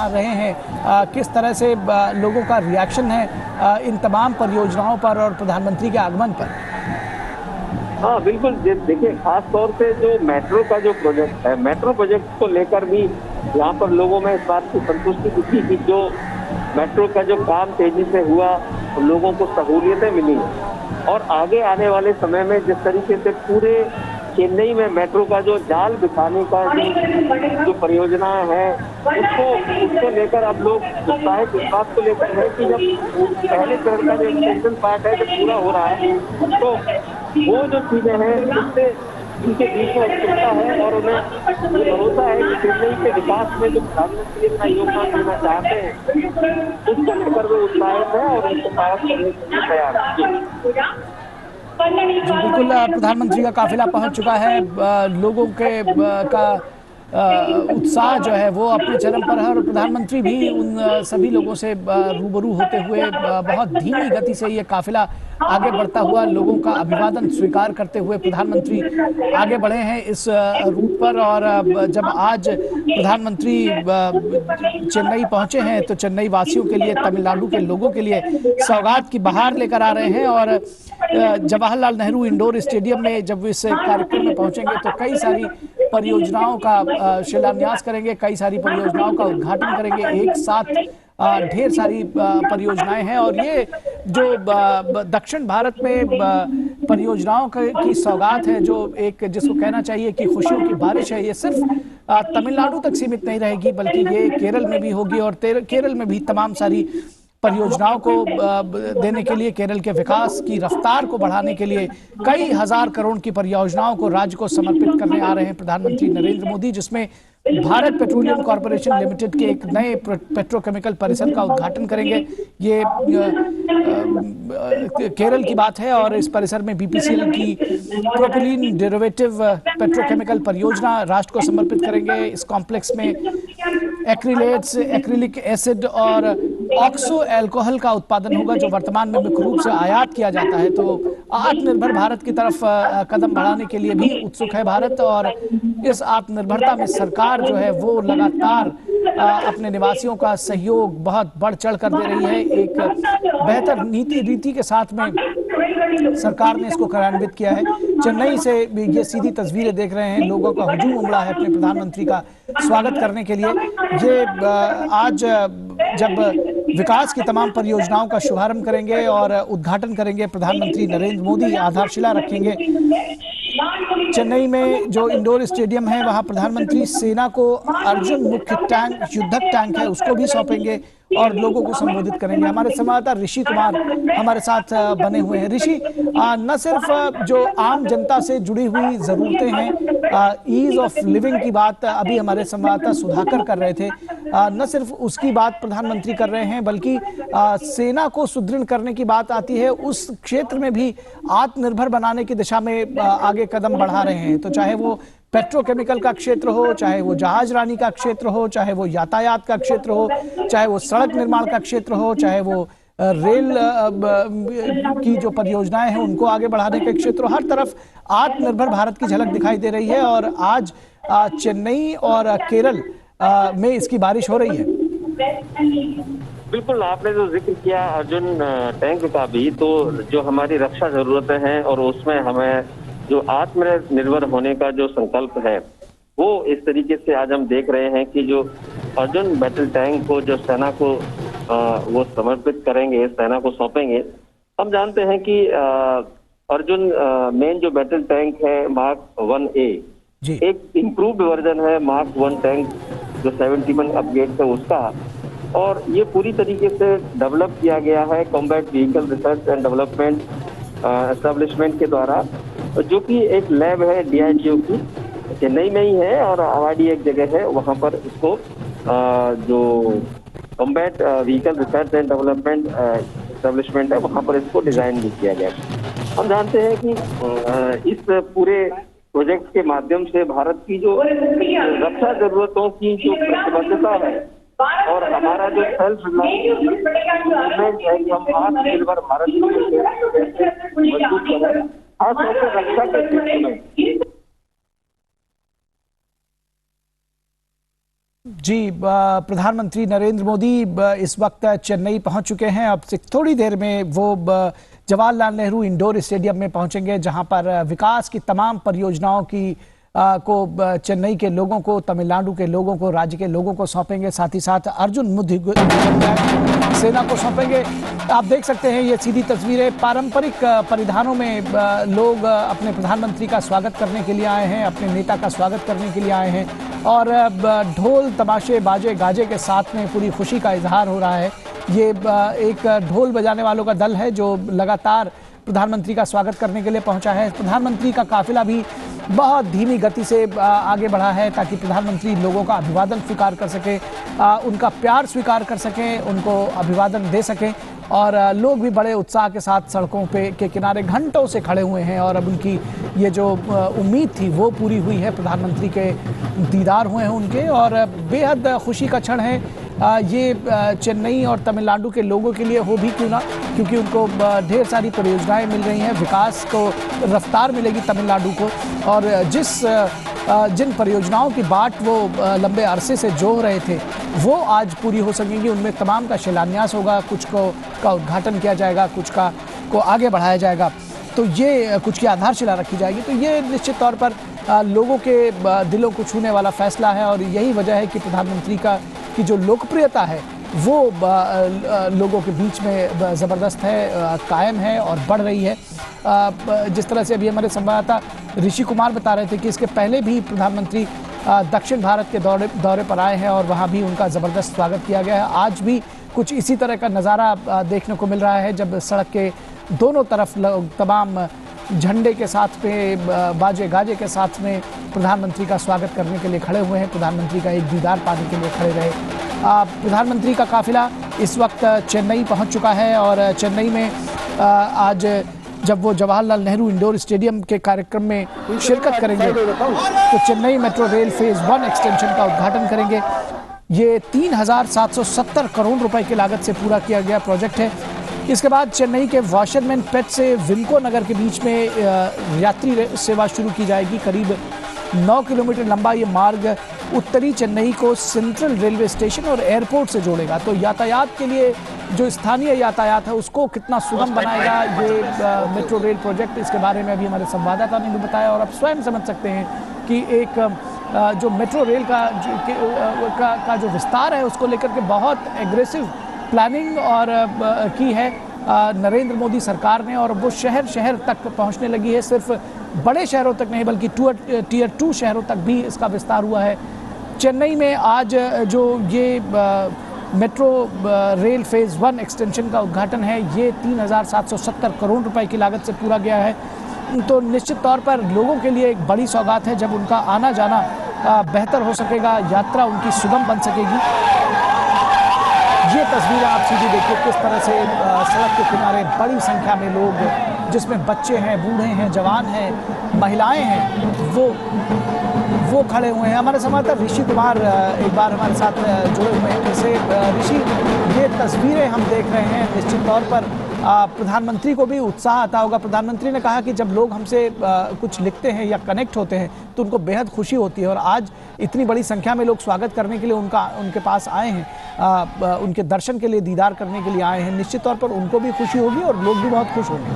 रहे हैं, किस तरह से लोगों का रिएक्शन है इन तमाम परियोजनाओं पर और प्रधानमंत्री के आगमन पर? हाँ बिल्कुल, देखिए खास तौर से जो मेट्रो का जो प्रोजेक्ट है, मेट्रो प्रोजेक्ट को लेकर भी यहाँ पर लोगों में इस बात की संतुष्टि दिखी कि जो मेट्रो का जो काम तेजी से हुआ, लोगों को सहूलियतें मिली और आगे आने वाले समय में जिस तरीके से पूरे चेन्नई में मेट्रो का जो जाल बिछाने का जो परियोजना है उसको लेकर अब लोग उत्साहित इस बात को लेकर है कि जब पहले चरण का जो एक्सटेंशन पार्ट है जब पूरा हो रहा है तो वो जो चीजें हैं उससे उनके बीच में उत्सुकता है और उन्हें भरोसा है कि चेन्नई के विकास में जो प्रधानमंत्री अपना योगदान देना चाहते हैं उसको लेकर वो उत्साहित है और उनको पास करने के लिए तैयार है। बिल्कुल, प्रधानमंत्री का काफिला पहुंच चुका है, लोगों के का उत्साह जो है वो अपने चरम पर है और प्रधानमंत्री भी उन सभी लोगों से रूबरू होते हुए बहुत धीमी गति से ये काफिला आगे बढ़ता हुआ लोगों का अभिवादन स्वीकार करते हुए प्रधानमंत्री आगे बढ़े हैं इस रूट पर। और जब आज प्रधानमंत्री चेन्नई पहुंचे हैं तो चेन्नई वासियों के लिए, तमिलनाडु के लोगों के लिए सौगात की बहार लेकर आ रहे हैं और जवाहरलाल नेहरू इंडोर स्टेडियम में जब इस कार्यक्रम में पहुंचेंगे तो कई सारी परियोजनाओं का शिलान्यास करेंगे, कई सारी परियोजनाओं का उद्घाटन करेंगे। एक साथ ढेर सारी परियोजनाएं हैं और ये जो दक्षिण भारत में परियोजनाओं की सौगात है, जो एक जिसको कहना चाहिए कि खुशियों की बारिश है, ये सिर्फ तमिलनाडु तक सीमित नहीं रहेगी बल्कि ये केरल में भी होगी और केरल में भी तमाम सारी परियोजनाओं को देने के लिए, केरल के विकास की रफ्तार को बढ़ाने के लिए कई हजार करोड़ की परियोजनाओं को राज्य को समर्पित करने आ रहे हैं प्रधानमंत्री नरेंद्र मोदी, जिसमें भारत पेट्रोलियम कॉर्पोरेशन लिमिटेड के एक नए पेट्रोकेमिकल परिसर का उद्घाटन करेंगे। ये केरल की बात है और इस परिसर में बीपीसीएल की प्रोपिलीन डेरिवेटिव पेट्रोकेमिकल परियोजना राष्ट्र को समर्पित करेंगे। इस कॉम्प्लेक्स में एक्रिलेट्स, एक्रिलिक एसिड और ऑक्सो एल्कोहल का उत्पादन होगा जो वर्तमान में मुख्य रूप से आयात किया जाता है। तो आत्मनिर्भर भारत की तरफ कदम बढ़ाने के लिए भी उत्सुक है भारत और इस आत्मनिर्भरता में सरकार जो है वो लगातार अपने निवासियों का सहयोग बहुत बढ़ चढ़ कर दे रही है। एक बेहतर नीति रीति के साथ में सरकार ने इसको कार्यान्वित किया है। चेन्नई से ये सीधी तस्वीरें देख रहे हैं, लोगों का हुजूम उमड़ा है अपने प्रधानमंत्री का स्वागत करने के लिए। ये आज जब विकास की तमाम परियोजनाओं का शुभारंभ करेंगे और उद्घाटन करेंगे प्रधानमंत्री नरेंद्र मोदी, आधारशिला रखेंगे। चेन्नई में जो इंडोर स्टेडियम है वहां प्रधानमंत्री सेना को अर्जुन मुख्य टैंक, युद्धक टैंक है, उसको भी सौंपेंगे और लोगों को संबोधित करेंगे। हमारे संवाददाता ऋषि कुमार हमारे साथ बने हुए हैं। ऋषि, न सिर्फ जो आम जनता से जुड़ी हुई जरूरतें हैं, ईज ऑफ लिविंग की बात अभी हमारे संवाददाता सुधाकर कर रहे थे, न सिर्फ उसकी बात प्रधानमंत्री कर रहे हैं बल्कि सेना को सुदृढ़ करने की बात आती है। उस क्षेत्र में भी आत्मनिर्भर बनाने की दिशा में आगे कदम बढ़ा रहे हैं। तो चाहे वो पेट्रोकेमिकल का क्षेत्र हो, चाहे वो जहाज रानी का क्षेत्र हो, चाहे वो यातायात का क्षेत्र हो, चाहे वो सड़क निर्माण का क्षेत्र हो, चाहे वो रेल की जो परियोजनाएं हैं उनको आगे बढ़ाने के क्षेत्र हो, हर तरफ आत्मनिर्भर भारत की झलक दिखाई दे रही है और आज चेन्नई और केरल में इसकी बारिश हो रही है। बिल्कुल, आपने जो जिक्र किया अर्जुन टैंक का भी, तो जो हमारी रक्षा जरूरतें हैं और उसमें हमें जो आत्मनिर्भर होने का जो संकल्प है वो इस तरीके से आज हम देख रहे हैं कि जो अर्जुन बैटल टैंक को जो सेना को वो समर्पित करेंगे, सेना को सौंपेंगे। हम जानते हैं कि अर्जुन मेन जो बैटल टैंक है मार्क 1A, एक इम्प्रूव्ड वर्जन है मार्क 1 टैंक जो 71 अपग्रेड है उसका, और ये पूरी तरीके से डेवलप किया गया है combat vehicle research and development establishment के द्वारा, जो कि एक लैब है DRDO की, चेन्नई में ही है और आवाडी एक जगह है वहां पर इसको जो combat vehicle research and development establishment है वहां पर इसको डिजाइन भी किया गया। हम जानते हैं कि इस पूरे प्रोजेक्ट के माध्यम से भारत की जो रक्षा जरूरतों की जो प्रतिबद्धता है और हमारा जो सेल्फ रिलायंस है कि हम आत्मनिर्भर भारत मजबूत करें, खासतौर से रक्षा के क्षेत्र में। जी, प्रधानमंत्री नरेंद्र मोदी इस वक्त चेन्नई पहुंच चुके हैं। अब से थोड़ी देर में वो जवाहरलाल नेहरू इंडोर स्टेडियम में पहुंचेंगे, जहां पर विकास की तमाम परियोजनाओं की को चेन्नई के लोगों को, तमिलनाडु के लोगों को, राज्य के लोगों को सौंपेंगे। साथ ही साथ अर्जुन मुद्गल सेना को सौंपेंगे। आप देख सकते हैं ये सीधी तस्वीरें। पारंपरिक परिधानों में लोग अपने प्रधानमंत्री का स्वागत करने के लिए आए हैं, अपने नेता का स्वागत करने के लिए आए हैं और ढोल तमाशे बाजे गाजे के साथ में पूरी खुशी का इजहार हो रहा है। ये एक ढोल बजाने वालों का दल है जो लगातार प्रधानमंत्री का स्वागत करने के लिए पहुंचा है। प्रधानमंत्री का काफिला भी बहुत धीमी गति से आगे बढ़ा है ताकि प्रधानमंत्री लोगों का अभिवादन स्वीकार कर सके, उनका प्यार स्वीकार कर सकें, उनको अभिवादन दे सकें। और लोग भी बड़े उत्साह के साथ सड़कों के किनारे घंटों से खड़े हुए हैं और अब उनकी ये जो उम्मीद थी वो पूरी हुई है। प्रधानमंत्री के दीदार हुए हैं उनके और बेहद खुशी का क्षण है ये चेन्नई और तमिलनाडु के लोगों के लिए हो भी क्यों ना, क्योंकि उनको ढेर सारी परियोजनाएं मिल रही हैं, विकास को रफ्तार मिलेगी तमिलनाडु को। और जिन परियोजनाओं की बाट वो लंबे अरसे से जोह रहे थे वो आज पूरी हो सकेंगी। उनमें तमाम का शिलान्यास होगा, कुछ का उद्घाटन किया जाएगा, कुछ को आगे बढ़ाया जाएगा, तो ये कुछ की आधारशिला रखी जाएगी। तो ये निश्चित तौर पर लोगों के दिलों को छूने वाला फैसला है और यही वजह है कि प्रधानमंत्री की जो लोकप्रियता है वो लोगों के बीच में ज़बरदस्त है, कायम है और बढ़ रही है। जिस तरह से अभी हमारे संवाददाता ऋषि कुमार बता रहे थे कि इसके पहले भी प्रधानमंत्री दक्षिण भारत के दौरे पर आए हैं और वहाँ भी उनका ज़बरदस्त स्वागत किया गया है। आज भी कुछ इसी तरह का नज़ारा देखने को मिल रहा है जब सड़क के दोनों तरफ तमाम झंडे के साथ में, बाजे गाजे के साथ में प्रधानमंत्री का स्वागत करने के लिए खड़े हुए हैं, प्रधानमंत्री का एक दीदार पाने के लिए खड़े रहे। प्रधानमंत्री का काफिला इस वक्त चेन्नई पहुंच चुका है और चेन्नई में आज जब वो जवाहरलाल नेहरू इंडोर स्टेडियम के कार्यक्रम में शिरकत करेंगे तो Chennai metro rail phase 1 extension का उद्घाटन करेंगे। ये 3,770 करोड़ रुपए की लागत से पूरा किया गया प्रोजेक्ट है। इसके बाद चेन्नई के वॉशरमैन पेट से विम्को नगर के बीच में यात्री सेवा शुरू की जाएगी। करीब 9 किलोमीटर लंबा ये मार्ग उत्तरी चेन्नई को सेंट्रल रेलवे स्टेशन और एयरपोर्ट से जोड़ेगा। तो यातायात के लिए जो स्थानीय यातायात है उसको कितना सुगम बनाएगा ये मेट्रो रेल प्रोजेक्ट, इसके बारे में अभी हमारे संवाददाता ने भी बताया। और आप स्वयं समझ सकते हैं कि एक जो मेट्रो रेल का जो विस्तार है उसको लेकर के बहुत एग्रेसिव प्लानिंग और की है नरेंद्र मोदी सरकार ने और वो शहर शहर तक पहुंचने लगी है। सिर्फ बड़े शहरों तक नहीं बल्कि टियर 2 शहरों तक भी इसका विस्तार हुआ है। चेन्नई में आज जो ये मेट्रो रेल फेज़ 1 एक्सटेंशन का उद्घाटन है ये 3,770 करोड़ रुपए की लागत से पूरा गया है। तो निश्चित तौर पर लोगों के लिए एक बड़ी सौगात है जब उनका आना जाना बेहतर हो सकेगा, यात्रा उनकी सुगम बन सकेगी। ये तस्वीरें आप सीधी देखिए किस तरह से सड़क के किनारे बड़ी संख्या में लोग, जिसमें बच्चे हैं, बूढ़े हैं, जवान हैं, महिलाएं हैं, वो खड़े हुए हैं। हमारे संवाददाता ऋषि कुमार एक बार हमारे साथ जुड़े हुए हैं। जैसे ऋषि, ये तस्वीरें हम देख रहे हैं, निश्चित तौर पर प्रधानमंत्री को भी उत्साह आता होगा। प्रधानमंत्री ने कहा कि जब लोग हमसे कुछ लिखते हैं या कनेक्ट होते हैं तो उनको बेहद खुशी होती है और आज इतनी बड़ी संख्या में लोग स्वागत करने के लिए उनके पास आए हैं, उनके दर्शन के लिए, दीदार करने के लिए आए हैं। निश्चित तौर पर उनको भी खुशी होगी और लोग भी बहुत खुश होंगे।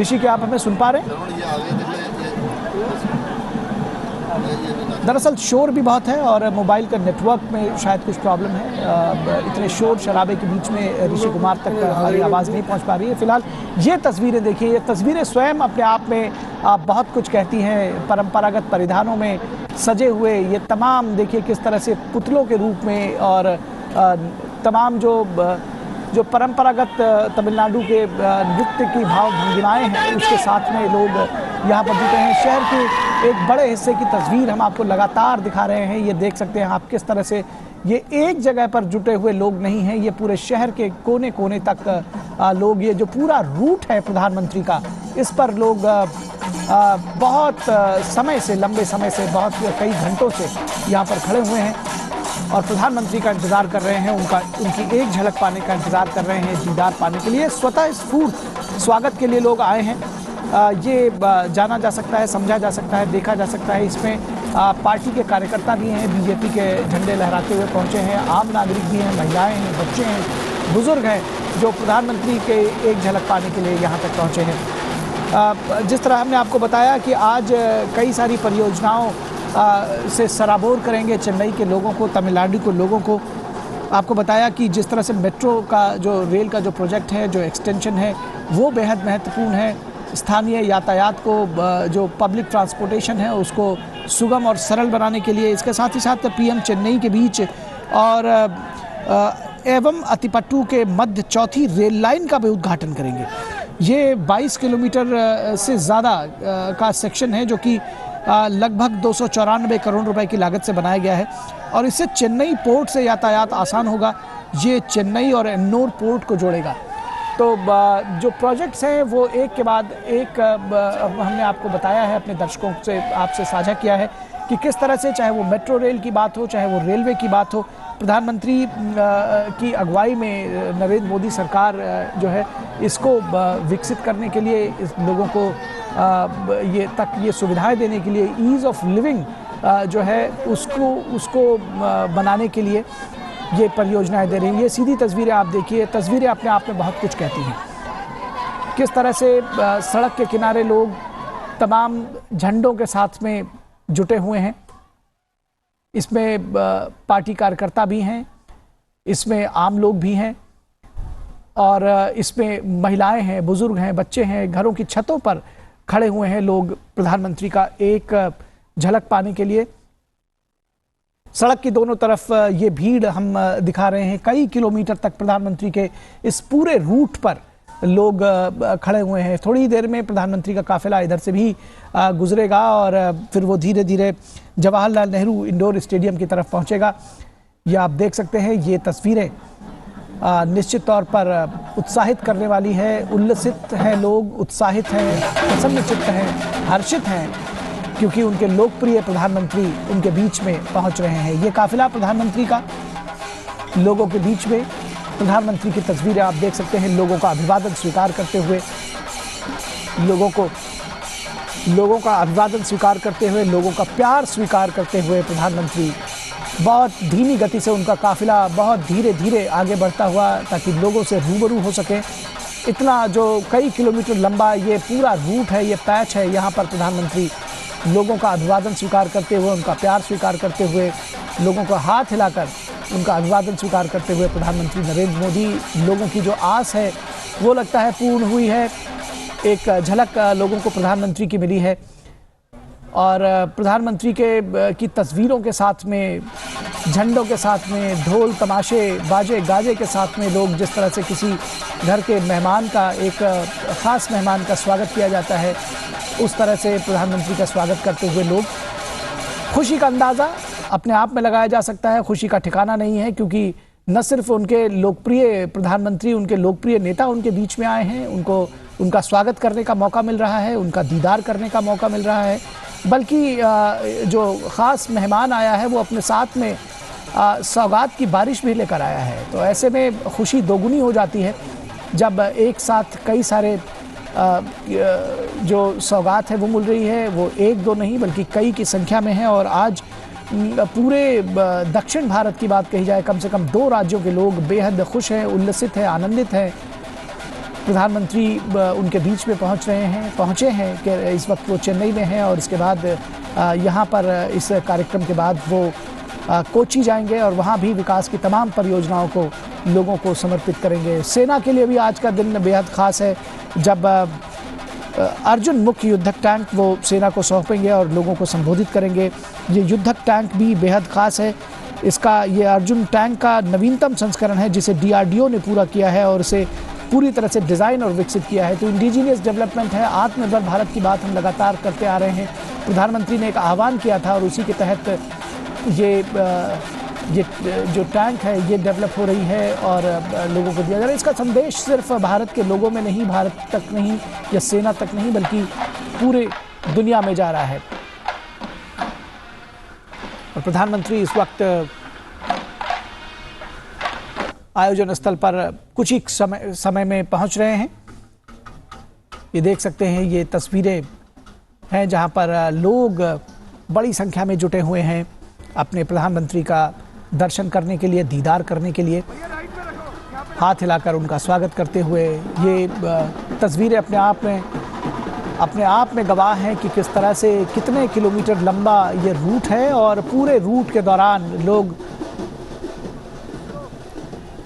ऋषि, क्या आप हमें सुन पा रहे हैं? दरअसल शोर भी बहुत है और मोबाइल का नेटवर्क में शायद कुछ प्रॉब्लम है। इतने शोर शराबे के बीच में ऋषि कुमार तक हमारी आवाज़ नहीं पहुंच पा रही है। फिलहाल ये तस्वीरें देखिए, ये तस्वीरें स्वयं अपने आप में बहुत कुछ कहती हैं। परंपरागत परिधानों में सजे हुए ये तमाम देखिए किस तरह से पुतलों के रूप में और तमाम जो परंपरागत तमिलनाडु के नृत्य की भाव भंगिमाएँ हैं उसके साथ में लोग यहाँ पर जुटे हैं। शहर के एक बड़े हिस्से की तस्वीर हम आपको लगातार दिखा रहे हैं। ये देख सकते हैं आप किस तरह से ये एक जगह पर जुटे हुए लोग नहीं हैं, ये पूरे शहर के कोने कोने तक लोग, ये जो पूरा रूट है प्रधानमंत्री का, इस पर लोग बहुत समय से, लंबे समय से, बहुत कई घंटों से यहाँ पर खड़े हुए हैं और प्रधानमंत्री का इंतज़ार कर रहे हैं, उनकी एक झलक पाने का इंतज़ार कर रहे हैं, दीदार पाने के लिए। स्वतः स्फूर्त स्वागत के लिए लोग आए हैं। ये जाना जा सकता है, समझा जा सकता है, देखा जा सकता है इसमें पार्टी के कार्यकर्ता भी हैं, बीजेपी के झंडे लहराते हुए पहुंचे हैं, आम नागरिक भी हैं, महिलाएं हैं, बच्चे हैं, बुजुर्ग हैं, जो प्रधानमंत्री के एक झलक पाने के लिए यहाँ तक पहुंचे हैं। जिस तरह हमने आपको बताया कि आज कई सारी परियोजनाओं से सराबोर करेंगे चेन्नई के लोगों को, तमिलनाडु के लोगों को। आपको बताया कि जिस तरह से मेट्रो का जो रेल का जो प्रोजेक्ट है, जो एक्सटेंशन है, वो बेहद महत्वपूर्ण है। स्थानीय यातायात को, जो पब्लिक ट्रांसपोर्टेशन है, उसको सुगम और सरल बनाने के लिए, इसके साथ ही साथ पीएम चेन्नई के बीच और एवं अतिपट्टू के मध्य चौथी रेल लाइन का भी उद्घाटन करेंगे। ये 22 किलोमीटर से ज़्यादा का सेक्शन है, जो कि लगभग 294 करोड़ रुपए की लागत से बनाया गया है और इससे चेन्नई पोर्ट से यातायात आसान होगा। ये चेन्नई और एन्नोर पोर्ट को जोड़ेगा। तो जो प्रोजेक्ट्स हैं वो एक के बाद एक हमने आपको बताया है, अपने दर्शकों से आपसे साझा किया है कि किस तरह से, चाहे वो मेट्रो रेल की बात हो, चाहे वो रेलवे की बात हो, प्रधानमंत्री की अगुवाई में नरेंद्र मोदी सरकार जो है इसको विकसित करने के लिए, इस लोगों को ये सुविधाएं देने के लिए, ईज़ ऑफ लिविंग जो है उसको बनाने के लिए ये परियोजनाएं दे रही हैं। ये सीधी तस्वीरें आप देखिए, तस्वीरें अपने आप में बहुत कुछ कहती हैं। किस तरह से सड़क के किनारे लोग तमाम झंडों के साथ में जुटे हुए हैं। इसमें पार्टी कार्यकर्ता भी हैं, इसमें आम लोग भी हैं और इसमें महिलाएं हैं, बुजुर्ग हैं, बच्चे हैं। घरों की छतों पर खड़े हुए हैं लोग प्रधानमंत्री का एक झलक पाने के लिए। सड़क की दोनों तरफ ये भीड़ हम दिखा रहे हैं। कई किलोमीटर तक प्रधानमंत्री के इस पूरे रूट पर लोग खड़े हुए हैं। थोड़ी देर में प्रधानमंत्री का काफिला इधर से भी गुजरेगा और फिर वो धीरे धीरे जवाहरलाल नेहरू इंडोर स्टेडियम की तरफ पहुंचेगा। ये आप देख सकते हैं, ये तस्वीरें निश्चित तौर पर उत्साहित करने वाली है। उल्लसित हैं लोग, उत्साहित हैं, प्रसन्नचित्त हैं, हर्षित हैं, क्योंकि उनके लोकप्रिय प्रधानमंत्री उनके बीच में पहुंच रहे हैं। ये काफिला प्रधानमंत्री का लोगों के बीच में, प्रधानमंत्री की तस्वीरें आप देख सकते हैं, लोगों का अभिवादन स्वीकार करते हुए, लोगों का अभिवादन स्वीकार करते हुए, लोगों का प्यार स्वीकार करते हुए प्रधानमंत्री बहुत धीमी गति से, उनका काफिला बहुत धीरे धीरे आगे बढ़ता हुआ, ताकि लोगों से रूबरू हो सके। इतना जो कई किलोमीटर लंबा ये पूरा रूट है, ये पैच है, यहाँ पर प्रधानमंत्री लोगों का अभिवादन स्वीकार करते हुए, उनका प्यार स्वीकार करते हुए, लोगों को हाथ हिलाकर उनका अभिवादन स्वीकार करते हुए प्रधानमंत्री नरेंद्र मोदी, लोगों की जो आस है वो लगता है पूर्ण हुई है। एक झलक लोगों को प्रधानमंत्री की मिली है और प्रधानमंत्री की तस्वीरों के साथ में, झंडों के साथ में, ढोल तमाशे बाजे गाजे के साथ में लोग जिस तरह से किसी घर के मेहमान का, एक ख़ास मेहमान का स्वागत किया जाता है, उस तरह से प्रधानमंत्री का स्वागत करते हुए लोग, खुशी का अंदाज़ा अपने आप में लगाया जा सकता है। खुशी का ठिकाना नहीं है, क्योंकि न सिर्फ उनके लोकप्रिय प्रधानमंत्री, उनके लोकप्रिय नेता उनके बीच में आए हैं, उनको उनका स्वागत करने का मौका मिल रहा है, उनका दीदार करने का मौका मिल रहा है, बल्कि जो ख़ास मेहमान आया है वो अपने साथ में सौगात की बारिश भी लेकर आया है। तो ऐसे में खुशी दोगुनी हो जाती है जब एक साथ कई सारे जो सौगात है वो मिल रही है। वो एक दो नहीं बल्कि कई की संख्या में है और आज पूरे दक्षिण भारत की बात कही जाए, कम से कम 2 राज्यों के लोग बेहद खुश हैं, उल्लसित हैं, आनंदित हैं। प्रधानमंत्री उनके बीच में पहुंचे हैं कि इस वक्त वो चेन्नई में हैं और इसके बाद यहाँ पर इस कार्यक्रम के बाद वो कोची जाएंगे और वहाँ भी विकास की तमाम परियोजनाओं को लोगों को समर्पित करेंगे। सेना के लिए भी आज का दिन बेहद ख़ास है, जब अर्जुन मुख्य युद्धक टैंक वो सेना को सौंपेंगे और लोगों को संबोधित करेंगे। ये युद्धक टैंक भी बेहद ख़ास है। इसका ये अर्जुन टैंक का नवीनतम संस्करण है, जिसे DRDO ने पूरा किया है और इसे पूरी तरह से डिज़ाइन और विकसित किया है। तो इंडिजीनियस डेवलपमेंट है, आत्मनिर्भर भारत की बात हम लगातार करते आ रहे हैं। प्रधानमंत्री ने एक आह्वान किया था और उसी के तहत ये जो टैंक है ये डेवलप हो रही है और लोगों को दिया जा रहा है। इसका संदेश सिर्फ भारत के लोगों में नहीं, भारत तक नहीं या सेना तक नहीं, बल्कि पूरे दुनिया में जा रहा है। और प्रधानमंत्री इस वक्त आयोजन स्थल पर कुछ ही समय में पहुंच रहे हैं। ये देख सकते हैं, ये तस्वीरें हैं जहां पर लोग बड़ी संख्या में जुटे हुए हैं अपने प्रधानमंत्री का दर्शन करने के लिए, दीदार करने के लिए, हाथ हिलाकर उनका स्वागत करते हुए। ये तस्वीरें अपने आप में गवाह हैं कि किस तरह से कितने किलोमीटर लंबा ये रूट है और पूरे रूट के दौरान लोग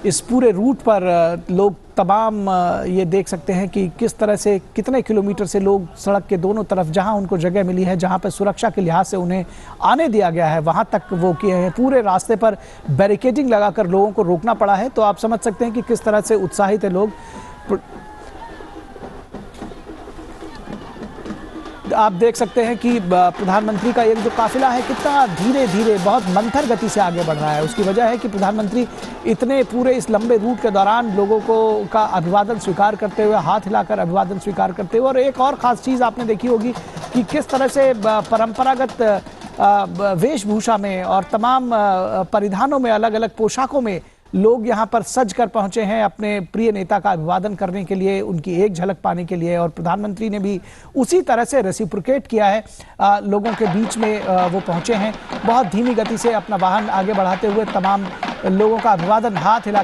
इस पूरे रूट पर लोग तमाम ये देख सकते हैं कि किस तरह से कितने किलोमीटर से लोग सड़क के दोनों तरफ जहां उनको जगह मिली है, जहां पर सुरक्षा के लिहाज से उन्हें आने दिया गया है, वहां तक वो किए हैं। पूरे रास्ते पर बैरिकेडिंग लगाकर लोगों को रोकना पड़ा है। तो आप समझ सकते हैं कि किस तरह से उत्साहित है लोग। आप देख सकते हैं कि प्रधानमंत्री का ये जो काफिला है कितना धीरे धीरे, बहुत मंथर गति से आगे बढ़ रहा है। उसकी वजह है कि प्रधानमंत्री इतने पूरे इस लंबे रूट के दौरान लोगों को का अभिवादन स्वीकार करते हुए, हाथ हिलाकर अभिवादन स्वीकार करते हुए। और एक और ख़ास चीज़ आपने देखी होगी कि किस तरह से परंपरागत वेशभूषा में और तमाम परिधानों में, अलग अलग पोशाकों में लोग यहाँ पर सज कर पहुंचे हैं अपने प्रिय नेता का अभिवादन करने के लिए, उनकी एक झलक पाने के लिए। और प्रधानमंत्री ने भी उसी तरह से रेसिप्रोकेट किया है, लोगों के बीच में वो पहुंचे हैं बहुत धीमी गति से अपना वाहन आगे बढ़ाते हुए। तमाम लोगों का अभिवादन हाथ हिला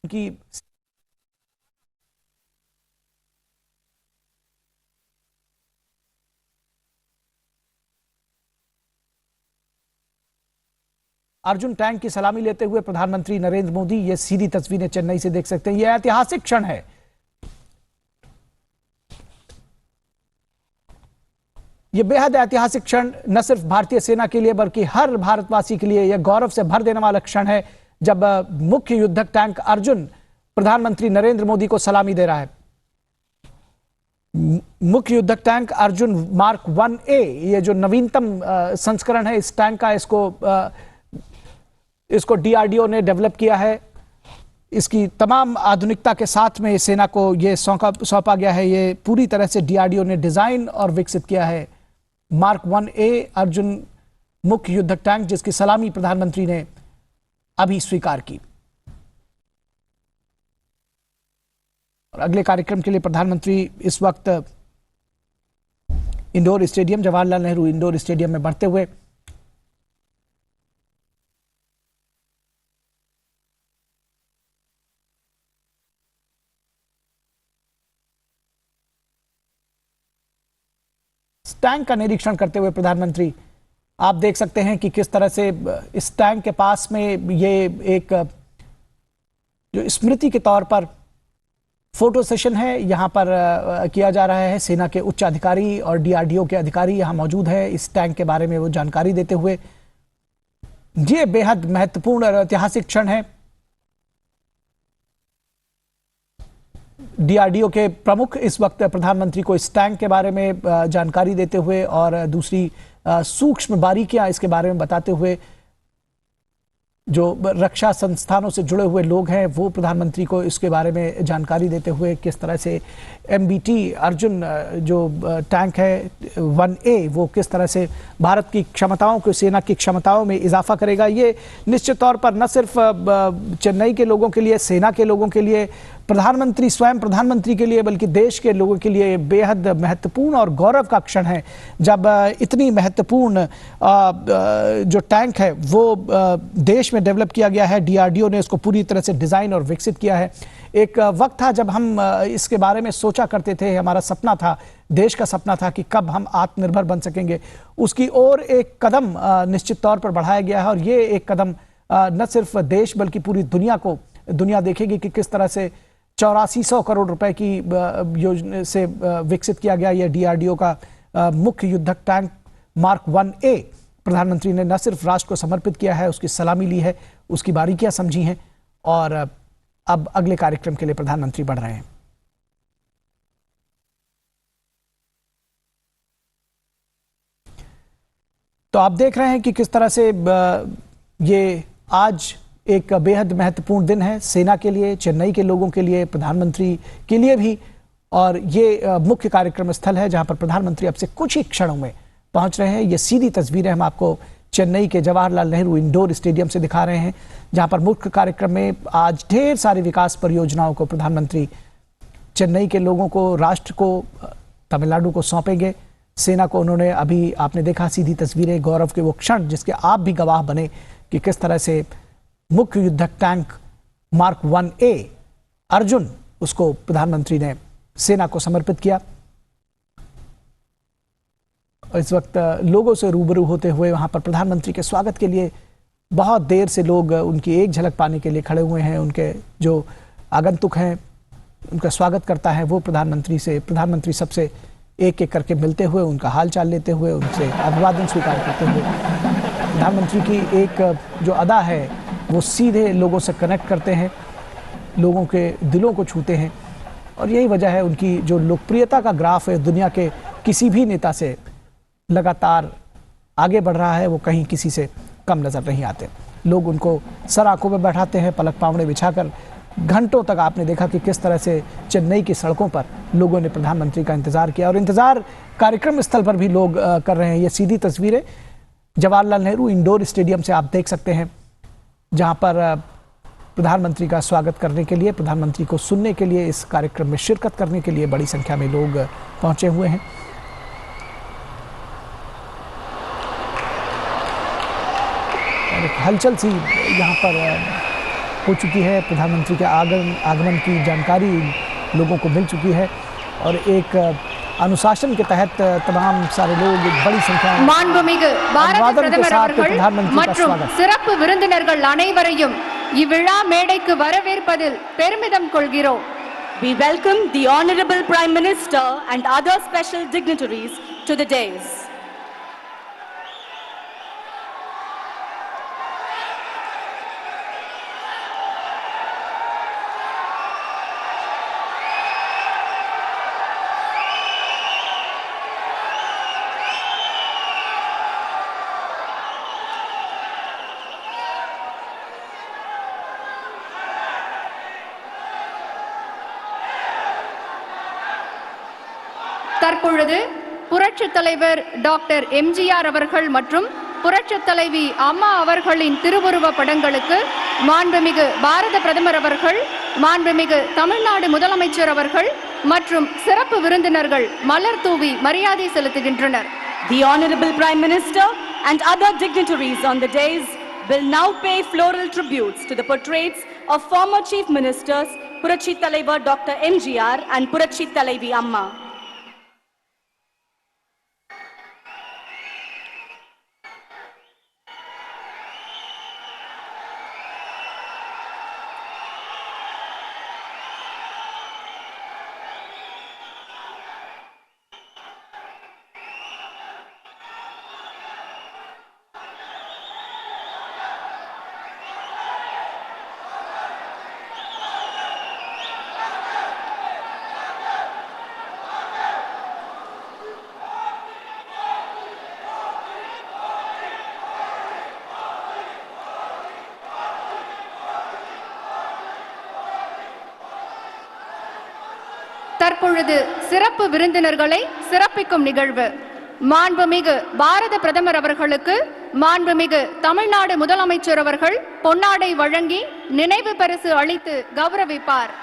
की अर्जुन टैंक की सलामी लेते हुए प्रधानमंत्री नरेंद्र मोदी। ये सीधी तस्वीरें चेन्नई से देख सकते हैं। यह ऐतिहासिक क्षण है। यह बेहद ऐतिहासिक क्षण न सिर्फ भारतीय सेना के लिए बल्कि हर भारतवासी के लिए यह गौरव से भर देने वाला क्षण है जब मुख्य युद्धक टैंक अर्जुन प्रधानमंत्री नरेंद्र मोदी को सलामी दे रहा है। मुख्य युद्धक टैंक अर्जुन मार्क 1A, ये जो नवीनतम संस्करण है इस टैंक का, इसको DRDO ने डेवलप किया है। इसकी तमाम आधुनिकता के साथ में सेना को ये सौंपा गया है। ये पूरी तरह से DRDO ने डिजाइन और विकसित किया है। मार्क 1A अर्जुन मुख्य युद्धक टैंक, जिसकी सलामी प्रधानमंत्री ने अभी स्वीकार की। और अगले कार्यक्रम के लिए प्रधानमंत्री इस वक्त indoor stadium, Jawaharlal Nehru indoor stadium में बढ़ते हुए टैंक का निरीक्षण करते हुए प्रधानमंत्री, आप देख सकते हैं कि किस तरह से इस टैंक के पास में ये एक जो स्मृति के तौर पर फोटो सेशन है यहाँ पर किया जा रहा है। सेना के उच्च अधिकारी और DRDO के अधिकारी यहाँ मौजूद है। इस टैंक के बारे में वो जानकारी देते हुए ये बेहद महत्वपूर्ण और ऐतिहासिक क्षण है। डीआरडीओ के प्रमुख इस वक्त प्रधानमंत्री को इस टैंक के बारे में जानकारी देते हुए और दूसरी सूक्ष्म बारीकियां इसके बारे में बताते हुए, जो रक्षा संस्थानों से जुड़े हुए लोग हैं वो प्रधानमंत्री को इसके बारे में जानकारी देते हुए किस तरह से एमबीटी अर्जुन जो टैंक है 1A वो किस तरह से भारत की क्षमताओं को, सेना की क्षमताओं में इजाफा करेगा। ये निश्चित तौर पर न सिर्फ चेन्नई के लोगों के लिए, सेना के लोगों के लिए, प्रधानमंत्री स्वयं प्रधानमंत्री के लिए, बल्कि देश के लोगों के लिए बेहद महत्वपूर्ण और गौरव का क्षण है जब इतनी महत्वपूर्ण जो टैंक है वो देश में डेवलप किया गया है। डीआरडीओ ने इसको पूरी तरह से डिजाइन और विकसित किया है। एक वक्त था जब हम इसके बारे में सोचा करते थे, हमारा सपना था, देश का सपना था कि कब हम आत्मनिर्भर बन सकेंगे। उसकी ओर एक कदम निश्चित तौर पर बढ़ाया गया है और ये एक कदम न सिर्फ देश बल्कि पूरी दुनिया देखेगी कि किस तरह से 8400 करोड़ रुपए की योजना से विकसित किया गया यह डीआरडीओ का मुख्य युद्धक टैंक मार्क 1A प्रधानमंत्री ने न सिर्फ राष्ट्र को समर्पित किया है, उसकी सलामी ली है, उसकी बारीकियां समझी हैं और अब अगले कार्यक्रम के लिए प्रधानमंत्री बढ़ रहे हैं। तो आप देख रहे हैं कि किस तरह से ये आज एक बेहद महत्वपूर्ण दिन है सेना के लिए, चेन्नई के लोगों के लिए, प्रधानमंत्री के लिए भी। और ये मुख्य कार्यक्रम स्थल है जहां पर प्रधानमंत्री अब से कुछ ही क्षणों में पहुंच रहे हैं। ये सीधी तस्वीरें हम आपको चेन्नई के जवाहरलाल नेहरू इंडोर स्टेडियम से दिखा रहे हैं, जहां पर मुख्य कार्यक्रम में आज ढेर सारी विकास परियोजनाओं को प्रधानमंत्री चेन्नई के लोगों को, राष्ट्र को, तमिलनाडु को सौंपेंगे। सेना को उन्होंने, अभी आपने देखा सीधी तस्वीरें, गौरव के वो क्षण जिसके आप भी गवाह बने कि किस तरह से मुख्य युद्धक टैंक मार्क 1A अर्जुन, उसको प्रधानमंत्री ने सेना को समर्पित किया। और इस वक्त लोगों से रूबरू होते हुए वहां पर प्रधानमंत्री के स्वागत के लिए बहुत देर से लोग उनकी एक झलक पाने के लिए खड़े हुए हैं। उनके जो आगंतुक हैं उनका स्वागत करता है वो प्रधानमंत्री सबसे एक एक करके मिलते हुए, उनका हाल चाल लेते हुए, उनसे अभिवादन स्वीकार करते हुए। प्रधानमंत्री की एक जो अदा है वो सीधे लोगों से कनेक्ट करते हैं, लोगों के दिलों को छूते हैं और यही वजह है उनकी जो लोकप्रियता का ग्राफ है दुनिया के किसी भी नेता से लगातार आगे बढ़ रहा है, वो कहीं किसी से कम नजर नहीं आते। लोग उनको सर आंखों में बैठाते हैं, पलक पावड़े बिछाकर। घंटों तक आपने देखा कि किस तरह से चेन्नई की सड़कों पर लोगों ने प्रधानमंत्री का इंतजार किया और इंतजार कार्यक्रम स्थल पर भी लोग कर रहे हैं। ये सीधी तस्वीरें जवाहरलाल नेहरू इंडोर स्टेडियम से आप देख सकते हैं, जहां पर प्रधानमंत्री का स्वागत करने के लिए, प्रधानमंत्री को सुनने के लिए, इस कार्यक्रम में शिरकत करने के लिए बड़ी संख्या में लोग पहुंचे हुए हैं। और एक हलचल सी यहाँ पर हो चुकी है। प्रधानमंत्री के आगमन की जानकारी लोगों को मिल चुकी है और एक अनुशासन के तहत तमाम सारे लोग एक बड़ी संख्या में மாண்புமிகு பாரத பிரதமர் அவர்கள் மற்றும் சிறப்பு விருந்தினர்கள் அனைவரையும் இவ்விழா மேடைக்கு வரவேற்பதில் பெருமிதம் கொள்கிறோம். We welcome the Honorable Prime Minister and other special dignitaries to the dais. தற்பொழுது புரட்சித் தலைவர் டாக்டர் எம்ஜிஆர் அவர்கள் மற்றும் புரட்சித் தலைவி அம்மா அவர்களின் திருவுருவ படங்களுக்கு மாண்புமிகு பாரத பிரதமர் அவர்கள், மாண்புமிகு தமிழ்நாடு முதலமைச்சர் அவர்கள் மற்றும் சிறப்பு விருந்தினர்கள் மலர் தூவி மரியாதை செலுத்துகின்றனர். The Honorable Prime Minister and other dignitaries on the dais will now pay floral tributes to the portraits of former Chief Ministers புரட்சித் தலைவர் டாக்டர் எம்ஜிஆர் and புரட்சித் தலைவி அம்மா. இப்பொழுது சிறப்பு விருந்தினர்களை சிறப்பிக்கும் நிகழ்வு. மாண்புமிகு பாரத பிரதமர் அவர்களுக்கு மாண்புமிகு தமிழ்நாடு முதலமைச்சர் அவர்கள் பொன்னாடை வழங்கி நினைவு பரிசு அளித்து கௌரவிப்பார்.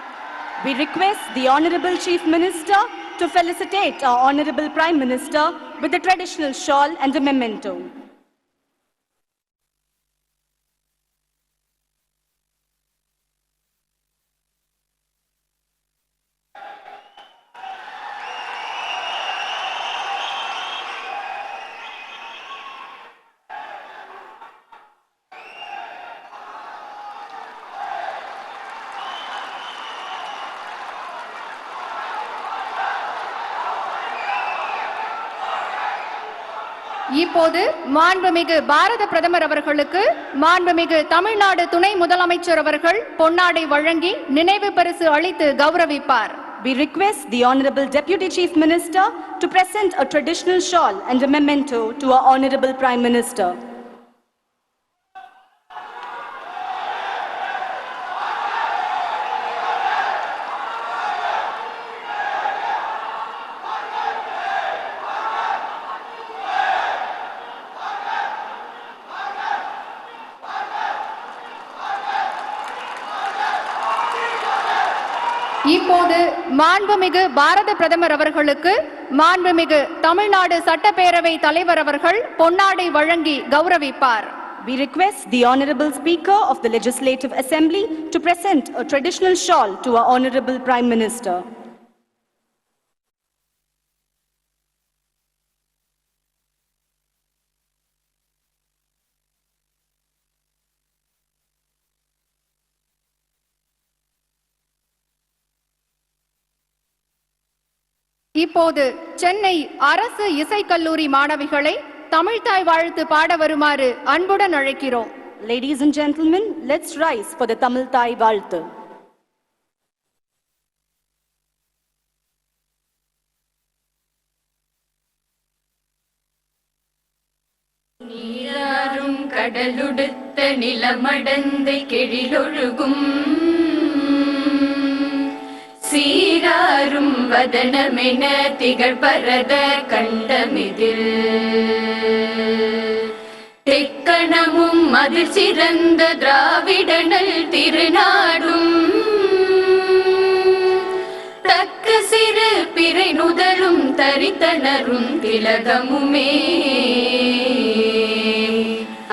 We request the Honorable Chief Minister to felicitate our Honorable Prime Minister with the traditional shawl and a memento. இப்போது மாண்புமிகு பாரத பிரதமர் அவர்களுக்கு மாண்புமிகு தமிழ்நாடு துணை முதலமைச்சர் அவர்கள் பொன்னாடை வழங்கி நினைவு பரிசு அளித்து கௌரவிப்பார். We request the Honorable Deputy Chief Minister to present a traditional shawl and a memento to our Honorable Prime Minister. இப்போது மாண்புமிகு பாரத பிரதமர் அவர்களுக்கு மாண்புமிகு தமிழ்நாடு சட்டப்பேரவை தலைவர் அவர்கள் பொன்னாடை வழங்கி கௌரவிப்பார். We request the Honorable Speaker of the Legislative Assembly to present a traditional shawl to our Honorable Prime Minister. இப்போது சென்னை அரசு இசைக்கல்லூரி மாணவிகளை தமிழ்த்தாய் வாழ்த்து பாட வருமாறு அன்புடன் அழைக்கிறோம். Ladies and gentlemen, let's rise for the Tamil Thai Valthu. நீராறும் கடலுடுத்த நிலமடந்தை கெழிலொழுகும் சீராரும் வதனமென திகழ்பரத கண்டமிதில் தெக்கணமும் அதில் சிறந்த திராவிடனல் திருநாடும் தக்க சிறு பிறை நுதலும் தரித்தனரும் திலகமுமே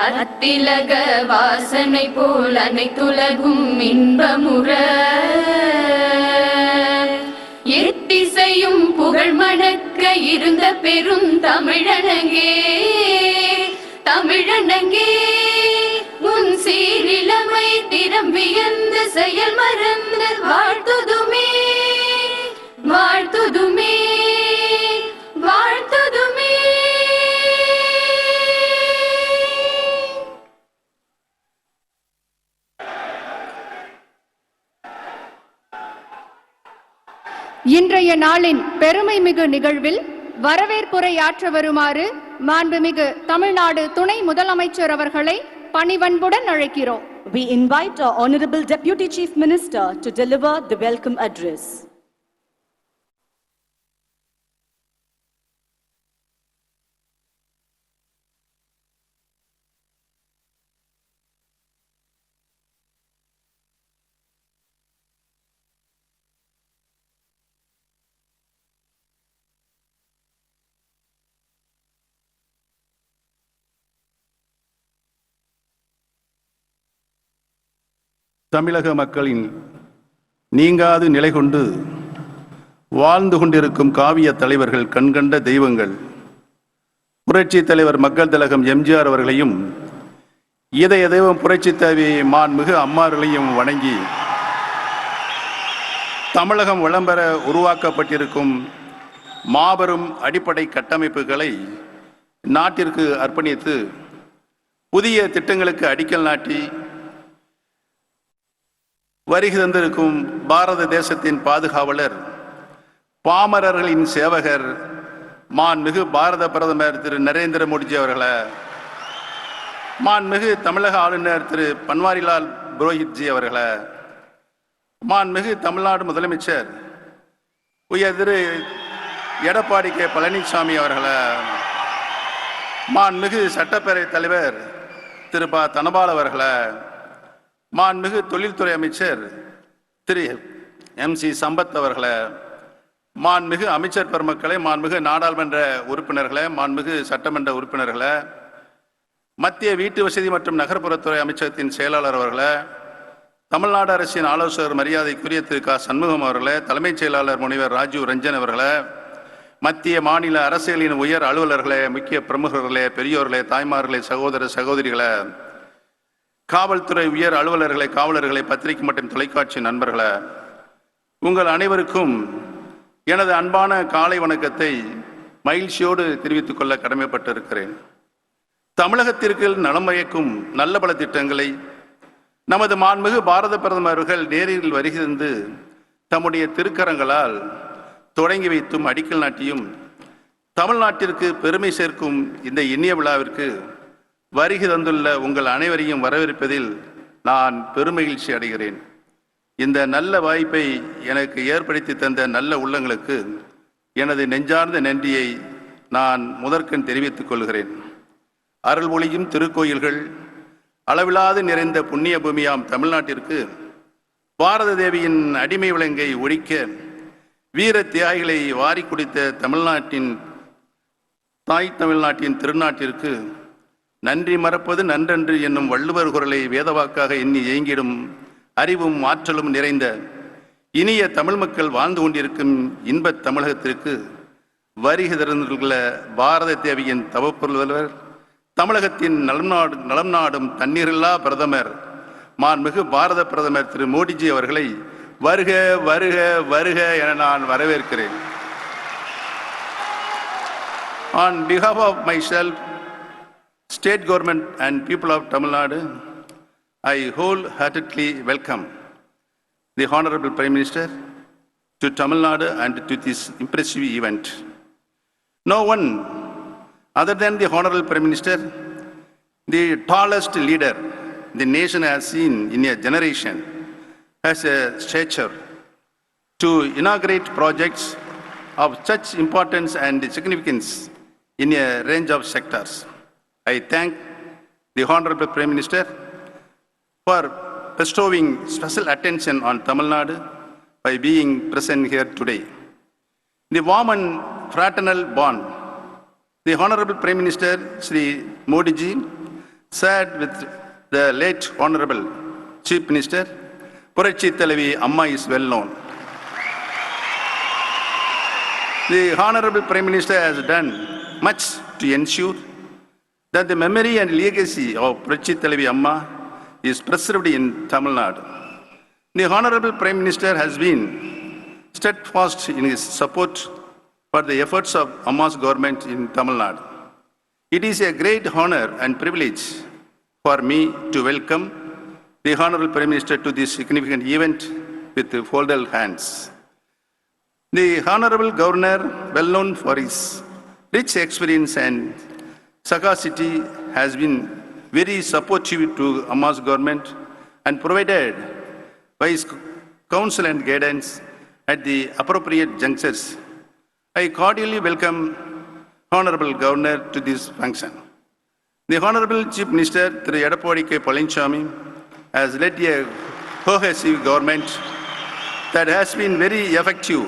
அத்திலக வாசனை போல் அனைத்துலகும் இன்பமுற எத்திசையும் புகழ் மணக்க இருந்த பெரும் தமிழனங்கே தமிழனங்கே உன் சீரிழமை திறம் வியந்த செயல் மறந்து வாழ்த்துதுமே வாழ்த்துதுமே வாழ்த்துதுமே. இன்றைய நாளின் பெருமை மிகு நிகழ்வில் வரவேற்புரையாற்ற வருமாறு மாண்புமிகு தமிழ்நாடு துணை முதலமைச்சர் அவர்களை பணிவன்புடன் அழைக்கிறோம். We invite our Honorable Deputy Chief Minister to deliver the welcome address. தமிழக மக்களின் நீங்காது நிலை கொண்டு வாழ்ந்து கொண்டிருக்கும் காவிய தலைவர்கள், கண்கண்ட தெய்வங்கள், புரட்சி தலைவர் மக்கள் திலகம் எம்ஜிஆர் அவர்களையும் இதய தெய்வம் புரட்சி தலைவி மாண்புமிகு அம்மார்களையும் வணங்கி தமிழகம் வளம்பெற உருவாக்கப்பட்டிருக்கும் மாபெரும் அடிப்படை கட்டமைப்புகளை நாட்டிற்கு அர்ப்பணித்து புதிய திட்டங்களுக்கு அடிக்கல் நாட்டி வருகை தந்திருக்கும் பாரத தேசத்தின் பாதுகாவலர், பாமரர்களின் சேவகர் மாண்புமிகு பாரத பிரதமர் திரு நரேந்திர மோடிஜி அவர்களை, மாண்புமிகு தமிழக ஆளுநர் திரு பன்வாரிலால் புரோஹித்ஜி அவர்களை, மாண்புமிகு தமிழ்நாடு முதலமைச்சர் உயர் திரு எடப்பாடி கே பழனிசாமி அவர்களை, மாண்புமிகு சட்டப்பேரவைத் தலைவர் திரு ப தனபால் அவர்களை, மாண்புமிகு தொழில்துறை அமைச்சர் திரு MC சம்பத் அவர்களை, மாண்புமிகு அமைச்சர் பெருமக்களே, மாண்புமிகு நாடாளுமன்ற உறுப்பினர்களே, மாண்புமிகு சட்டமன்ற உறுப்பினர்களே, மத்திய வீட்டு வசதி மற்றும் நகர்ப்புறத்துறை அமைச்சகத்தின் செயலாளர் அவர்களே, தமிழ்நாடு அரசின் ஆலோசகர் மரியாதைக்குரிய திரு க சண்முகம் அவர்களே, தலைமைச் செயலாளர் முனைவர் ராஜீவ் ரஞ்சன் அவர்களே, மத்திய மாநில அரசுகளின் உயர் அலுவலர்களே, முக்கிய பிரமுகர்களே, பெரியோர்களே, தாய்மார்களே, சகோதர சகோதரிகளே, காவல்துறை உயர் அலுவலர்களே, காவலர்களே, பத்திரிகை மற்றும் தொலைக்காட்சி நண்பர்களே, உங்கள் அனைவருக்கும் எனது அன்பான காலை வணக்கத்தை மகிழ்ச்சியோடு தெரிவித்துக் கொள்ள கடமைப்பட்டிருக்கிறேன். தமிழகத்திற்கு நலம் பயக்கும் நல்ல பல திட்டங்களை நமது மாண்புமிகு பாரத பிரதமர் அவர்கள் நேரில் வருகை தந்து தம்முடைய திருக்கரங்களால் தொடங்கி வைத்தும் அடிக்கல் நாட்டியும் தமிழ்நாட்டிற்கு பெருமை சேர்க்கும் இந்த இனிய விழாவிற்கு வருகை தந்துள்ள உங்கள் அனைவரையும் வரவேற்பதில் நான் பெருமகிழ்ச்சி அடைகிறேன். இந்த நல்ல வாய்ப்பை எனக்கு ஏற்படுத்தி தந்த நல்ல உள்ளங்களுக்கு எனது நெஞ்சார்ந்த நன்றியை நான் முதற்கண் தெரிவித்துக் கொள்கிறேன். அருள்மொழியும் திருக்கோயில்கள் அளவிலாது நிறைந்த புண்ணிய பூமியாம் தமிழ்நாட்டிற்கு பாரத தேவியின் அடிமை விலங்கை ஒழிக்க வீர தியாகிகளை வாரி குடித்த தமிழ்நாட்டின் தாய் தமிழ்நாட்டின் திருநாட்டிற்கு நன்றி மறப்பது நன்றன்று என்னும் வள்ளுவர் குரலை வேதவாக்காக எண்ணி இயங்கிடும் அறிவும் ஆற்றலும் நிறைந்த இனிய தமிழ் மக்கள் வாழ்ந்து கொண்டிருக்கும் இன்பத் தமிழகத்திற்கு வருகை தந்துள்ள பாரத தேவியின் தவப்புதல்வர், தமிழகத்தின் நலம் நாடும் தண்ணீரில்லா பிரதமர், மாண்புமிகு பாரத பிரதமர் திரு மோடிஜி அவர்களை வருக வருக வருக என நான் வரவேற்கிறேன். On behalf of myself, state government and people of Tamil Nadu, I wholeheartedly welcome the Honorable Prime Minister to Tamil Nadu and to this impressive event. No one other than the Honorable Prime Minister, the tallest leader the nation has seen in a generation, has a stature to inaugurate projects of such importance and significance in a range of sectors. I thank the Honorable Prime Minister for bestowing special attention on Tamil Nadu by being present here today. The warm and fraternal bond the Honorable Prime Minister Sri Modi ji shared with the late Honorable Chief Minister Puratchi Thalavi Amma is well known. The Honorable Prime Minister has done much to ensure that the memory and legacy of Puratchi Thalavi Amma is preserved in Tamil Nadu. The Honorable Prime Minister has been steadfast in his support for the efforts of Amma's government in Tamil Nadu. It is a great honor and privilege for me to welcome the Honorable Prime Minister to this significant event with folded hands. The Honorable Governor, well known for his rich experience and sagacity, has been very supportive to Amma's government and provided wise counsel and guidance at the appropriate junctures. I cordially welcome Honorable Governor to this function. The Honorable Chief Minister, Thiru Edappadi K. Palaniswamy, has led a cohesive government that has been very effective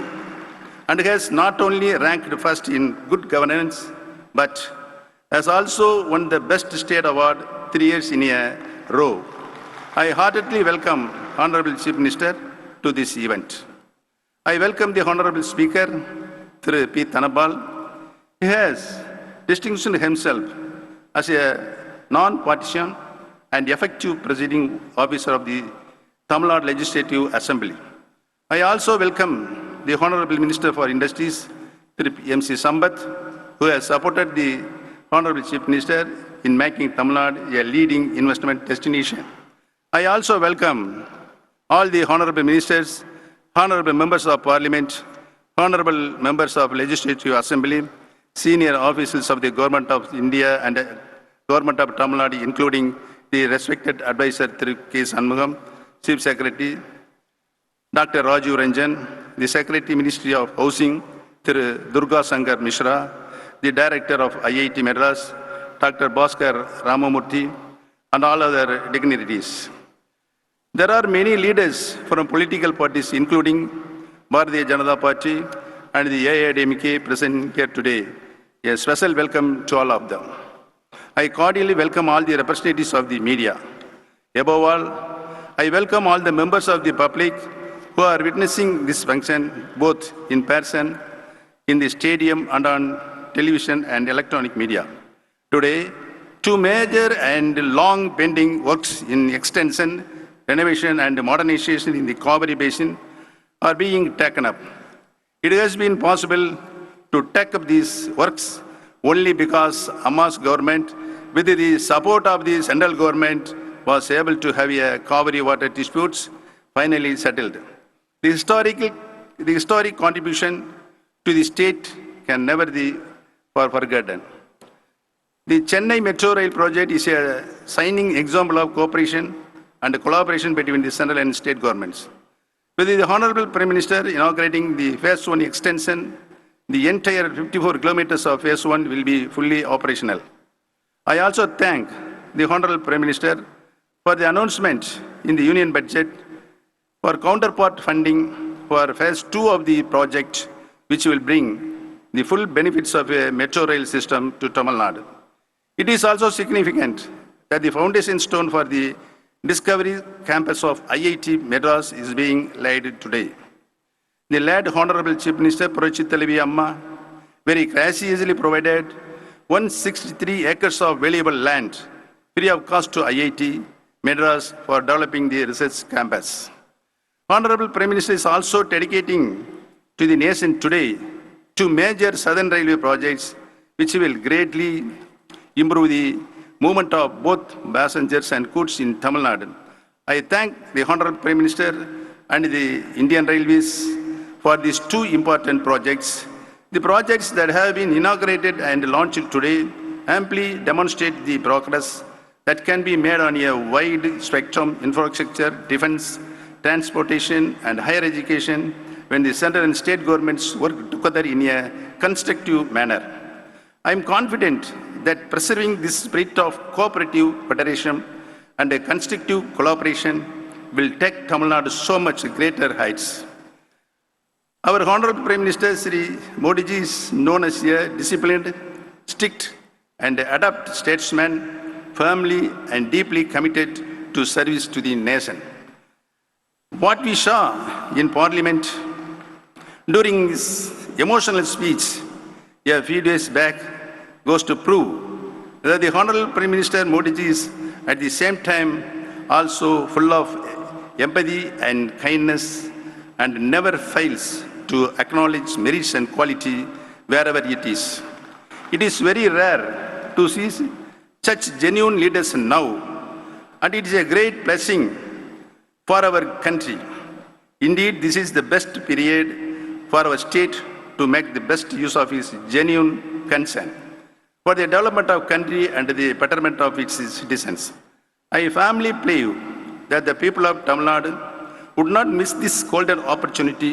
and has not only ranked first in good governance, but has also won the Best State Award 3 years in a row. I heartily welcome Honorable Chief Minister to this event. I welcome the Honorable Speaker, Thiru P. Thanabal. He has distinguished himself as a non-partisan and effective presiding officer of the Tamil Nadu Legislative Assembly. I also welcome the Honorable Minister for Industries, Thiru MC Sambath, who has supported the Honorable Chief Minister in making Tamil Nadu a leading investment destination. I also welcome all the Honorable Ministers, Honorable Members of Parliament, Honorable Members of Legislative Assembly, senior officials of the Government of India and Government of Tamil Nadu, including the respected advisor Thiru K. Shanmugam, Chief Secretary, Dr. Rajiv Ranjan, the Secretary Ministry of Housing, Thiru Durga Sankar Mishra, the Director of IIT Madras, Dr. Bhaskar Ramamurthy, and all other dignitaries. There are many leaders from political parties, including Bharatiya Janata Party and the AIADMK present here today. A special welcome to all of them. I cordially welcome all the representatives of the media. Above all, I welcome all the members of the public who are witnessing this function both in person, in the stadium, and on television and electronic media. Today, two major and long-pending works in extension, renovation, and modernization in the Kaveri Basin are being taken up. It has been possible to take up these works only because Amma's government, with the support of the central government, was able to have a Kaveri water disputes finally settled. The historic contribution to the state can never be forgotten. The Chennai Metro Rail project is a shining example of cooperation and collaboration between the central and state governments. With the Honorable Prime Minister inaugurating the Phase 1 extension, the entire 54 kilometers of Phase 1 will be fully operational. I also thank the Honorable Prime Minister for the announcement in the Union Budget for counterpart funding for Phase 2 of the project, which will bring the full benefits of a metro rail system to Tamil Nadu. It is also significant that the foundation stone for the Discovery campus of IIT Madras is being laid today. The late Honorable Chief Minister Purachit Talavi Amma very graciously provided 163 acres of valuable land free of cost to IIT Madras for developing the research campus. Honorable Prime Minister is also dedicating to the nation today two major Southern Railway projects which will greatly improve the movement of both passengers and goods in Tamil Nadu. I thank the Honorable Prime Minister and the Indian Railways for these two important projects. The projects that have been inaugurated and launched today amply demonstrate the progress that can be made on a wide spectrum infrastructure, defense, transportation, and higher education when the central and state governments work together in a constructive manner. I am confident that preserving this spirit of cooperative federation and a constructive collaboration will take Tamil Nadu so much greater heights. Our Honorable Prime Minister Sri Modi ji is known as a disciplined, strict, and adept statesman, firmly and deeply committed to service to the nation. What we saw in Parliament during his emotional speech a few days back goes to prove that the Honorable Prime Minister Modi ji is at the same time also full of empathy and kindness and never fails to acknowledge merits and quality wherever it is. It is very rare to see such genuine leaders now, and it is a great blessing for our country. Indeed, this is the best period for our state to make the best use of its genuine concern for the development of country and the betterment of its citizens. I firmly believe that the people of Tamil Nadu would not miss this golden opportunity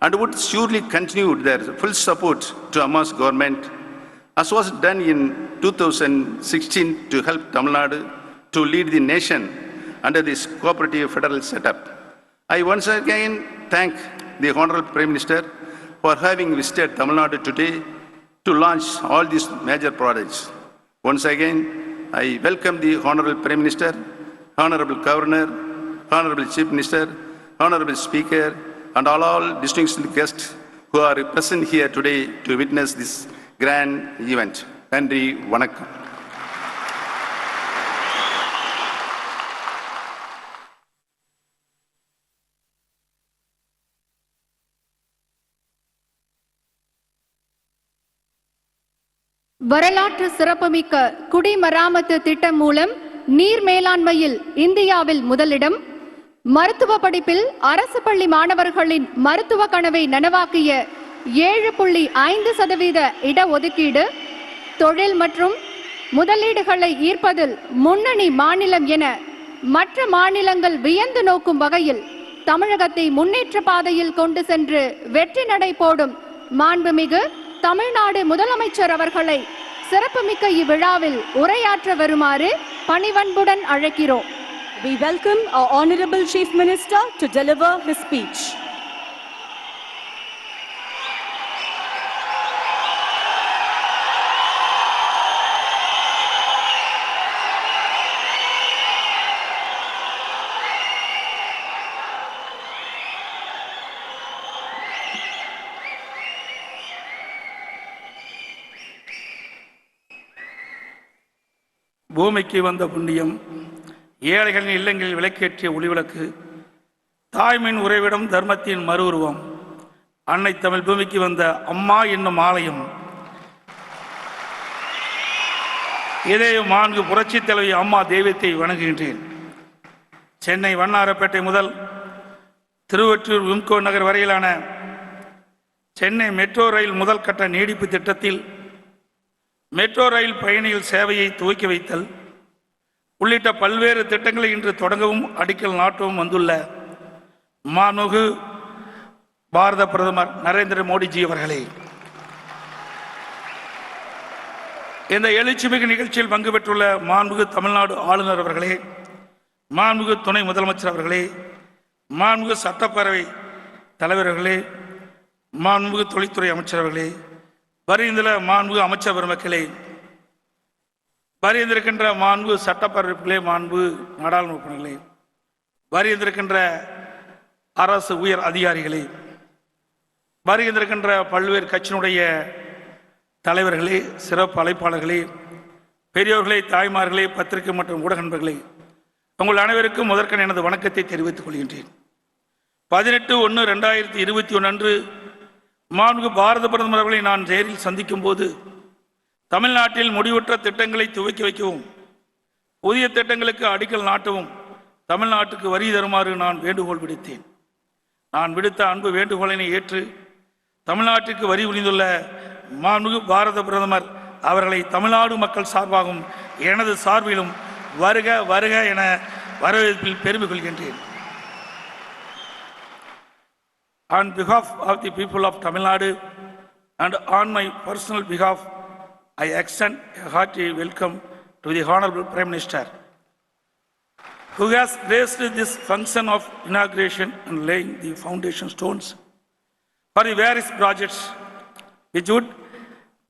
and would surely continue their full support to Amma's government, as was done in 2016 to help Tamil Nadu to lead the nation under this cooperative federal setup. I once again thank the Honorable Prime Minister for having visited Tamil Nadu today to launch all these major projects. Once again, I welcome the Honorable Prime Minister, Honorable Governor, Honorable Chief Minister, Honorable Speaker, and all distinguished guests who are present here today to witness this grand event. Nandri Vanakkam. வரலாற்று சிறப்புமிக்க குடிமராமத்து திட்டம் மூலம் நீர் மேலாண்மையில் இந்தியாவில் முதலிடம், மருத்துவ படிப்பில் அரசு பள்ளி மாணவர்களின் மருத்துவ கனவை நனவாக்கிய 7.5% இடஒதுக்கீடு, தொழில் மற்றும் முதலீடுகளை ஈர்ப்பதில் முன்னணி மாநிலம் என மற்ற மாநிலங்கள் வியந்து நோக்கும் வகையில் தமிழகத்தை முன்னேற்ற பாதையில் கொண்டு சென்று வெற்றி நடை போடும் மாண்புமிகு தமிழ்நாடு முதலமைச்சர் அவர்களை சிறப்புமிக்க இவ்விழாவில் உரையாற்ற வருமாறு பணிவன்புடன் அழைக்கிறோம். We welcome our Honorable Chief Minister to deliver his speech. பூமிக்கு வந்த புண்ணியம், ஏழைகளின் இல்லங்களில் விளக்கேற்றிய ஒளிவிளக்கு, தாய்மையின் உறைவிடம், தர்மத்தின் மறு உருவம், அன்னை தமிழ் பூமிக்கு வந்த அம்மா என்னும் ஆலயம். இதே மாண்பு புரட்சித் தலைவி அம்மா தெய்வத்தை வணங்குகின்றேன். சென்னை வண்ணாரப்பேட்டை முதல் திருவொற்றியூர் விம்கோ நகர் வரையிலான சென்னை மெட்ரோ ரயில் முதல் கட்ட நீடிப்பு திட்டத்தில் மெட்ரோ ரயில் பயணிகள் சேவையை துவக்கி வைத்தல் உள்ளிட்ட பல்வேறு திட்டங்களை இன்று தொடங்கவும் அடிக்கல் நாட்டவும் வந்துள்ள மாண்புமிகு பாரத பிரதமர் நரேந்திர மோடிஜி அவர்களே, இந்த எழுச்சிமிகு நிகழ்ச்சியில் பங்கு பெற்றுள்ள மாண்புமிகு தமிழ்நாடு ஆளுநர் அவர்களே, மாண்புமிகு துணை முதலமைச்சர் அவர்களே, மாண்புமிகு சட்டப்பேரவை தலைவர்களே, மாண்புமிகு தொழில்துறை அமைச்சர் அவர்களே, வருகின்ற மாண்புமிகு அமைச்சர் பெருமக்களே, வருகின்றிருக்கின்ற மாண்பு சட்டப்பேரவைகளே, மாண்பு நாடாளுமன்ற உறுப்பினர்களே, வருகின்றிருக்கின்ற அரசு உயர் அதிகாரிகளே, வருகின்றிருக்கின்ற பல்வேறு கட்சியினுடைய தலைவர்களே, சிறப்பு அழைப்பாளர்களே, பெரியோர்களே, தாய்மார்களே, பத்திரிகை மற்றும் ஊடக நண்பர்களே, உங்கள் அனைவருக்கும் முதற்கண் எனது வணக்கத்தை தெரிவித்துக் கொள்கின்றேன். 18/1/2021 அன்று மாண்புமிகு பாரத பிரதமர் அவர்களை நான் நேரில் சந்திக்கும் போது தமிழ்நாட்டில் முடிவுற்ற திட்டங்களை துவக்கி வைக்கவும், புதிய திட்டங்களுக்கு அடிக்கல் நாட்டவும் தமிழ்நாட்டுக்கு வரி தருமாறு நான் வேண்டுகோள் விடுத்தேன். நான் விடுத்த அன்பு வேண்டுகோளினை ஏற்று தமிழ்நாட்டிற்கு வரி புரிந்துள்ள மாண்புமிகு பாரத பிரதமர் அவர்களை தமிழ்நாடு மக்கள் சார்பாகவும் எனது சார்பிலும் வருக வருக என வரவேற்பில் பெருமை கொள்கின்றேன். On behalf of the people of Tamil Nadu and on my personal behalf, I extend a hearty welcome to the Honorable Prime Minister, who has raised this function of inauguration and laying the foundation stones for the various projects which would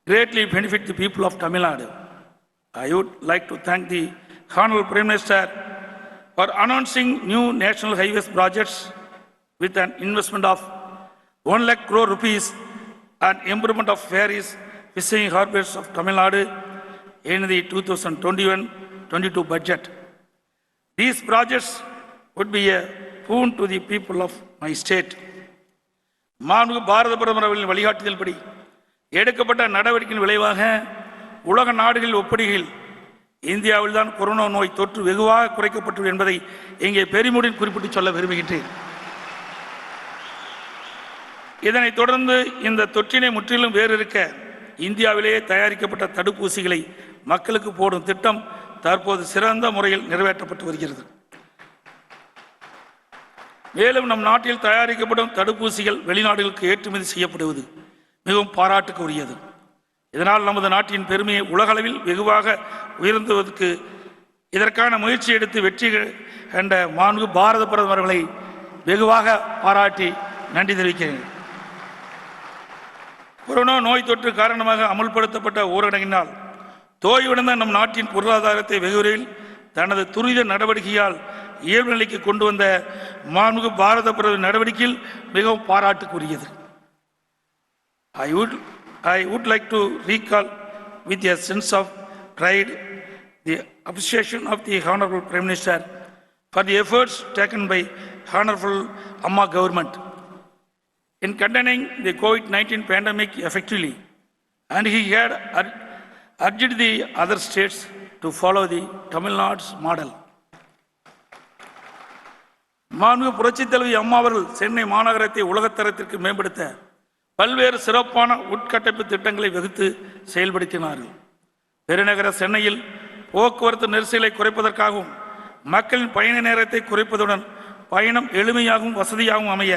greatly benefit the people of Tamil Nadu. I would like to thank the Honorable Prime Minister for announcing new national highways projects with an investment of 1 lakh crore rupees and improvement of various fishing harbors of Tamil Nadu in the 2021-22 budget. These projects would be a boon to the people of my state. மாண்புமிகு பாரத பிரதமர் அவர்களின் வழிகாட்டுதல்படி எடுக்கப்பட்ட நடவடிக்கையின் விளைவாக உலக நாடுகளில் ஒப்பிடுகையில் இந்தியாவில் தான் கொரோனா நோய் தொற்று வெகுவாக குறைக்கப்பட்டுள்ளது என்பதை இங்கே பெருமையுடன் குறிப்பிட்டு சொல்ல விரும்புகின்றேன். இதனைத் தொடர்ந்து இந்த தொற்றினை முற்றிலும் வேறிருக்க இந்தியாவிலேயே தயாரிக்கப்பட்ட தடுப்பூசிகளை மக்களுக்கு போடும் திட்டம் தற்போது சிறந்த முறையில் நிறைவேற்றப்பட்டு வருகிறது. மேலும் நம் நாட்டில் தயாரிக்கப்படும் தடுப்பூசிகள் வெளிநாடுகளுக்கு ஏற்றுமதி செய்யப்படுவது மிகவும் பாராட்டுக்கு உரியது. இதனால் நமது நாட்டின் பெருமையை உலகளவில் வெகுவாக உயர்த்துவதற்கு இதற்கான முயற்சி எடுத்து வெற்றி கண்ட மாண்புமிகு பாரத பிரதமர்களை வெகுவாக பாராட்டி நன்றி தெரிவிக்கிறேன். கொரோனா நோய் தொற்று காரணமாக அமுல்படுத்தப்பட்ட ஊரடங்கினால் தோய்வடைந்த நம் நாட்டின் பொருளாதாரத்தை வெகு விரைவில் தனது துரித நடவடிக்கையால் இயல்பு நிலைக்கு கொண்டு வந்த மாண்புமிகு பாரத பிரதமர் நடவடிக்கையில் மிகவும் பாராட்டுக்குரியது. I would like to recall with a sense of pride the appreciation of the Honorable Prime Minister for the efforts taken by Honorable Amma government in containing the COVID-19 pandemic effectively, and he had urged the other states to follow the Tamil Nadu's model. மாண்புமிகு புரட்சித் தலைவி அம்மா அவர்கள் சென்னை மாநகரத்தை உலகத்தரத்திற்கு மேம்படுத்த பல்வேறு சிறப்பான உட்கட்டமைப்பு திட்டங்களை வகுத்து செயல்படுத்தினார்கள். பெருநகர சென்னையில் போக்குவரத்து நெரிசலை குறைப்பதற்காகவும் மக்களின் பயண நேரத்தை குறைப்பதுடன் பயணம் எளிமையாகவும் வசதியாகவும் அமைய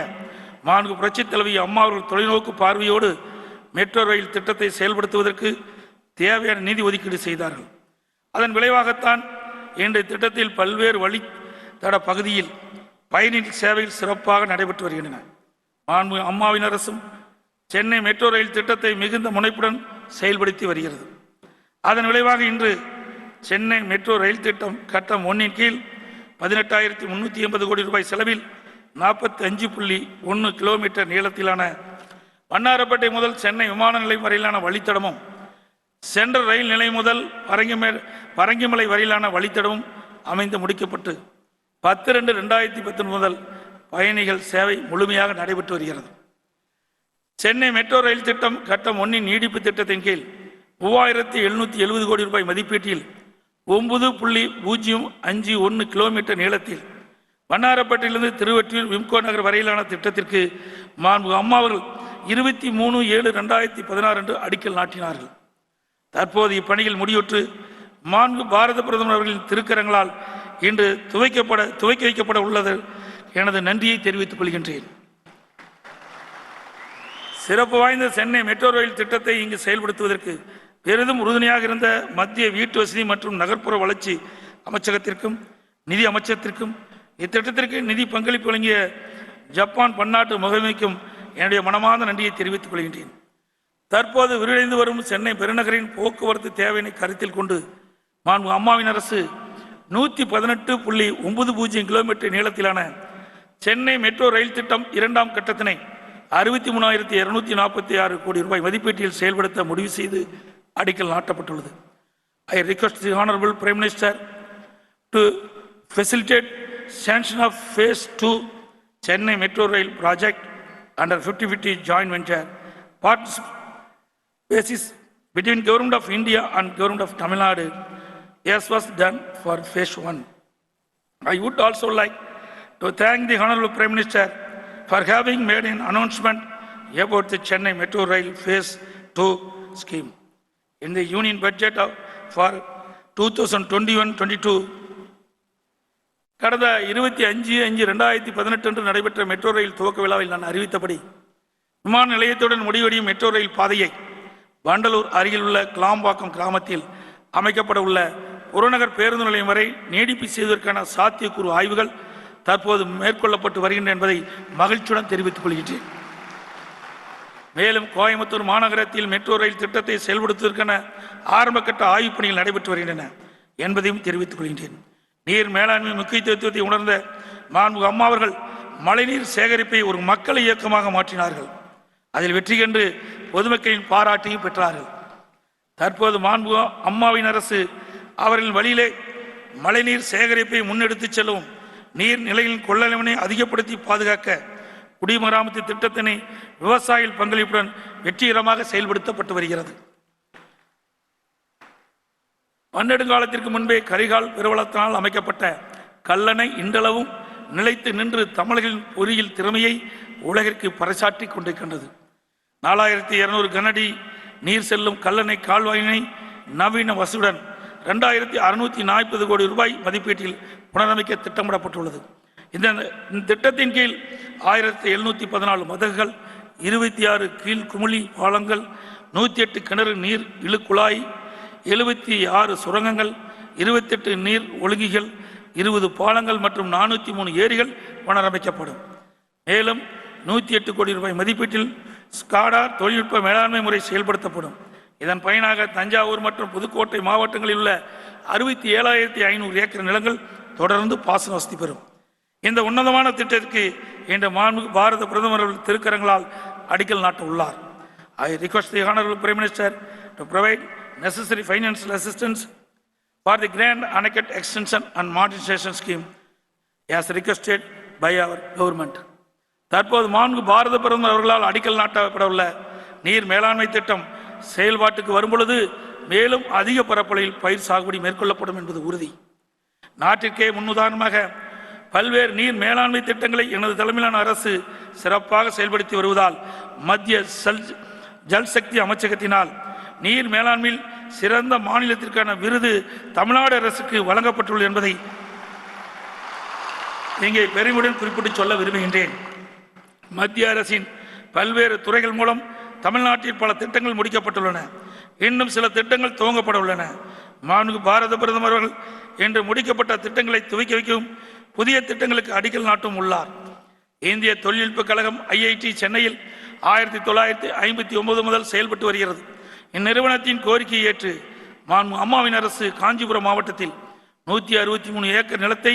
மாண்பு புரட்சித் தலைவி அம்மா அவர்கள் தொலைநோக்கு பார்வையோடு மெட்ரோ ரயில் திட்டத்தை செயல்படுத்துவதற்கு தேவையான நிதி ஒதுக்கீடு செய்தார்கள். அதன் விளைவாகத்தான் இன்றைய திட்டத்தில் பல்வேறு வழித்தட பகுதியில் பயணிகள் சேவைகள் சிறப்பாக நடைபெற்று வருகின்றன. மாண்பு அம்மாவின் அரசும் சென்னை மெட்ரோ ரயில் திட்டத்தை மிகுந்த முனைப்புடன் செயல்படுத்தி வருகிறது. அதன் விளைவாக இன்று சென்னை மெட்ரோ ரயில் திட்டம் கட்டம் 1 கீழ் 18,380 கோடி ரூபாய் செலவில் 45.1 கிலோமீட்டர் நீளத்திலான வண்ணாரப்பேட்டை முதல் சென்னை விமான நிலையம் வரையிலான வழித்தடமும் சென்ட்ரல் ரயில் நிலையம் முதல் பரங்கிமலை வரையிலான வழித்தடமும் அமைந்து முடிக்கப்பட்டு 10/2/2019 முதல் பயணிகள் சேவை முழுமையாக நடைபெற்று வருகிறது. சென்னை மெட்ரோ ரயில் திட்டம் கட்டம் 1 நீடிப்பு திட்டத்தின் கீழ் 3,770 கோடி ரூபாய் மதிப்பீட்டில் 9.051 கிலோமீட்டர் நீளத்தில் வண்ணாரப்பேட்டையிலிருந்து திருவொற்றியூர் விம்கோ நகர் வரையிலான திட்டத்திற்கு மாண்பு அம்மா அவர்கள் 23/7/2016 அன்று அடிக்கல் நாட்டினார்கள். தற்போது இப்பணிகள் முடிவுற்று மாண்பு பாரத பிரதமர் அவர்களின் திருக்கரங்களால் இன்று துவக்கி வைக்கப்பட உள்ளது. எனது நன்றியை தெரிவித்துக் கொள்கின்றேன். சிறப்பு வாய்ந்த சென்னை மெட்ரோ ரயில் திட்டத்தை இங்கு செயல்படுத்துவதற்கு பெரிதும் உறுதுணையாக இருந்த மத்திய வீட்டு வசதி மற்றும் நகர்ப்புற வளர்ச்சி அமைச்சகத்திற்கும் நிதி அமைச்சகத்திற்கும் இத்திட்டத்திற்கு நிதி பங்களிப்பு வழங்கிய ஜப்பான் பன்னாட்டு முகமைக்கும் என்னுடைய மனமார்ந்த நன்றியை தெரிவித்துக் கொள்கின்றேன். தற்போது விரிவடைந்து வரும் சென்னை பெருநகரின் போக்குவரத்து தேவையினை கருத்தில் கொண்டு மாண்பு அம்மாவின் அரசு 118.90 கிலோமீட்டர் நீளத்திலான சென்னை மெட்ரோ ரயில் திட்டம் 2ஆம் கட்டத்தினை 63,246 கோடி ரூபாய் மதிப்பீட்டில் செயல்படுத்த முடிவு செய்து அடிக்கல் நாட்டப்பட்டுள்ளது. I request the Honorable Prime Minister to facilitate sanction of Phase 2 Chennai Metro Rail project under 50/50 joint venture partnership basis between Government of India and Government of Tamil Nadu, as was done for Phase 1. I would also like to thank the Honorable Prime Minister for having made an announcement about the Chennai Metro Rail Phase 2 scheme. In the Union Budget for 2021-22, கடந்த 25/5/2018 அன்று நடைபெற்ற metro rail துவக்க விழாவில் நான் அறிவித்தபடி விமான நிலையத்துடன் முடிவடையும் metro rail பாதையை வண்டலூர் அருகில் உள்ள கிளாம்பாக்கம் கிராமத்தில் அமைக்கப்பட உள்ள புறநகர் பேருந்து நிலையம் வரை நீடிப்பு செய்வதற்கான சாத்தியக்கூறு ஆய்வுகள் தற்போது மேற்கொள்ளப்பட்டு வருகின்றன என்பதை மகிழ்ச்சியுடன் தெரிவித்துக் கொள்கிறேன். மேலும் கோயம்புத்தூர் மாநகரத்தில் மெட்ரோ ரயில் திட்டத்தை செயல்படுத்துவதற்கான ஆரம்பகட்ட ஆய்வுப் பணிகள் நடைபெற்று வருகின்றன என்பதையும் தெரிவித்துக் கொள்கின்றேன். நீர் மேலாண்மை முக்கியத்துவத்தை உணர்ந்த மாண்பு அம்மா அவர்கள் மழைநீர் சேகரிப்பை ஒரு மக்கள் இயக்கமாக மாற்றினார்கள். அதில் வெற்றி கண்டு பொதுமக்களின் பாராட்டையும் பெற்றார்கள். தற்போது மாண்பு அம்மாவின் அரசு அவர்களின் வழியிலே மழைநீர் சேகரிப்பை முன்னெடுத்துச் செல்லவும் நீர் நிலையின் கொள்ளளவினை அதிகப்படுத்தி பாதுகாக்க குடிமராமத்து திட்டத்தினை விவசாயிகள் பங்களிப்புடன் வெற்றிகரமாக செயல்படுத்தப்பட்டு வருகிறது. பன்னெடுங்காலத்திற்கு முன்பே கரிகால் பெருவளத்தினால் அமைக்கப்பட்ட கல்லணை இன்றளவும் நிலைத்து நின்று தமிழர்களின் பொறியியல் திறமையை உலகிற்கு பறைசாற்றி கொண்டிருக்கின்றது. 4200 கனஅடி நீர் செல்லும் கல்லணை கால்வாயினை நவீன வசதியுடன் 2640 கோடி ரூபாய் மதிப்பீட்டில் புனரமைக்க திட்டமிடப்பட்டுள்ளது. இந்த திட்டத்தின் கீழ் 1714 மதகுகள், 26 கீழ் குமிழி பாலங்கள், 108 கிணறு நீர் இழுக்குழாய், 76 சுரங்கங்கள், 28 நீர் ஒழுங்கிகள், 20 பாலங்கள் மற்றும் 403 ஏரிகள் புனரமைக்கப்படும். மேலும் 108 கோடி ரூபாய் மதிப்பீட்டில் ஸ்காடா தொழில்நுட்ப மேலாண்மை முறை செயல்படுத்தப்படும். இதன் பயனாக தஞ்சாவூர் மற்றும் புதுக்கோட்டை மாவட்டங்களில் உள்ள 67,500 ஏக்கர் நிலங்கள் தொடர்ந்து பாசன வசதி பெறும். இந்த உன்னதமான திட்டத்திற்கு இன்று பாரத பிரதமர் திருக்கரங்களால் அடிக்கல் நாட்ட உள்ளார். I request the Honorable Prime Minister to provide necessary financial assistance for the Grand Anakat Extension and Modernization Scheme as requested by our government. தற்போது பாரத பிரதமர் அவர்களால் அடிக்கல் நாட்டப்பட உள்ள நீர் மேலாண்மை திட்டம் செயல்பாட்டுக்கு வரும்பொழுது மேலும் அதிக பரப்பளவில் பயிர் சாகுபடி மேற்கொள்ளப்படும் என்பது உறுதி. நாட்டிற்கே முன்னுதாரணமாக பல்வேறு நீர் மேலாண்மை திட்டங்களை எனது தலைமையிலான அரசு சிறப்பாக செயல்படுத்தி வருவதால் மத்திய ஜல்சக்தி அமைச்சகத்தினால் நீர் மேலாண்மையில் சிறந்த மாநிலத்திற்கான விருது தமிழ்நாடு அரசுக்கு வழங்கப்பட்டுள்ளது என்பதை இங்கே பெருமையுடன் குறிப்பிட்டு சொல்ல விரும்புகின்றேன். மத்திய அரசின் பல்வேறு துறைகள் மூலம் தமிழ்நாட்டில் பல திட்டங்கள் முடிக்கப்பட்டுள்ளன. இன்னும் சில திட்டங்கள் துவங்கப்பட உள்ளன. மாண்புமிகு பாரத பிரதமர் அவர்கள் இன்று முடிக்கப்பட்ட திட்டங்களை துவக்கி வைக்கவும் புதிய திட்டங்களுக்கு அடிக்கல் நாட்டும் உள்ளார். இந்திய தொழில்நுட்ப கழகம் IIT சென்னையில் 1959 முதல் செயல்பட்டு வருகிறது. இந்நிறுவனத்தின் கோரிக்கையை ஏற்று மாண்பு அம்மாவின் அரசு காஞ்சிபுரம் மாவட்டத்தில் 163 ஏக்கர் நிலத்தை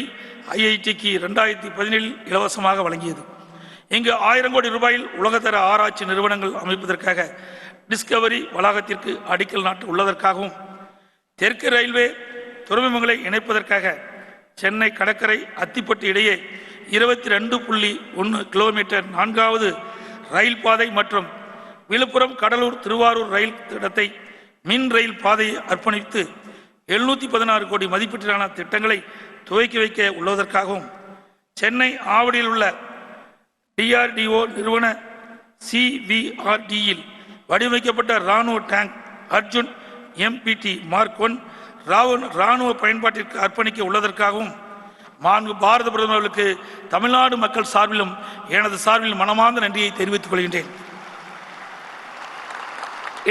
IITக்கு 2017 இலவசமாக வழங்கியது. இங்கு 1000 கோடி ரூபாயில் உலகத்தர ஆராய்ச்சி நிறுவனங்கள் அமைப்பதற்காக டிஸ்கவரி வளாகத்திற்கு அடிக்கல் நாட்டு உள்ளதற்காகவும் தெற்கு ரயில்வே துறைமுகங்களை இணைப்பதற்காக சென்னை கடற்கரை அத்திப்பட்டு இடையே 22.1 கிலோமீட்டர் 4வது ரயில் பாதை மற்றும் விழுப்புரம் கடலூர் திருவாரூர் ரயில் திட்டத்தை மின் ரயில் பாதையை அர்ப்பணித்து 716 கோடி மதிப்பீட்டிலான திட்டங்களை துவக்கி வைக்க உள்ளதற்காகவும் சென்னை ஆவடியில் உள்ள DRDO நிறுவன CVRDயில் வடிவமைக்கப்பட்ட இராணுவ டேங்க் அர்ஜுன் MPT Mark 1 இராணுவ பயன்பாட்டிற்கு அர்ப்பணிக்க உள்ளதற்காகவும் மாண்பு பாரத பிரதமர்களுக்கு தமிழ்நாடு மக்கள் சார்பிலும் எனது சார்பில் மனமார்ந்த நன்றியை தெரிவித்துக் கொள்கின்றேன்.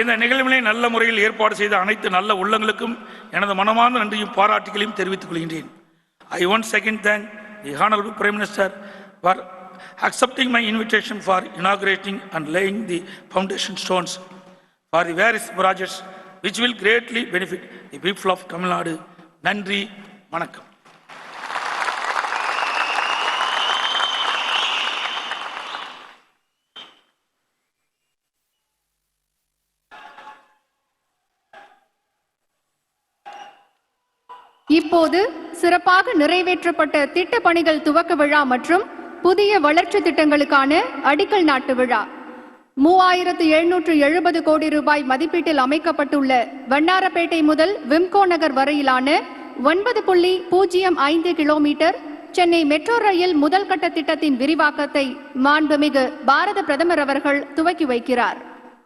இந்த நிகழ்வினை நல்ல முறையில் ஏற்பாடு செய்த அனைத்து நல்ல உள்ளங்களுக்கும் எனது மனமார்ந்த நன்றியும் பாராட்டுகளையும் தெரிவித்துக் கொள்கின்றேன். I once again thank the Honorable Prime Minister for accepting my invitation for inaugurating and laying the foundation stones for the various projects which will greatly benefit the people of Tamil Nadu. Nandri, Vanakkam. இப்போது சிறப்பாக நிறைவேற்றப்பட்ட திட்ட பணிகள் துவக்க விழா மற்றும் புதிய வளர்ச்சி திட்டங்களுக்கான அடிக்கல் நாட்டு விழா. 3770 கோடி ரூபாய் மதிப்பீட்டில் அமைக்கப்பட்டுள்ள வண்ணாரப்பேட்டை முதல் விம்கோ நகர் வரையிலான 9.05 கிலோமீட்டர் சென்னை மெட்ரோ ரயில் முதல் கட்ட திட்டத்தின் விரிவாக்கத்தை மாண்புமிகு பாரத பிரதமர் அவர்கள் துவக்கி வைக்கிறார்.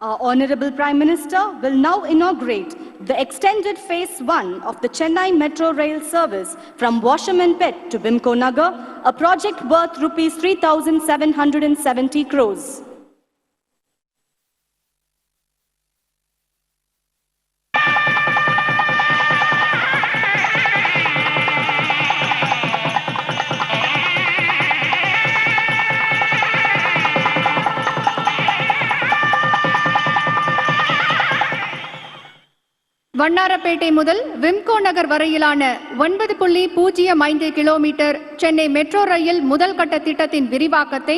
Our Honorable Prime Minister will now inaugurate the extended Phase 1 of the Chennai Metro Rail service from Washerman Pet to Vimco Nagar, a project worth rupees 3,770 crores. Vannarapettai முதல் விம்கோ நகர் வரையிலான 9.05 கிலோமீட்டர் சென்னை மெட்ரோ ரயில் முதல் கட்ட திட்டத்தின் விரிவாக்கத்தை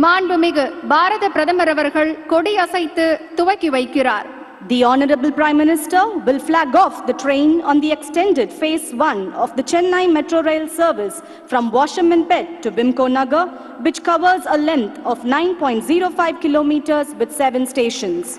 மாண்புமிகு பாரத பிரதமர் அவர்கள் கொடியசைத்து துவக்கி வைக்கிறார். The Honorable Prime Minister will flag off the train on the extended Phase 1 of the Chennai Metro Rail service from Washerman Pet to Vimco Nagar, which covers a length of 9.05 kilometers with 7 stations.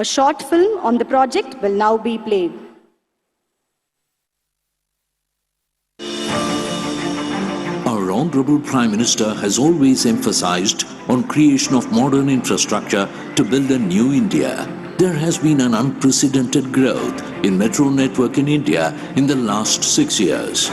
A short film on the project will now be played. Our Honorable Prime Minister has always emphasized on creation of modern infrastructure to build a new India. There has been an unprecedented growth in metro network in India in the last 6 years.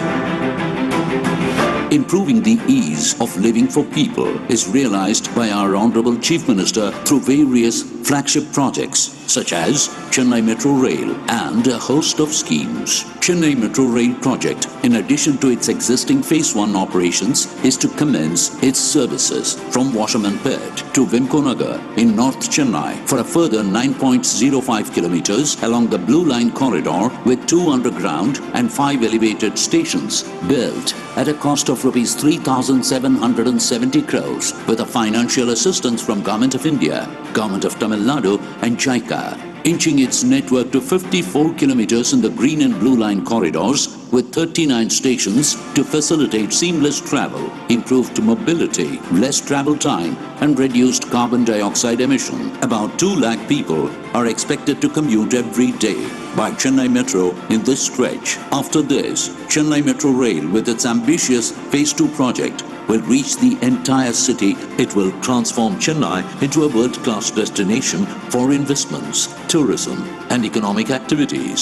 Improving the ease of living for people is realized by our Honorable Chief Minister through various flagship projects such as Chennai Metro Rail and a host of schemes. Chennai Metro Rail project, in addition to its existing Phase 1 operations, is to commence its services from Washerman Pet to Vimco Nagar in North Chennai for a further 9.05 kilometers along the Blue Line corridor with 2 underground and 5 elevated stations built at a cost of rupees 3,770 crores with a financial assistance from Government of India, Government of Tamil Nadu and JICA. inching its network to 54 kilometers in the green and blue line corridors with 39 stations to facilitate seamless travel, improved mobility, less travel time and reduced carbon dioxide emission. About 2 lakh people are expected to commute every day by Chennai Metro in this stretch. After this, Chennai Metro Rail with its ambitious Phase 2 project will reach the entire city. It will transform Chennai into a world-class destination for investments, tourism and economic activities.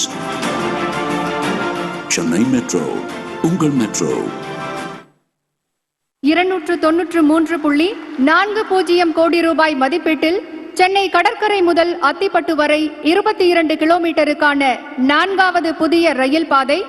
Chennai Metro, Ungal Metro. 293.40 கோடி ரூபாய் மதிப்பீட்டில் சென்னை கடற்கரை முதல் அத்திப்பட்டு வரை 22 கிலோமீட்டருக்கான 4வது புதிய ரயில் பாதை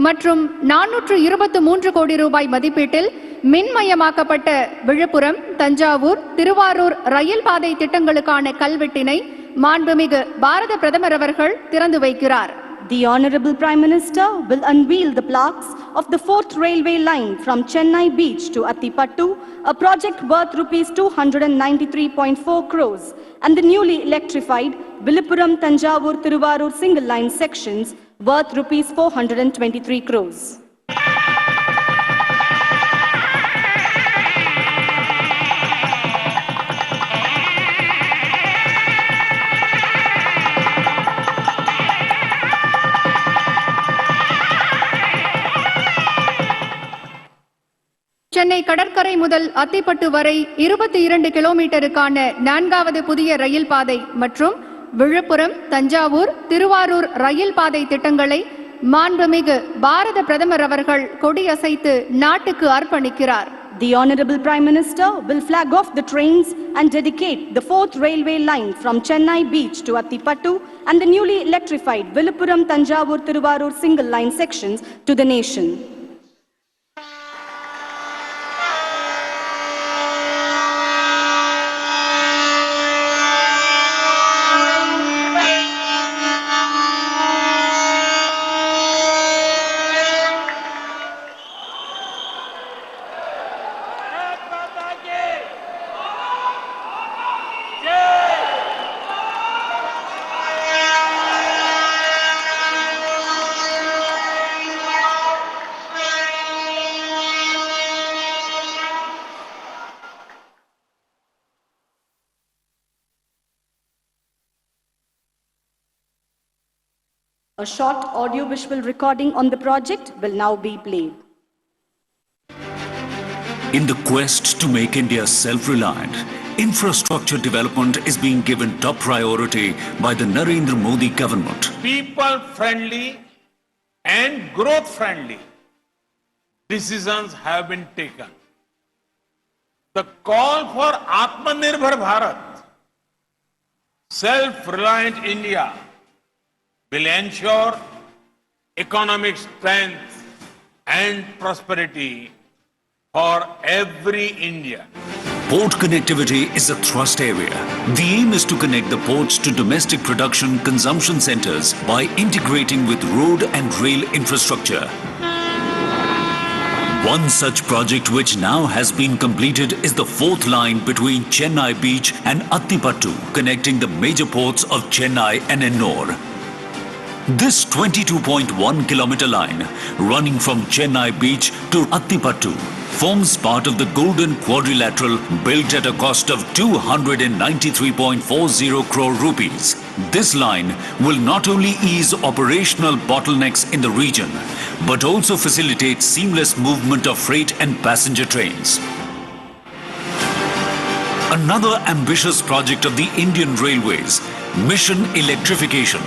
மற்றும் 423 கோடி ரூபாய் மதிப்பீட்டில் மின்மயமாக்கப்பட்ட விழுப்புரம், தஞ்சாவூர், திருவாரூர் ரயில் பாதை திட்டங்களுக்கான கல்வெட்டினை மாண்புமிகு பாரத பிரதமர் அவர்கள் திறந்து வைக்கிறார். The Honorable Prime Minister will unveil the plaques of the 4th railway line from Chennai Beach to Attipattu, a project worth rupees 293.4 crores, and the newly electrified Viluppuram, Thanjavur, Thiruvarur single line sections worth rupees 423 crores. Chennai கடற்கரை முதல் அத்திப்பட்டு வரை 22 கிலோமீட்டருக்கான 4வது புதிய ரயில் பாதை மற்றும் விழுப்புரம், தஞ்சாவூர், திருவாரூர் ரயில் பாதை திட்டங்களை மாண்புமிகு பாரத பிரதமர் அவர்கள் கொடியசைத்து நாட்டுக்கு அர்ப்பணிக்கிறார். The Honorable Prime Minister will flag off the trains and dedicate the 4th railway line from Chennai Beach to Attipattu and the newly electrified Viluppuram, Thanjavur, Thiruvarur single line sections to the nation. A short audio-visual recording on the project will now be played. In the quest to make India self-reliant, infrastructure development is being given top priority by the Narendra Modi government. People-friendly and growth-friendly decisions have been taken. The call for Atmanirbhar Bharat, self-reliant India, will ensure economic strength and prosperity for every Indian. Port connectivity is a thrust area. The aim is to connect the ports to domestic production consumption centers by integrating with road and rail infrastructure. One such project which now has been completed is the 4th line between Chennai Beach and Attipattu, connecting the major ports of Chennai and Ennore. This 22.1 kilometer line running from Chennai Beach to Attipattu forms part of the Golden Quadrilateral built at a cost of 293.40 crore rupees. This line will not only ease operational bottlenecks in the region but also facilitate seamless movement of freight and passenger trains. Another ambitious project of the Indian Railways, Mission Electrification,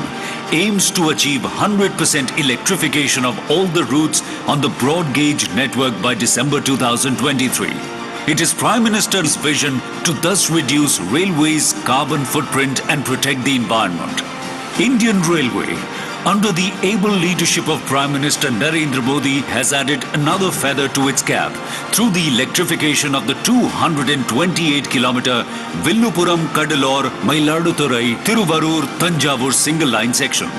aims to achieve 100% electrification of all the routes on the broad gauge network by December 2023. It is Prime Minister's vision to thus reduce railways' carbon footprint and protect the environment. Indian Railway, under the able leadership of Prime Minister Narendra Modi, has added another feather to its cap through the electrification of the 228-kilometer Viluppuram, Kadalur, Mailaduturai, Thiruvarur, Thanjavur single line section.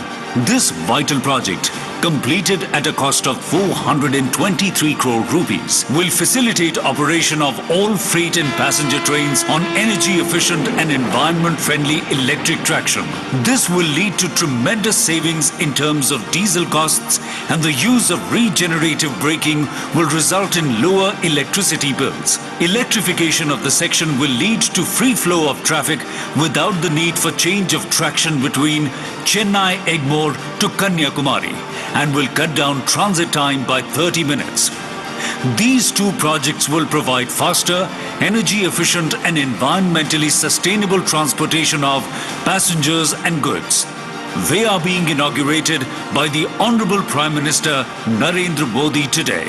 This vital project completed at a cost of 423 crore rupees, will facilitate operation of all freight and passenger trains on energy-efficient and environment-friendly electric traction. This will lead to tremendous savings in terms of diesel costs, and the use of regenerative braking will result in lower electricity bills. Electrification of the section will lead to free flow of traffic without the need for change of traction between Chennai Egmore to Kanyakumari, and will cut down transit time by 30 minutes. These two projects will provide faster, energy-efficient and environmentally sustainable transportation of passengers and goods. They are being inaugurated by the Honorable Prime Minister Narendra Modi today.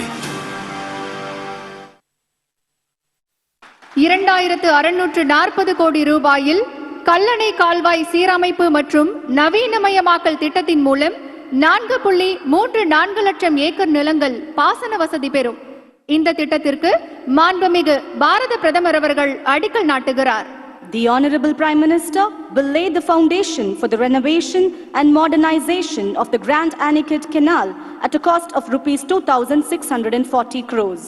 2640 கோடி ரூபாயில் கல்லணை கால்வாய் சீரமைப்பு மற்றும் நவீனமயமாக்கல் திட்டத்தின் மூலம் 4.34 லட்சம் acre நிலங்கள் பாசன வசதி பெறும். இந்த திட்டத்திற்கு மாண்புமிகு பாரத பிரதமர் அவர்கள் அடிக்கல் நாட்டுகிறார். The Honorable Prime Minister will lay the foundation for the renovation and modernization of the Grand Anicut Canal at a cost of rupees 2,640 crores.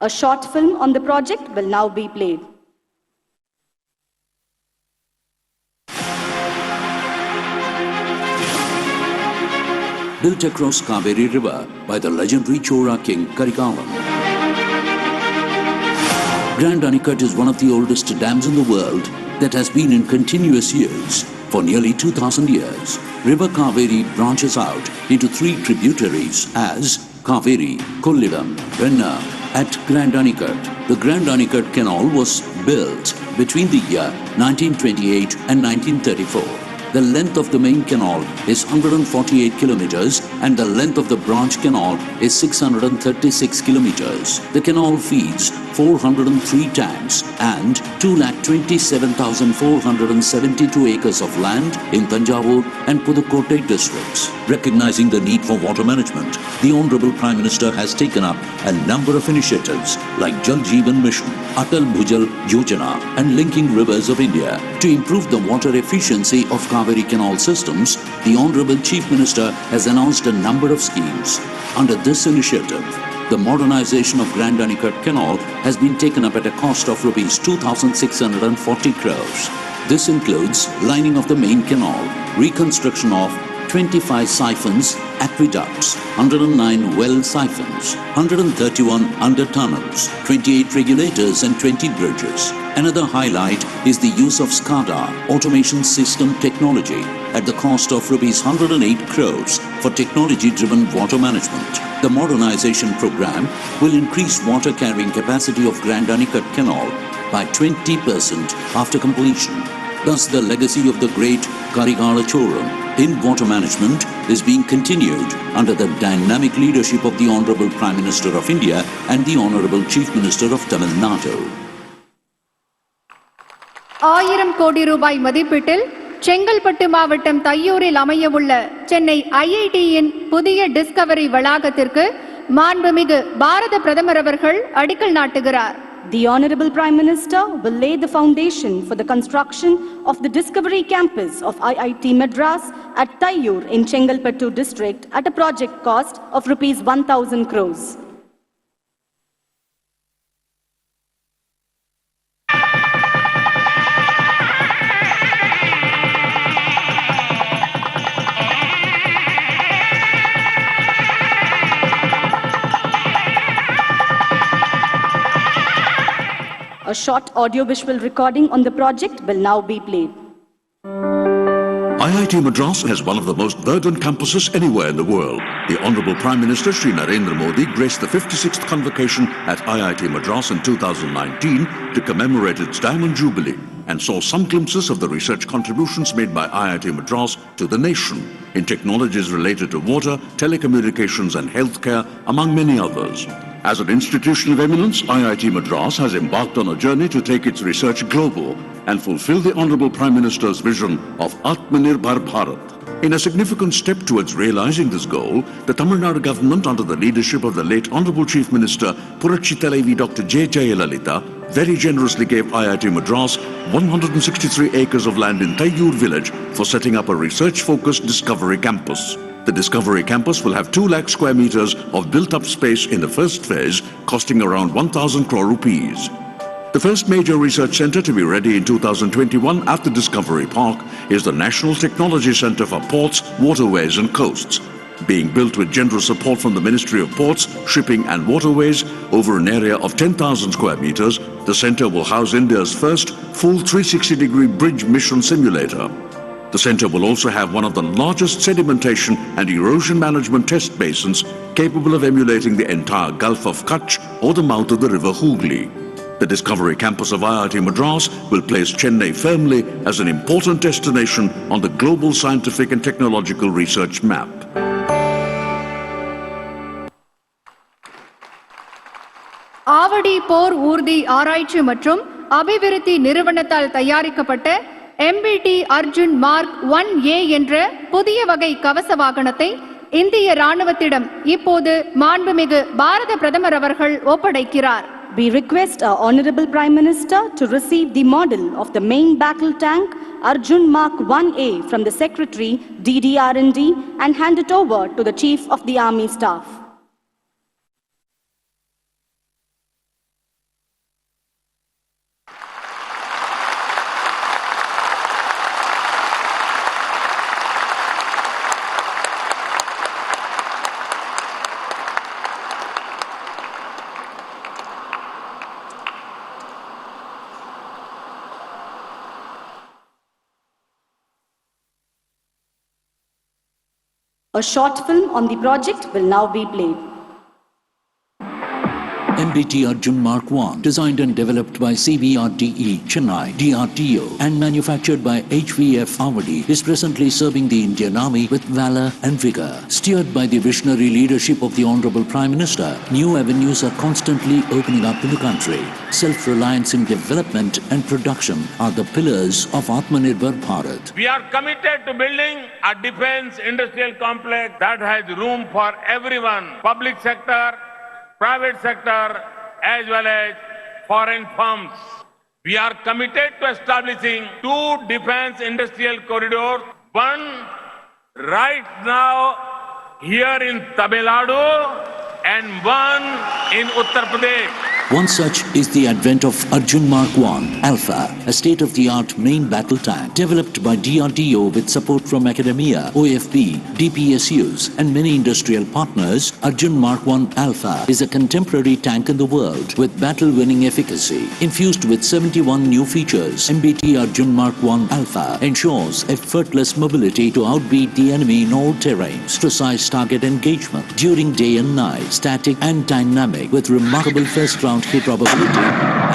A short film on the project will now be played. Built across Kaveri River by the legendary Chola king Karikalan. Grand Anicut is one of the oldest dams in the world that has been in continuous use for nearly 2000 years. River Kaveri branches out into three tributaries as Kaveri, Kollivam, Venna. At Grand Anicut, the Grand Anicut Canal was built between the year 1928 and 1934. The length of the main canal is 148 kilometers and the length of the branch canal is 636 kilometers. The canal feeds 403 tanks and 2,27,472 acres of land in Thanjavur and Pudukkottai districts. Recognizing the need for water management, the Honorable Prime Minister has taken up a number of initiatives like Jal Jeevan Mission, Atal Bhujal Yojana and Linking Rivers of India. To improve the water efficiency of Kaveri Canal systems, the Honorable Chief Minister has announced a number of schemes. Under this initiative, the modernization of Grand Anicut Canal has been taken up at a cost of rupees 2,640 crores. This includes lining of the main canal, reconstruction of 25 siphons, aqueducts, 109 well siphons, 131 under tunnels, 28 regulators and 20 bridges. Another highlight is the use of SCADA automation system technology at the cost of rupees 108 crores for technology-driven water management. The modernization program will increase water carrying capacity of Grand Anicut Canal by 20% after completion. Thus, the legacy of the great Karikala Cholam in water management is being continued under the dynamic leadership of the Honorable Prime Minister of India and the Honorable Chief Minister of Tamil Nadu. 1000 கோடி ரூபாய் மதிப்பீட்டில் செங்கல்பட்டு மாவட்டம் தையூரில் அமையவுள்ள சென்னை ஐஐடியின் புதிய Discovery வளாகத்திற்கு மாண்புமிகு பாரத பிரதமர் அவர்கள் அடிக்கல் நாட்டுகிறார். The Honorable Prime Minister will lay the foundation for the construction of the Discovery Campus of IIT Madras at Taiyur in Chengalpattu district at a project cost of rupees 1,000 crores. A short audio-visual recording on the project will now be played. IIT Madras has one of the most verdant campuses anywhere in the world. The Honorable Prime Minister Shri Narendra Modi graced the 56th convocation at IIT Madras in 2019 to commemorate its Diamond Jubilee and saw some glimpses of the research contributions made by IIT Madras to the nation in technologies related to water, telecommunications and healthcare, among many others. As an institution of eminence, IIT Madras has embarked on a journey to take its research global and fulfill the Honorable Prime Minister's vision of Atmanirbhar Bharat. In a significant step towards realizing this goal, the Tamil Nadu government, under the leadership of the late Honorable Chief Minister Puratchi Thalaivi Dr. J. Jayalalitha, very generously gave IIT Madras 163 acres of land in Tayyur village for setting up a research-focused Discovery Campus. The Discovery Campus will have 2 lakh square meters of built-up space in the first phase, costing around 1,000 crore rupees. The first major research center to be ready in 2021 at the Discovery Park is the National Technology Center for Ports, Waterways and Coasts. Being built with generous support from the Ministry of Ports, Shipping and Waterways over an area of 10,000 square meters, the center will house India's first full 360-degree bridge mission simulator. The center will also have one of the largest sedimentation and erosion management test basins capable of emulating the entire Gulf of Kutch or the mouth of the river Hooghly. The Discovery Campus of IIT Madras will place Chennai firmly as an important destination on the global scientific and technological research map. Avadi போர் ஊர்தி ஆராய்ச்சி மற்றும் அபிவிருத்தி நிறுவனத்தால் தயாரிக்கப்பட்ட MBT Arjun mark 1A என்ற புதிய வகை கவச வாகனத்தை இந்திய ராணுவத்திடம் இப்போது மாண்புமிகு பாரத பிரதமர் அவர்கள் ஒப்படைக்கிறார். We request our Honorable Prime Minister to receive the model of the main battle tank Arjun Mark 1A from the Secretary DDR&D and hand it over to the Chief of the Army Staff. A short film on the project will now be played. MBT Arjun Mark 1, designed and developed by CBRDE, Chennai, DRDO, and manufactured by HVF Avadi, is presently serving the Indian Army with valor and vigor. Steered by the visionary leadership of the Honorable Prime Minister, new avenues are constantly opening up in the country. Self-reliance in development and production are the pillars of Atmanirbhar Bharat. We are committed to building a defense industrial complex that has room for everyone, public sector, private sector, as well as foreign firms. We are committed to establishing 2 defense industrial corridors, one right now here in Tamil Nadu and one in Uttar Pradesh. One such is the advent of Arjun Mark 1 Alpha, a state-of-the-art main battle tank developed by DRDO with support from academia, OFB, DPSUs and many industrial partners. Arjun Mark 1 Alpha is a contemporary tank in the world with battle-winning efficacy. Infused with 71 new features, MBT Arjun Mark 1 Alpha ensures effortless mobility to outbeat the enemy in all terrains, precise target engagement during day and night, static and dynamic with remarkable first-round hit probability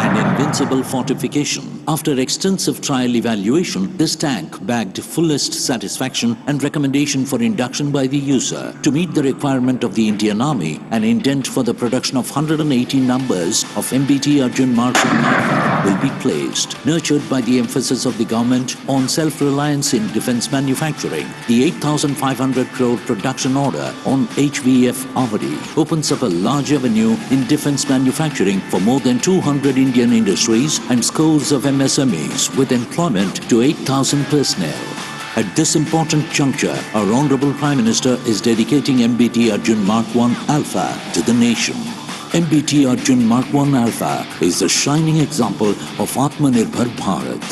and invincible fortification. After extensive trial evaluation, this tank bagged fullest satisfaction and recommendation for induction by the user. To meet the requirement of the Indian Army, an indent for the production of 180 numbers of MBT Arjun Mark 1 will be placed. Nurtured by the emphasis of the government on self-reliance in defense manufacturing, the 8,500 crore production order on HVF Avadi opens up a large avenue in defense manufacturing for more than 200 Indian industries and scores of MSMEs with employment to 8,000 personnel. At this important juncture, our Honorable Prime Minister is dedicating MBT Arjun Mark 1 Alpha to the nation. MBT Arjun Mark 1 Alpha is a shining example of Atmanirbhar Bharat.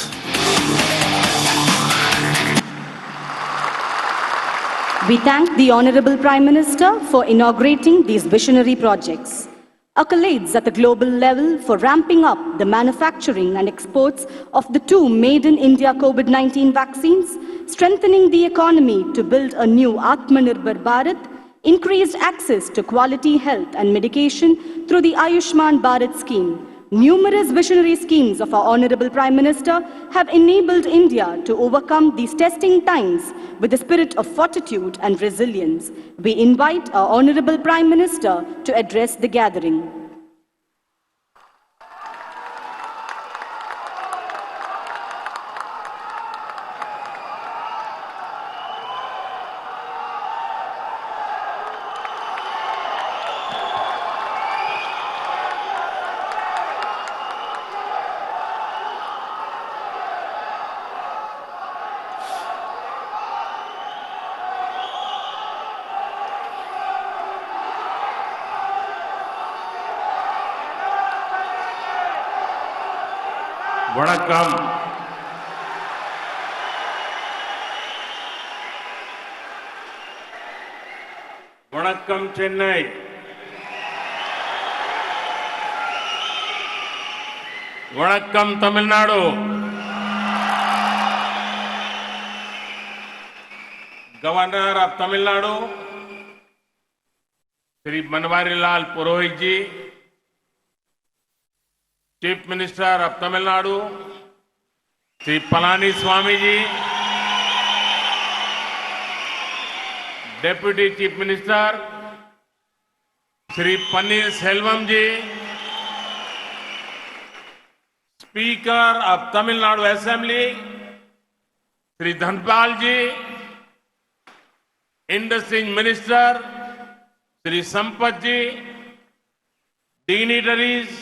We thank the Honorable Prime Minister for inaugurating these visionary projects. Accolades at the global level for ramping up the manufacturing and exports of the 2 Made in India COVID-19 vaccines, strengthening the economy to build a new Atmanirbhar Bharat, increased access to quality health and medication through the Ayushman Bharat scheme, Numerous visionary schemes of our Honorable Prime Minister have enabled India to overcome these testing times with a spirit of fortitude and resilience. We invite our Honorable Prime Minister to address the gathering. வணக்கம். வணக்கம் சென்னை. வணக்கம் Tamil Nadu. Governor of Tamil Nadu Shri Banwari Lal Purohit ji, chief minister of Tamil Nadu Shri Palaniswami ji, deputy chief minister Shri Panneer Selvam ji, speaker of Tamil Nadu assembly Shri Dhanapal ji, industry minister Shri Sampath ji, dignitaries,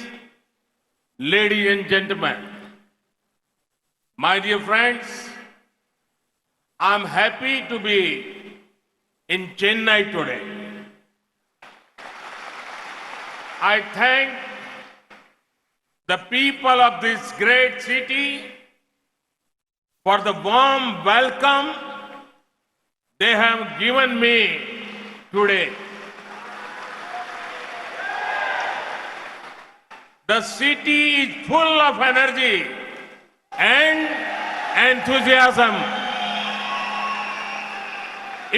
ladies and gentlemen, my dear friends, I am happy to be in Chennai today. I thank the people of this great city for the warm welcome they have given me today. The city is full of energy and enthusiasm.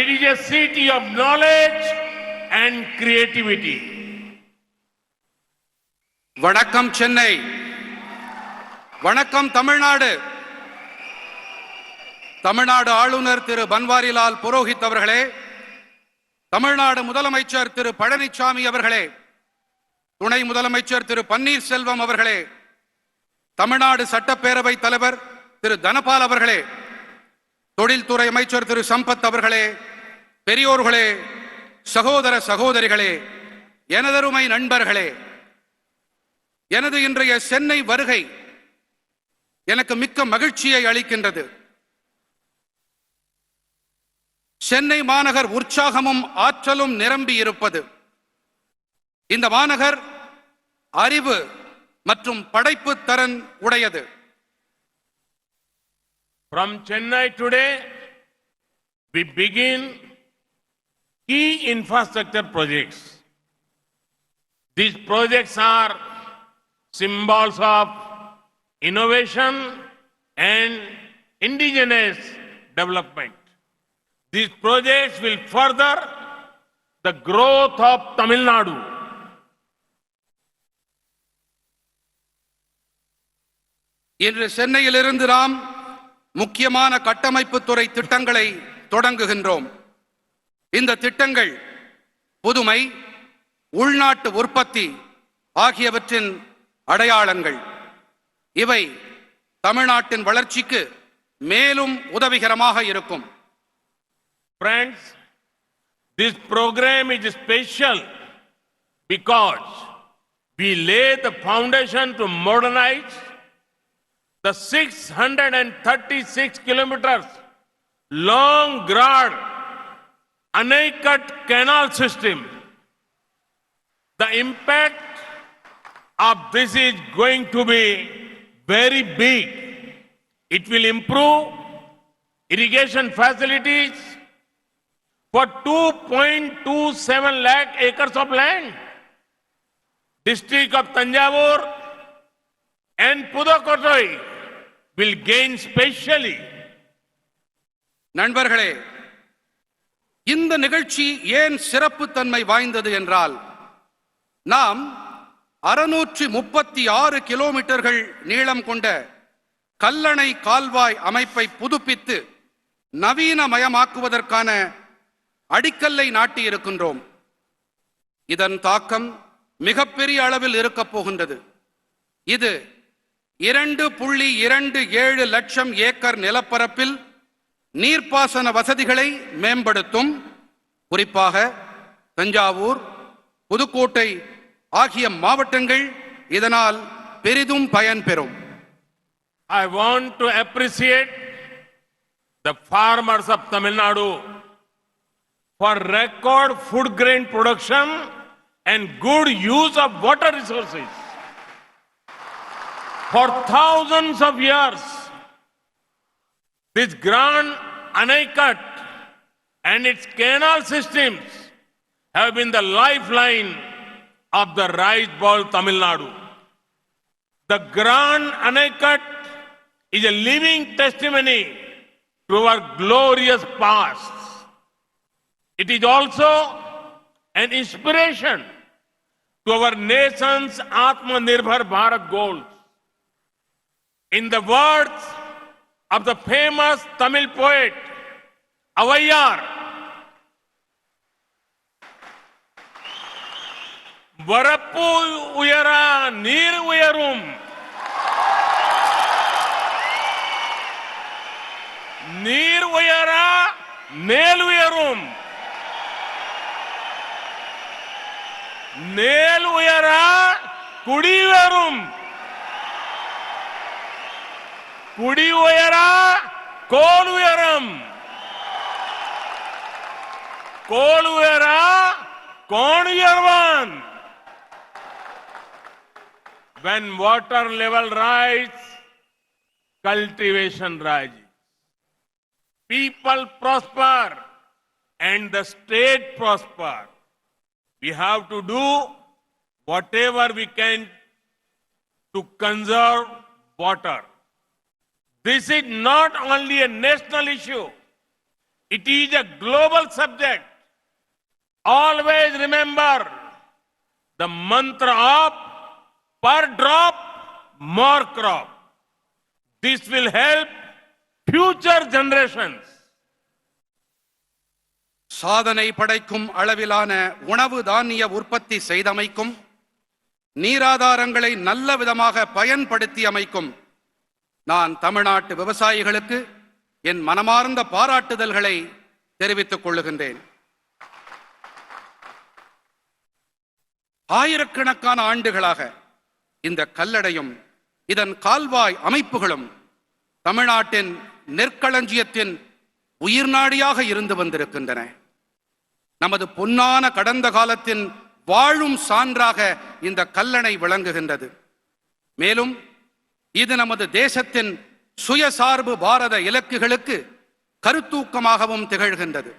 It is a city of knowledge and creativity. வணக்கம் சென்னை. வணக்கம் தமிழ்நாடு. தமிழ்நாடு ஆளுநர் திரு பன்வாரிலால் புரோஹித் அவர்களே, தமிழ்நாடு முதலமைச்சர் திரு பழனிசாமி அவர்களே, துணை முதலமைச்சர் திரு பன்னீர் செல்வம் அவர்களே, தமிழ்நாடு சட்டப்பேரவை தலைவர் திரு தனபால் அவர்களே, தொழில்துறை அமைச்சர் திரு சம்பத் அவர்களே, பெரியோர்களே, சகோதர சகோதரிகளே, எனதருமை நண்பர்களே, எனது இன்றைய சென்னை வருகை எனக்கு மிக்க மகிழ்ச்சியை அளிக்கின்றது. சென்னை மாநகர் உற்சாகமும் ஆற்றலும் நிரம்பி இருப்பது. இந்த மாநகர் அறிவு மற்றும் படைப்பு திறன் உடையது. From Chennai today, we begin key infrastructure projects. These projects are symbols of innovation and indigenous development. These projects will further the growth of Tamil Nadu. இன்று சென்னையிலிருந்து நாம் முக்கியமான கட்டமைப்பு துறை திட்டங்களை தொடங்குகின்றோம். இந்த திட்டங்கள் புதுமை, உள்நாட்டு உற்பத்தி ஆகியவற்றின் அடையாளங்கள். இவை தமிழ்நாட்டின் வளர்ச்சிக்கு மேலும் உதவிகரமாக இருக்கும். Friends, this program is special because we lay the foundation to modernize the 636 kilometers long broad Anaicut canal system. The impact of this is going to be very big. It will improve irrigation facilities for 2.27 lakh acres of land. District of Tanjavur and Pudukkottai will gain specially. நண்பர்களே, இந்த நிகழ்ச்சி ஏன் சிறப்பு தன்மை வாய்ந்தது என்றால், நாம் 636 கிலோமீட்டர்கள் நீளம் கொண்ட கல்லணை கால்வாய் அமைப்பை புதுப்பித்து நவீனமயமாக்குவதற்கான அடிக்கல்லை நாட்டியிருக்கின்றோம். இதன் தாக்கம் மிகப்பெரிய அளவில் இருக்கப் போகின்றது. இது 2.27 லட்சம் ஏக்கர் நிலப்பரப்பில் நீர்ப்பாசன வசதிகளை மேம்படுத்தும். குறிப்பாக தஞ்சாவூர், புதுக்கோட்டை ஆகிய மாவட்டங்கள் இதனால் பெரிதும் பயன்பெறும். I want to appreciate the farmers of Tamil Nadu for record food grain production and good use of water resources. For thousands of years, this Grand Anaikat and its canal systems have been the lifeline of the rice bowl Tamil Nadu. The Grand Anaikat is a living testimony to our glorious past. It is also an inspiration to our nation's Atmanirbhar Bharat goals. In the words of the famous Tamil poet Avaiyar, Varappu uyara neer uyarum, neer uyara nel uyarum, nel uyara kudi uyarum, kudi uyara kol uyaram, kol uyara kon uyarvan. When water level rises, cultivation rises. People prosper and the state prosper. We have to do whatever we can to conserve water. This is not only a national issue, it is a global subject. Always remember the mantra of per drop, more crop. This will help future generations. சாதனை படைக்கும் அளவிலான உணவு தானிய உற்பத்தி செய்தமைக்கும், நீராதாரங்களை நல்ல விதமாக பயன்படுத்தி அமைக்கும் நான் தமிழ்நாட்டு விவசாயிகளுக்கு என் மனமார்ந்த பாராட்டுதல்களை தெரிவித்துக் கொள்ளுகின்றேன். ஆயிரக்கணக்கான ஆண்டுகளாக இந்த கல்லடையும் இதன் கால்வாய் அமைப்புகளும் தமிழ்நாட்டின் நெற்களஞ்சியத்தின் உயிர்நாடியாக இருந்து வந்திருக்கின்றன. நமது பொன்னான கடந்த காலத்தின் வாழும் சான்றாக இந்த கல்லணை விளங்குகின்றது. மேலும் இது நமது தேசத்தின் சுயசார்பு பாரத இலக்குகளுக்கு கருத்தூக்கமாகவும் திகழ்கின்றது.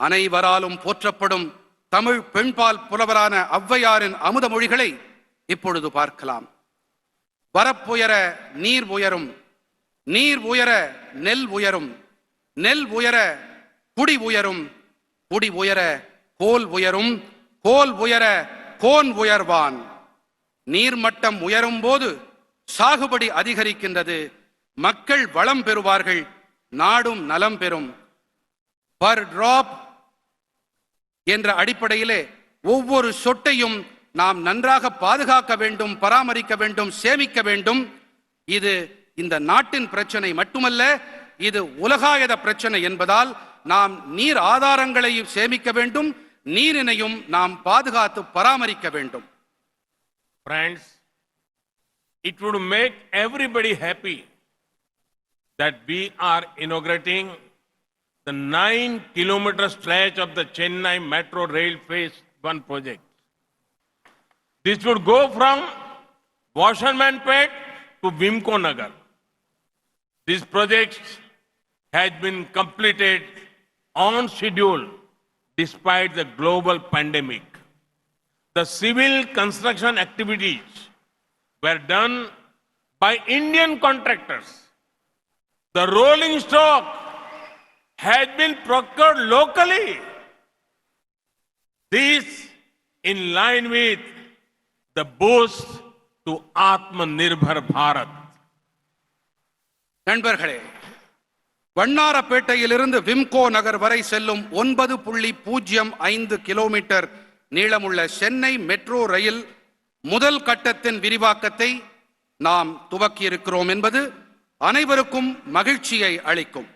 அனைவராலும் போற்றப்படும் தமிழ் பெண்பால் புலவரான ஔவையாரின் அமுத மொழிகளை இப்பொழுது பார்க்கலாம். வரப்புயர நீர் உயரும், நீர் உயர நெல் உயரும், நெல் உயர குடி உயரும், குடி உயர கோல் உயரும், கோல் உயர கோன் உயர்வான். நீர்மட்டம் உயரும் போது சாகுபடி அதிகரிக்கின்றது, மக்கள் வளம் பெறுவார்கள், நாடும் நலம் பெறும். பர் டிராப் என்ற அடிப்படையிலே ஒவ்வொரு சொட்டையும் நாம் நன்றாக பாதுகாக்க வேண்டும், பராமரிக்க வேண்டும், சேமிக்க வேண்டும். இது இந்த நாட்டின் பிரச்சனை மட்டுமல்ல, இது உலகாயத பிரச்சனை என்பதால் நாம் நீர் ஆதாரங்களையும் சேமிக்க வேண்டும், நீரினையும் நாம் பாதுகாத்து பராமரிக்க வேண்டும். Friends, it would make everybody happy that we are inaugurating the 9-kilometer stretch of the Chennai Metro Rail Phase 1 project. This would go from Washermanpet to Vimko Nagar. This project has been completed on schedule despite the global pandemic. The civil construction activities were done by Indian contractors. The rolling stock has been procured locally. This in line with the boost to Atmanirbhar Bharat. நண்பர்களே, வண்ணாரப்பேட்டையிலிருந்து விம்கோ நகர் வரை செல்லும் 9.05 kilometre நீளமுள்ள Chennai metro rail முதல் கட்டத்தின் விரிவாக்கத்தை நாம் துவக்கியிருக்கிறோம் என்பது அனைவருக்கும் மகிழ்ச்சியை அளிக்கும்.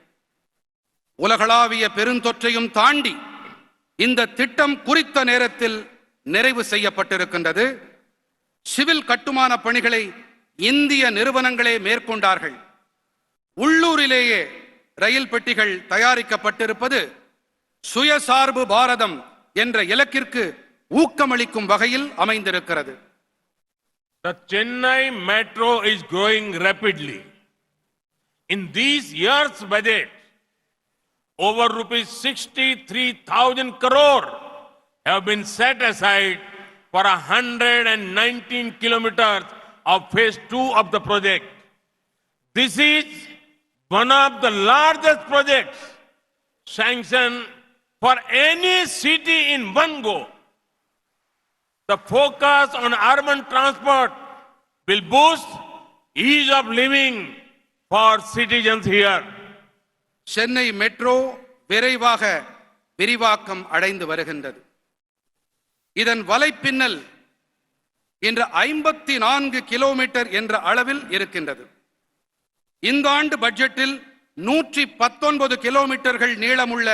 உலகளாவிய பெருந்தொற்றையும் தாண்டி இந்த திட்டம் குறித்த நேரத்தில் நிறைவு செய்யப்பட்டிருக்கின்றது. சிவில் கட்டுமான பணிகளை இந்திய நிறுவனங்களே மேற்கொண்டார்கள். உள்ளூரிலேயே ரயில் பெட்டிகள் தயாரிக்கப்பட்டிருப்பது சுயசார்பு பாரதம் என்ற இலக்கிற்கு ஊக்கமளிக்கும் வகையில் அமைந்திருக்கிறது. The Chennai Metro is growing rapidly. In these years' budget, over rupees 63,000 crore have been set aside for 119 kilometers of phase 2 of the project. This is one of the largest projects sanctioned for any city in one go. The focus on urban transport will boost ease of living for citizens here. Chennai metro விரைவாக விரிவாக்கம் அடைந்து வருகின்றது. இதன் வலைப்பின்னல் இன்று 54 kilometre என்ற அளவில் இருக்கின்றது. இந்த ஆண்டு பட்ஜெட்டில் 119 கிலோமீட்டர்கள் நீளமுள்ள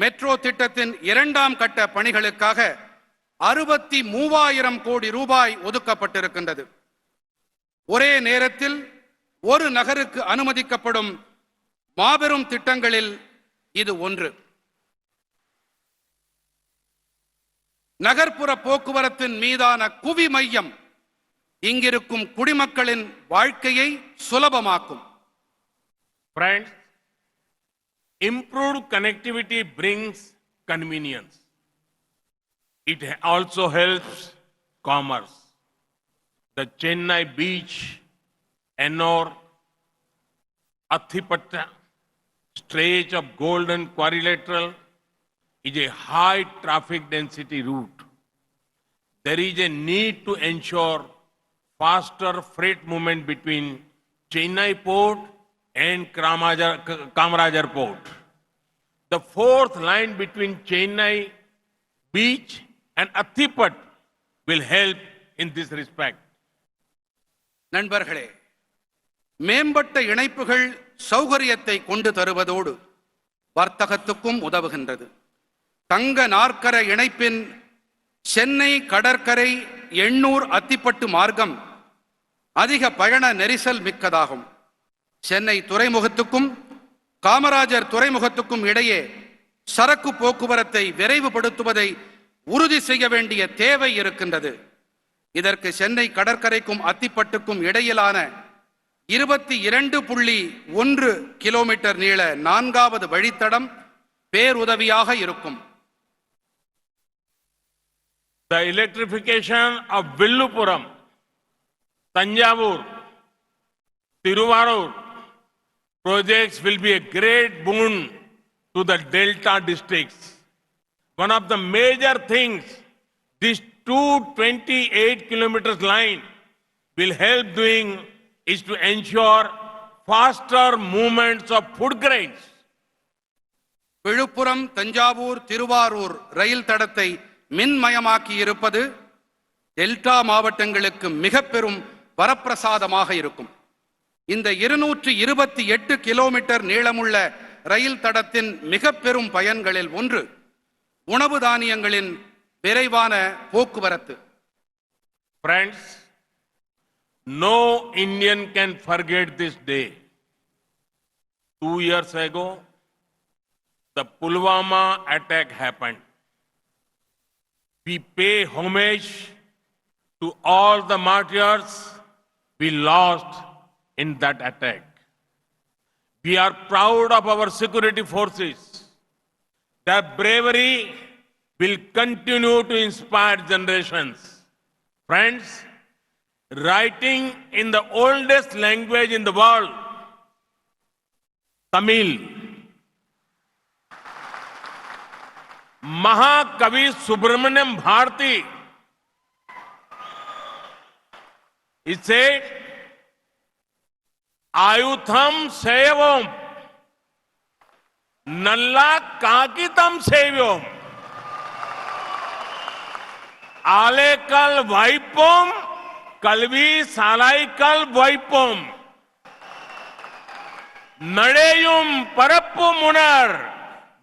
மெட்ரோ திட்டத்தின் இரண்டாம் கட்ட பணிகளுக்காக 63,000 கோடி ரூபாய் ஒதுக்கப்பட்டிருக்கின்றது. ஒரே நேரத்தில் ஒரு நகருக்கு அனுமதிக்கப்படும் மாபெரும் திட்டங்களில் இது ஒன்று. நகர்ப்புற போக்குவரத்தின் மீதான குவி மையம் இங்கிருக்கும் குடிமக்களின் வாழ்க்கையை சுலபமாக்கும். Friends, improved connectivity brings convenience. It also helps commerce. The Chennai Beach, Ennore, Athipatta stretch of Golden Quadrilateral is a high traffic density route. There is a need to ensure faster freight movement between Chennai Port and Kamarajar Port. The fourth line between Chennai Beach and Athipat will help in this respect. நண்பர்களே, மேம்பட்ட இணைப்புகள் சௌகரியத்தை கொண்டு தருவதோடு வர்த்தகத்துக்கும் உதவுகின்றது. தங்க நாற்கர இணைப்பின் சென்னை கடற்கரை எண்ணூர் அத்திப்பட்டு மார்க்கம் அதிக பயண நெரிசல் மிக்கதாகும். சென்னை துறைமுகத்துக்கும் காமராஜர் துறைமுகத்துக்கும் இடையே சரக்கு போக்குவரத்தை விரைவுபடுத்துவதை உறுதி செய்ய வேண்டிய தேவை இருக்கின்றது. இதற்கு சென்னை கடற்கரைக்கும் அத்திப்பட்டுக்கும் இடையிலான 22.1 கிலோமீட்டர் நீள 4வது வழித்தடம் பேருதவியாக இருக்கும். The electrification of Villupuram, Tanjavur, Tiruvarur projects will be a great boon to the Delta districts. One of the major things this 228 kilometers line will help doing is to ensure faster movements of food grains. Villupuram, Thanjavur, Thiruvarur ரயில் தடத்தை மின்மயமாக்கி இருப்பது delta மாவட்டங்களுக்கு மிக பெரும் வரப்பிரசாதமாக இருக்கும். இந்த 228 kilometre நீளமுள்ள ரயில் தடத்தின் மிக பெரும் பயன்களில் ஒன்று உணவு தானியங்களின் விரைவான போக்குவரத்து. Friends, no Indian can forget this day. 2 years ago, the Pulwama attack happened. We pay homage to all the martyrs we lost in that attack. We are proud of our security forces. Their bravery will continue to inspire generations. Friends, writing in the oldest language in the world, Tamil, Mahakavi Subramaniam Bharati He said, Ayutham Sevom, Nalla Kakitam Sevyom, Alekal Vaipom, Kalvi Salaikal Vaipom, Nadeyum Parappu Munar,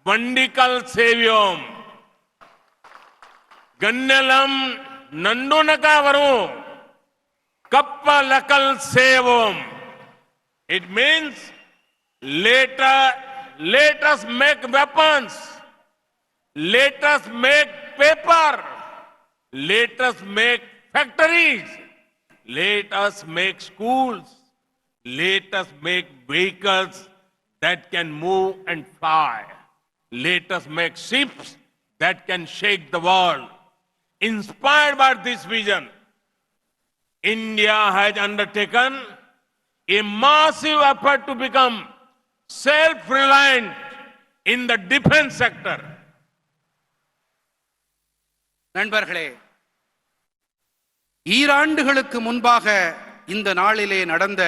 Vandikal Sevyom, Gannalam Nandunaka Varu, Kappalakal Sevom. It means let us make weapons, let us make paper, let us make factories, let us make schools, let us make vehicles that can move and fly. Let us make ships that can shake the world. Inspired by this vision, India has undertaken a massive effort to become self-reliant in the defense sector. நண்பர்களே, ஈராண்டுகளுக்கு முன்பாக இந்த நாளிலே நடந்த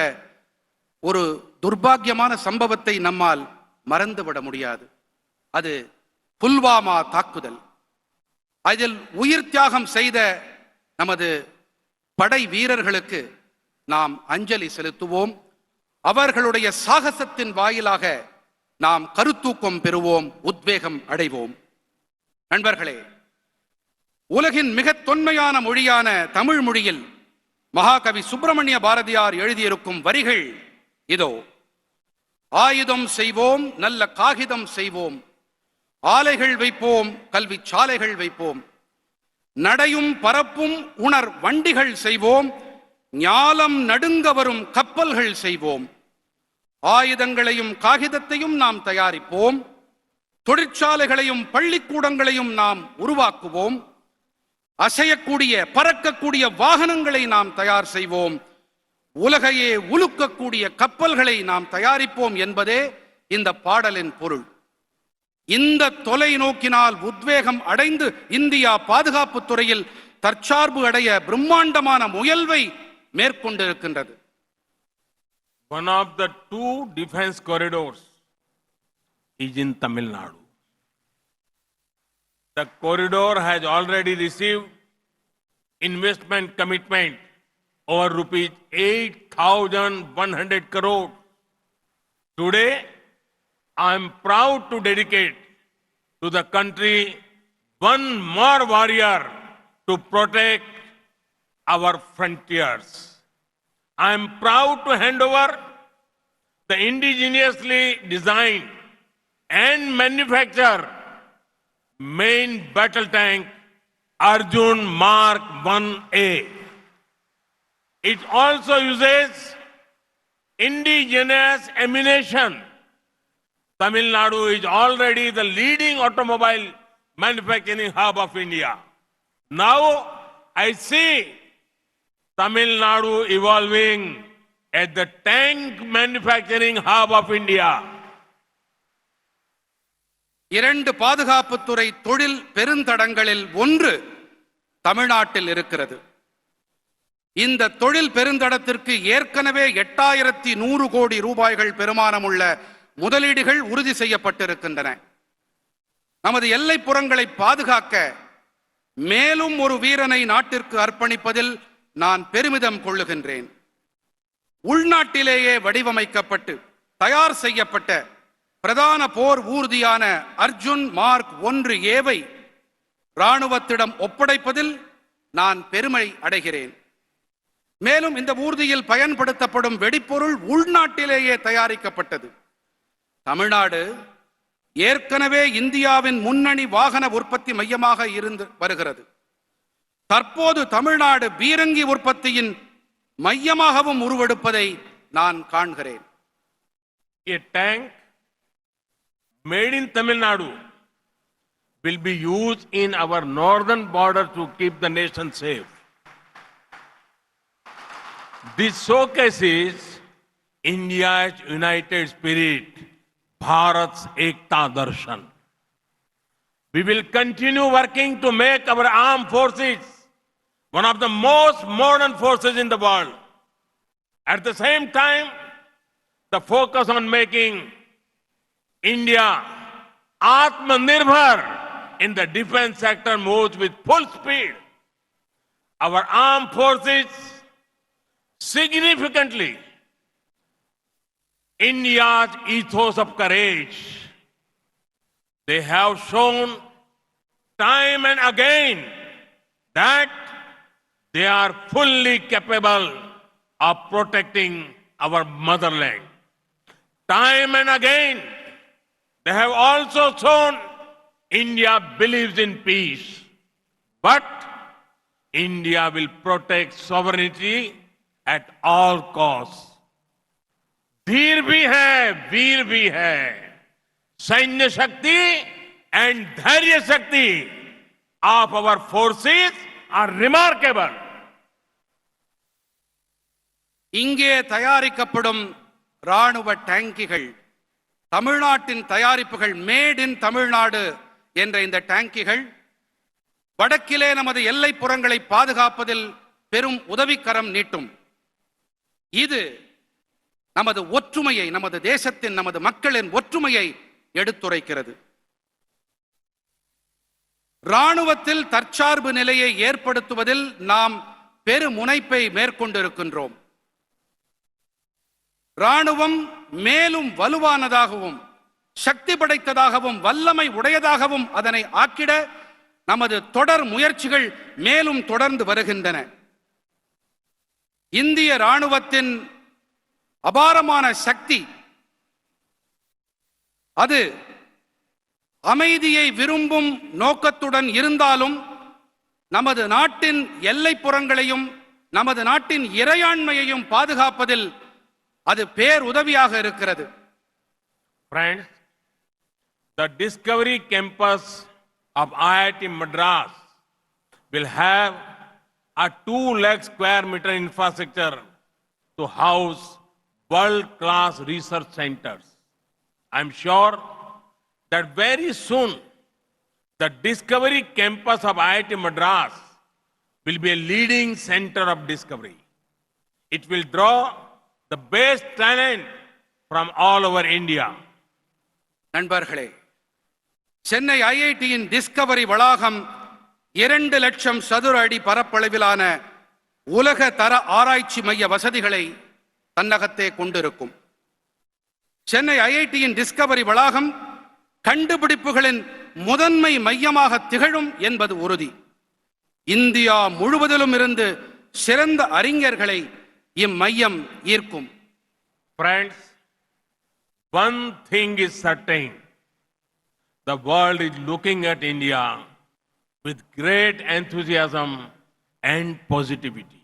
ஒரு துர்பாக்கியமான சம்பவத்தை நம்மால் மறந்துவிட முடியாது. அது புல்வாமா தாக்குதல். அதில் உயிர் தியாகம் செய்த நமது படை வீரர்களுக்கு நாம் அஞ்சலி செலுத்துவோம். அவர்களுடைய சாகசத்தின் வாயிலாக நாம் கருத்தூக்கம் பெறுவோம், உத்வேகம் அடைவோம். நண்பர்களே, உலகின் மிக தொன்மையான மொழியான தமிழ் மொழியில் மகாகவி சுப்பிரமணிய பாரதியார் எழுதியிருக்கும் வரிகள் இதோ. ஆயுதம் செய்வோம், நல்ல காகிதம் செய்வோம், ஆலைகள் வைப்போம், கல்வி சாலைகள் வைப்போம், நடையும் பரப்பும் உணர் வண்டிகள் செய்வோம், ஞாலம் நடுங்க வரும் கப்பல்கள் செய்வோம், ஆயுதங்களையும் காகிதத்தையும் நாம் தயாரிப்போம், தொழிற்சாலைகளையும் பள்ளிக்கூடங்களையும் நாம் உருவாக்குவோம், அசையக்கூடிய பறக்கக்கூடிய வாகனங்களை நாம் தயார் செய்வோம், உலகையே உலுக்கக்கூடிய கப்பல்களை நாம் தயாரிப்போம் என்பதே இந்த பாடலின் பொருள். இந்த தொலைநோக்கினால் உத்வேகம் அடைந்து இந்தியா பாதுகாப்பு துறையில் தற்சார்பு அடைய பிரம்மாண்டமான முயல்வை மேற்கொண்டிருக்கின்றது. One of the two defense corridors is in Tamil Nadu. The corridor has already received investment commitment over rupees 8,100 crore. Today, I am proud to dedicate to the country one more warrior to protect our frontiers. I am proud to hand over the indigenously designed and manufactured main battle tank Arjun Mark 1A. It also uses indigenous ammunition. Tamil Nadu is already the leading automobile manufacturing hub of India. Now I see Tamil Nadu evolving as the tank manufacturing hub of India. இரண்டு பாதுகாப்புத்துறை தொழில் பெருந்தடங்களில் ஒன்று தமிழ்நாட்டில் இருக்கிறது. இந்த தொழில் பெருந்தடத்திற்கு ஏற்கனவே 8100 கோடி ரூபாய்கள் பெருமானமுள்ள முதலீடுகள் உறுதி செய்யப்பட்டிருக்கின்றன. நமது எல்லைப்புறங்களை பாதுகாக்க மேலும் ஒரு வீரனை நாட்டிற்கு அர்ப்பணிப்பதில் நான் பெருமிதம் கொள்ளுகின்றேன். உள்நாட்டிலேயே வடிவமைக்கப்பட்டு தயார் செய்யப்பட்ட பிரதான போர் ஊர்தியான அர்ஜுன் மார்க் 1ஏவை ராணுவத்திடம் ஒப்படைப்பதில் நான் பெருமை அடைகிறேன். மேலும் இந்த ஊர்தியில் பயன்படுத்தப்படும் வெடிப்பொருள் உள்நாட்டிலேயே தயாரிக்கப்பட்டது. தமிழ்நாடு ஏற்கனவே இந்தியாவின் முன்னணி வாகன உற்பத்தி மையமாக இருந்து வருகிறது. தற்போது தமிழ்நாடு பீரங்கி உற்பத்தியின் மையமாகவும் உருவெடுப்பதை நான் காண்கிறேன். A tank made in Tamil Nadu will be used in our northern border to keep the nation safe. This showcases India's united spirit, Bharat's Ekta Darshan. We will continue working to make our armed forces one of the most modern forces in the world. At the same time, the focus on making India Atmanirbhar in the defense sector moves with full speed. Our armed forces significantly India's ethos of courage. They have shown time and again that they are fully capable of protecting our motherland. Time and again, they have also shown India believes in peace, but India will protect sovereignty at all costs. धीर भी है, वीर भी है, सैन्य शक्ति and धैर्य शक्ति of our forces are remarkable. இங்கே தயாரிக்கப்படும் ராணுவ டேங்கிகள், தமிழ்நாட்டின் தயாரிப்புகள், மேட் இன் தமிழ்நாடு என்ற இந்த டேங்கிகள் வடக்கிலே நமது எல்லைப்புறங்களை பாதுகாப்பதில் பெரும் உதவிக்கரம் நீட்டும். இது நமது ஒற்றுமையை, நமது தேசத்தின், நமது மக்களின் ஒற்றுமையை எடுத்துரைக்கிறது. ராணுவத்தில் தற்சார்பு நிலையை ஏற்படுத்துவதில் நாம் பெருமுனைப்பை மேற்கொண்டிருக்கின்றோம். ராணுவம் மேலும் வலுவானதாகவும் சக்தி படைத்ததாகவும் வல்லமை உடையதாகவும் அதனை ஆக்கிட நமது தொடர் முயற்சிகள் மேலும் தொடர்ந்து வருகின்றன. இந்திய ராணுவத்தின் அபாரமான சக்தி அது அமைதியை விரும்பும் நோக்கத்துடன் இருந்தாலும் நமது நாட்டின் எல்லைப்புறங்களையும் நமது நாட்டின் இறையாண்மையையும் பாதுகாப்பதில் அது பேருதவியாக இருக்கிறது. Friends, the Discovery Campus of IIT Madras will have a 2 lakh square meter infrastructure to house world-class research centers. I'm sure that very soon the Discovery Campus of IIT Madras will be a leading center of discovery. It will draw the best talent from all over India. நண்பர்களே, Chennai ஐஐடியின் Discovery வளாகம் 2 லட்சம் சதுர அடி பரப்பளவிலான உலக தர ஆராய்ச்சி மைய வசதிகளை தன்னகத்தே கொண்டிருக்கும். சென்னை ஐஐடியின் டிஸ்கவரி வளாகம் கண்டுபிடிப்புகளின் முதன்மை மையமாக திகழும் என்பது உறுதி. இந்தியா முழுவதிலும் இருந்து சிறந்த அறிஞர்களை இம்மையம் ஈர்க்கும். Friends, one thing is certain. The world is looking at India with great enthusiasm and positivity.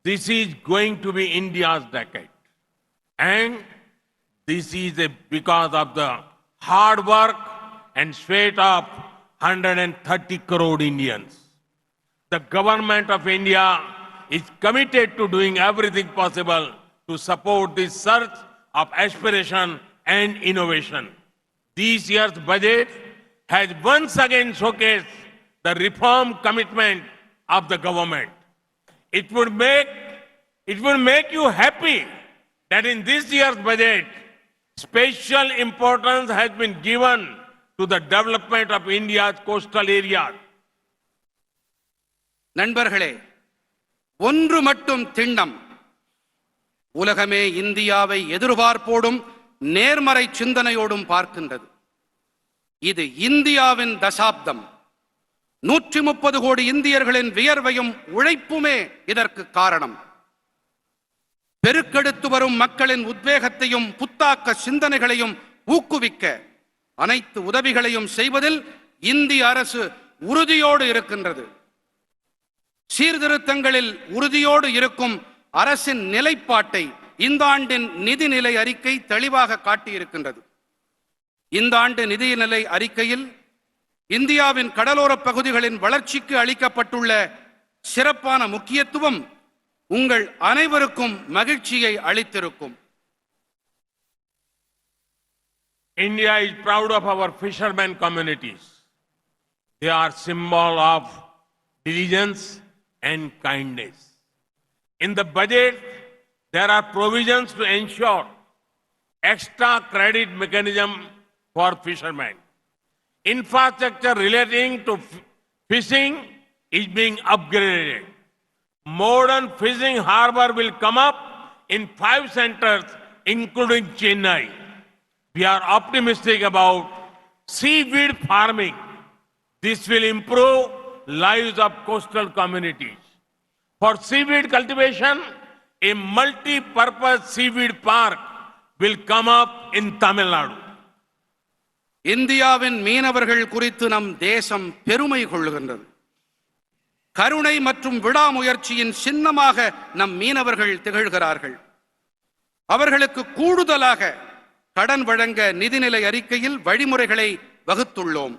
This is going to be India's decade. And this is because of the hard work and sweat of 130 crore Indians. The government of India is committed to doing everything possible to support this surge of aspiration and innovation. This year's budget has once again showcased the reform commitment of the government. It would make you happy that in this year's budget, special importance has been given to the development of India's coastal areas. நண்பர்களே, ஒன்று மட்டும் திண்ணம். உலகமே இந்தியாவை எதிர்பார்ப்போடும் நேர்மறை சிந்தனையோடும் பார்க்கின்றது. இது இந்தியாவின் தசாப்தம். 130 கோடி இந்தியர்களின் வியர்வையும் உழைப்புமே இதற்கு காரணம். பெருக்கெடுத்து வரும் மக்களின் உத்வேகத்தையும் புத்தாக்க சிந்தனைகளையும் ஊக்குவிக்க அனைத்து உதவிகளையும் செய்வதில் இந்திய அரசு உறுதியோடு இருக்கின்றது. சீர்திருத்தங்களில் உறுதியோடு இருக்கும் அரசின் நிலைப்பாட்டை இந்த ஆண்டின் நிதிநிலை அறிக்கை தெளிவாக காட்டியிருக்கின்றது. இந்த ஆண்டு நிதிநிலை அறிக்கையில் இந்தியாவின் கடலோர பகுதிகளின் வளர்ச்சிக்கு அளிக்கப்பட்டுள்ள சிறப்பான முக்கியத்துவம் உங்கள் அனைவருக்கும் மகிழ்ச்சியை அளித்திருக்கும். India is proud of our fishermen communities. They are symbol of diligence and kindness. In the budget, there are provisions to ensure extra credit mechanism for fishermen. Infrastructure relating to fishing is being upgraded. Modern fishing harbor will come up in 5 centers, including Chennai. We are optimistic about seaweed farming. This will improve lives of coastal communities. For seaweed cultivation, a multi-purpose seaweed park will come up in Tamil Nadu. இந்தியாவின் மீனவர்கள் குறித்து நம் தேசம் பெருமை கொள்ளுகின்றது. கருணை மற்றும் விடாமுயற்சியின் சின்னமாக நம் மீனவர்கள் திகழ்கிறார்கள். அவர்களுக்கு கூடுதலாக கடன் வழங்க நிதிநிலை அறிக்கையில் வழிமுறைகளை வகுத்துள்ளோம்.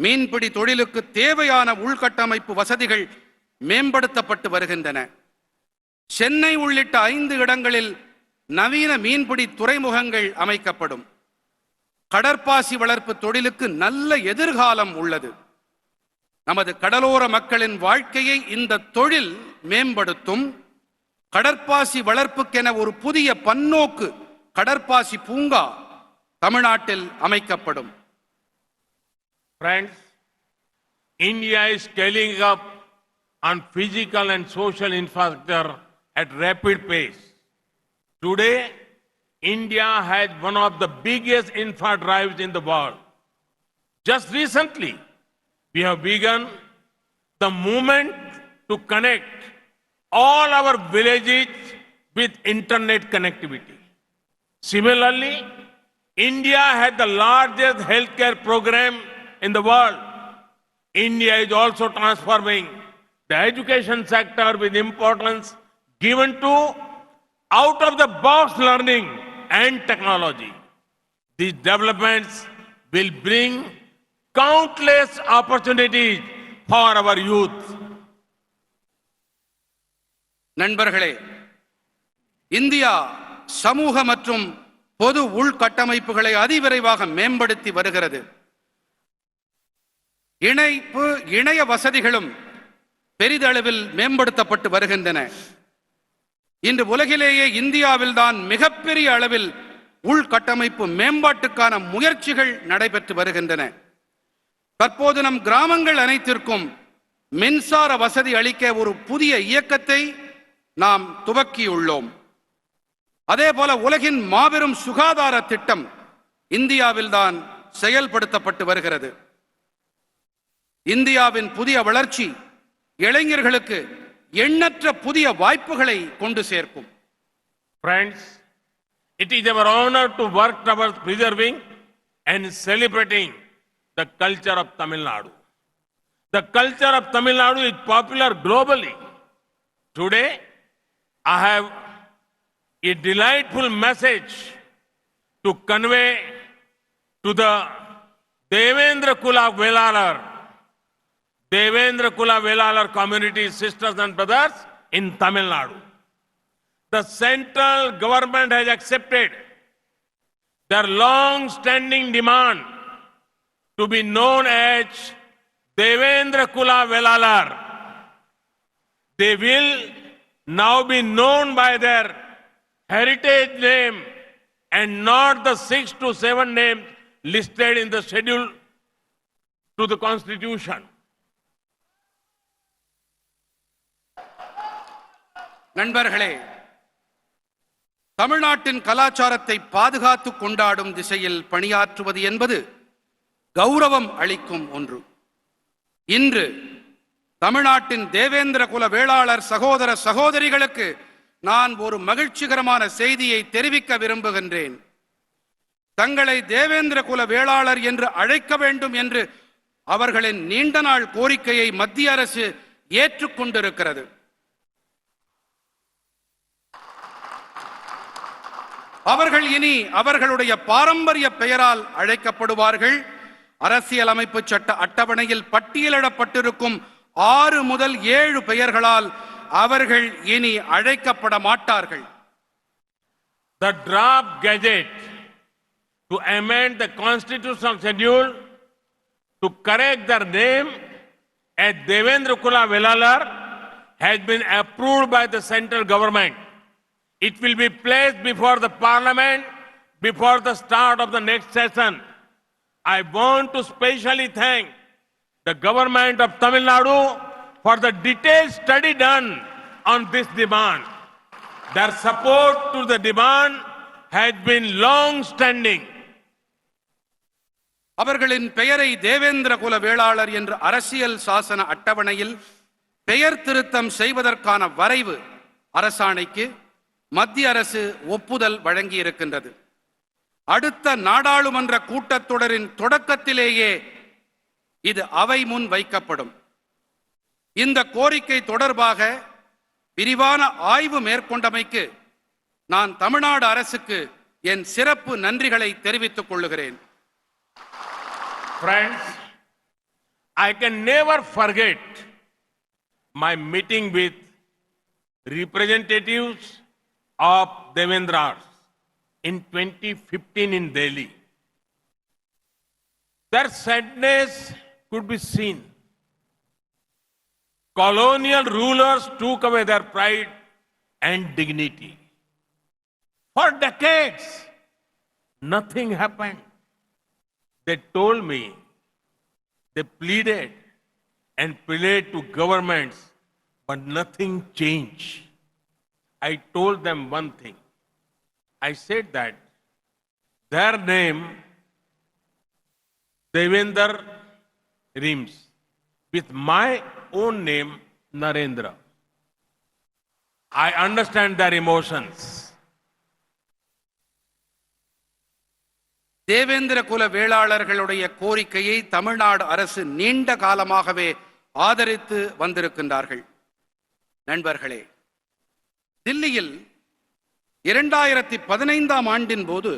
மீன்பிடி தொழிலுக்கு தேவையான உள்கட்டமைப்பு வசதிகள் மேம்படுத்தப்பட்டு வருகின்றன. சென்னை உள்ளிட்ட 5 இடங்களில் நவீன மீன்பிடி துறைமுகங்கள் அமைக்கப்படும். கடற்பாசி வளர்ப்பு தொழிலுக்கு நல்ல எதிர்காலம் உள்ளது. நமது கடலோர மக்களின் வாழ்க்கையை இந்த தொழில் மேம்படுத்தும். கடற்பாசி வளர்ப்புக்கென ஒரு புதிய பன்னோக்கு கடற்பாசி பூங்கா தமிழ்நாட்டில் அமைக்கப்படும். Friends, India is scaling up on physical and social infrastructure at rapid pace. Today, India has one of the biggest infra drives in the world. Just recently, we have begun the movement to connect all our villages with internet connectivity. Similarly, India has the largest healthcare program in the world. India is also transforming the education sector with importance given to out-of-the-box learning and technology. These developments will bring countless opportunities for our youth. நண்பர்களே, India சமூக மற்றும் பொது உள்கட்டமைப்புகளை அதிவிரைவாக மேம்படுத்தி வருகிறது. இணைய வசதிகளும் பெரிதளவில் மேம்படுத்தப்பட்டு வருகின்றன. இன்று உலகிலேயே இந்தியாவில் தான் மிகப்பெரிய அளவில் உள்கட்டமைப்பு மேம்பாட்டுக்கான முயற்சிகள் நடைபெற்று வருகின்றன. தற்போது நம் கிராமங்கள் அனைத்திற்கும் மின்சார வசதி அளிக்க ஒரு புதிய இயக்கத்தை நாம் துவக்கியுள்ளோம். அதேபோல உலகின் மாபெரும் சுகாதார திட்டம் இந்தியாவில் தான் செயல்படுத்தப்பட்டு வருகிறது. இந்தியாவின் புதிய வளர்ச்சி இளைஞர்களுக்கு எண்ணற்ற புதிய வாய்ப்புகளை கொண்டு சேர்க்கும். Friends, it is our honor to work towards preserving and celebrating the culture of Tamil Nadu. The culture of Tamil Nadu is popular globally. Today, I have a delightful message to convey to the Devendra Kula Velalar community sisters and brothers in Tamil Nadu. The central government has accepted their long-standing demand to be known as Devendra Kula Velalar. They will now be known by their heritage name and not the 6 to 7 names listed in the schedule to the Constitution. நண்பர்களே, தமிழ்நாட்டின் கலாச்சாரத்தை பாதுகாத்து கொண்டாடும் திசையில் பணியாற்றுவது என்பது கௌரவம் அளிக்கும் ஒன்று. இன்று தமிழ்நாட்டின் தேவேந்திர குல வேளாளர் சகோதர சகோதரிகளுக்கு நான் ஒரு மகிழ்ச்சிகரமான செய்தியை தெரிவிக்க விரும்புகின்றேன். தங்களை தேவேந்திர குல வேளாளர் என்று அழைக்க வேண்டும் என்று அவர்களின் நீண்ட நாள் கோரிக்கையை மத்திய அரசு ஏற்றுக்கொண்டிருக்கிறது. அவர்கள் இனி அவர்களுடைய பாரம்பரிய பெயரால் அழைக்கப்படுவார்கள். அரசியலமைப்பு சட்ட அட்டவணையில் பட்டியலிடப்பட்டிருக்கும் 6 முதல் 7 பெயர்களால் அவர்கள் இனி அழைக்கப்பட மாட்டார்கள். The draft gazette to amend the constitutional schedule to correct their name as Devendra Kula Velalar has been approved by the central government. It will be placed before the Parliament before the start of the next session. I want to specially thank the government of Tamil Nadu for the detailed study done on this demand. Their support to the demand has been long-standing. அவர்களின் பெயரை தேவேந்திர குல வேளாளர் என்ற அரசியல் சாசன அட்டவணையில் பெயர் திருத்தம் செய்வதற்கான வரைவு அரசாணைக்கு மத்திய அரசு ஒப்புதல் வழங்கி இருக்கின்றது. அடுத்த நாடாளுமன்ற கூட்டத்தொடரின் தொடக்கத்திலேயே இது அவை முன் வைக்கப்படும். இந்த கோரிக்கை தொடர்பாக விரிவான ஆய்வு மேற்கொண்டமைக்கு நான் தமிழ்நாடு அரசுக்கு என் சிறப்பு நன்றிகளை தெரிவித்துக் கொள்கிறேன். Friends, I can never forget my meeting with representatives of Devendras in 2015 in Delhi. Their sadness could be seen. Colonial rulers took away their pride and dignity. For decades, nothing happened. They told me, they pleaded and pleaded to governments, but nothing changed. I told them one thing. I said that their name, Devendra, rhymes with my own name, Narendra. I understand their emotions. Devendra குல வேளாளர்களுடைய கோரிக்கையை தமிழ்நாடு அரசு நீண்ட காலமாகவே ஆதரித்து வந்திருக்கின்றார்கள். நண்பர்களே, தில்லியில் 2015ஆம் ஆண்டின் போது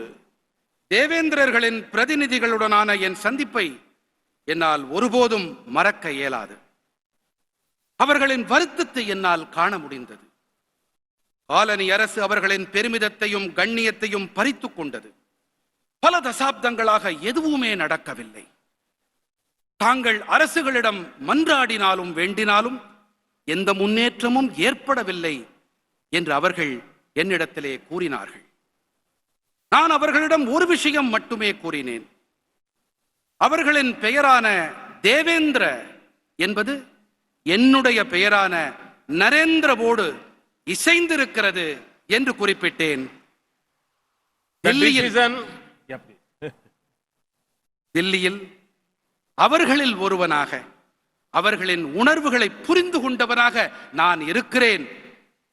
தேவேந்திரர்களின் பிரதிநிதிகளுடனான என் சந்திப்பை என்னால் ஒருபோதும் மறக்க இயலாது. அவர்களின் வருத்தத்தை என்னால் காண முடிந்தது. காலனி அரசு அவர்களின் பெருமிதத்தையும் கண்ணியத்தையும் பறித்துக் கொண்டது. பல தசாப்தங்களாக எதுவுமே நடக்கவில்லை. தாங்கள் அரசுகளிடம் மன்றாடினாலும் வேண்டினாலும் எந்த முன்னேற்றமும் ஏற்படவில்லை என்று அவர்கள் என்னிடத்திலே கூறினார்கள். நான் அவர்களிடம் ஒரு விஷயம் மட்டுமே கூறினேன். அவர்களின் பெயரான தேவேந்திர என்பது என்னுடைய பெயரான நரேந்திரவோடு இசைந்திருக்கிறது என்று குறிப்பிட்டேன். தில்லியில் அவர்களில் ஒருவனாக, அவர்களின் உணர்வுகளை புரிந்து கொண்டவனாக நான் இருக்கிறேன்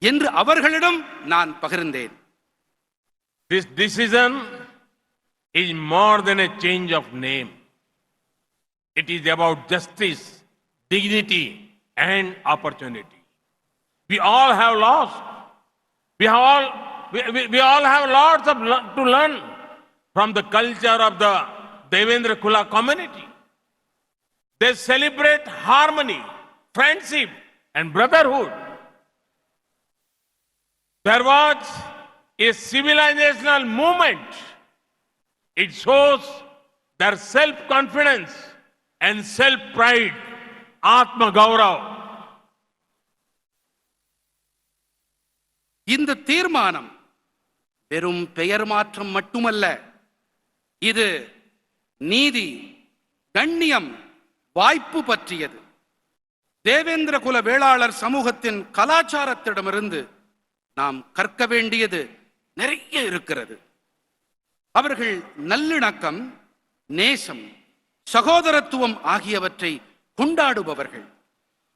என்று அவர்களிடம் நான் பகிர்ந்தேன். This decision is more than a change of name. It is about justice, dignity, and opportunity. We all have lost. We all have lots to learn from the culture of the Devendra Kula community. They celebrate harmony, friendship, and brotherhood. There was a civilizational movement. It shows their self-confidence and self-pride, Atma Gaurav. இந்த தீர்மானம் வெறும் பெயர் மாற்றம் மட்டுமல்ல, இது நீதி, கண்ணியம், வாய்ப்பு பற்றியது. தேவேந்திர குல வேளாளர் சமூகத்தின் கலாச்சாரத்திடமிருந்து நாம் கற்க வேண்டியது நிறைய இருக்கிறது. அவர்கள் நல்லிணக்கம், நேசம், சகோதரத்துவம் ஆகியவற்றை கொண்டாடுபவர்கள்.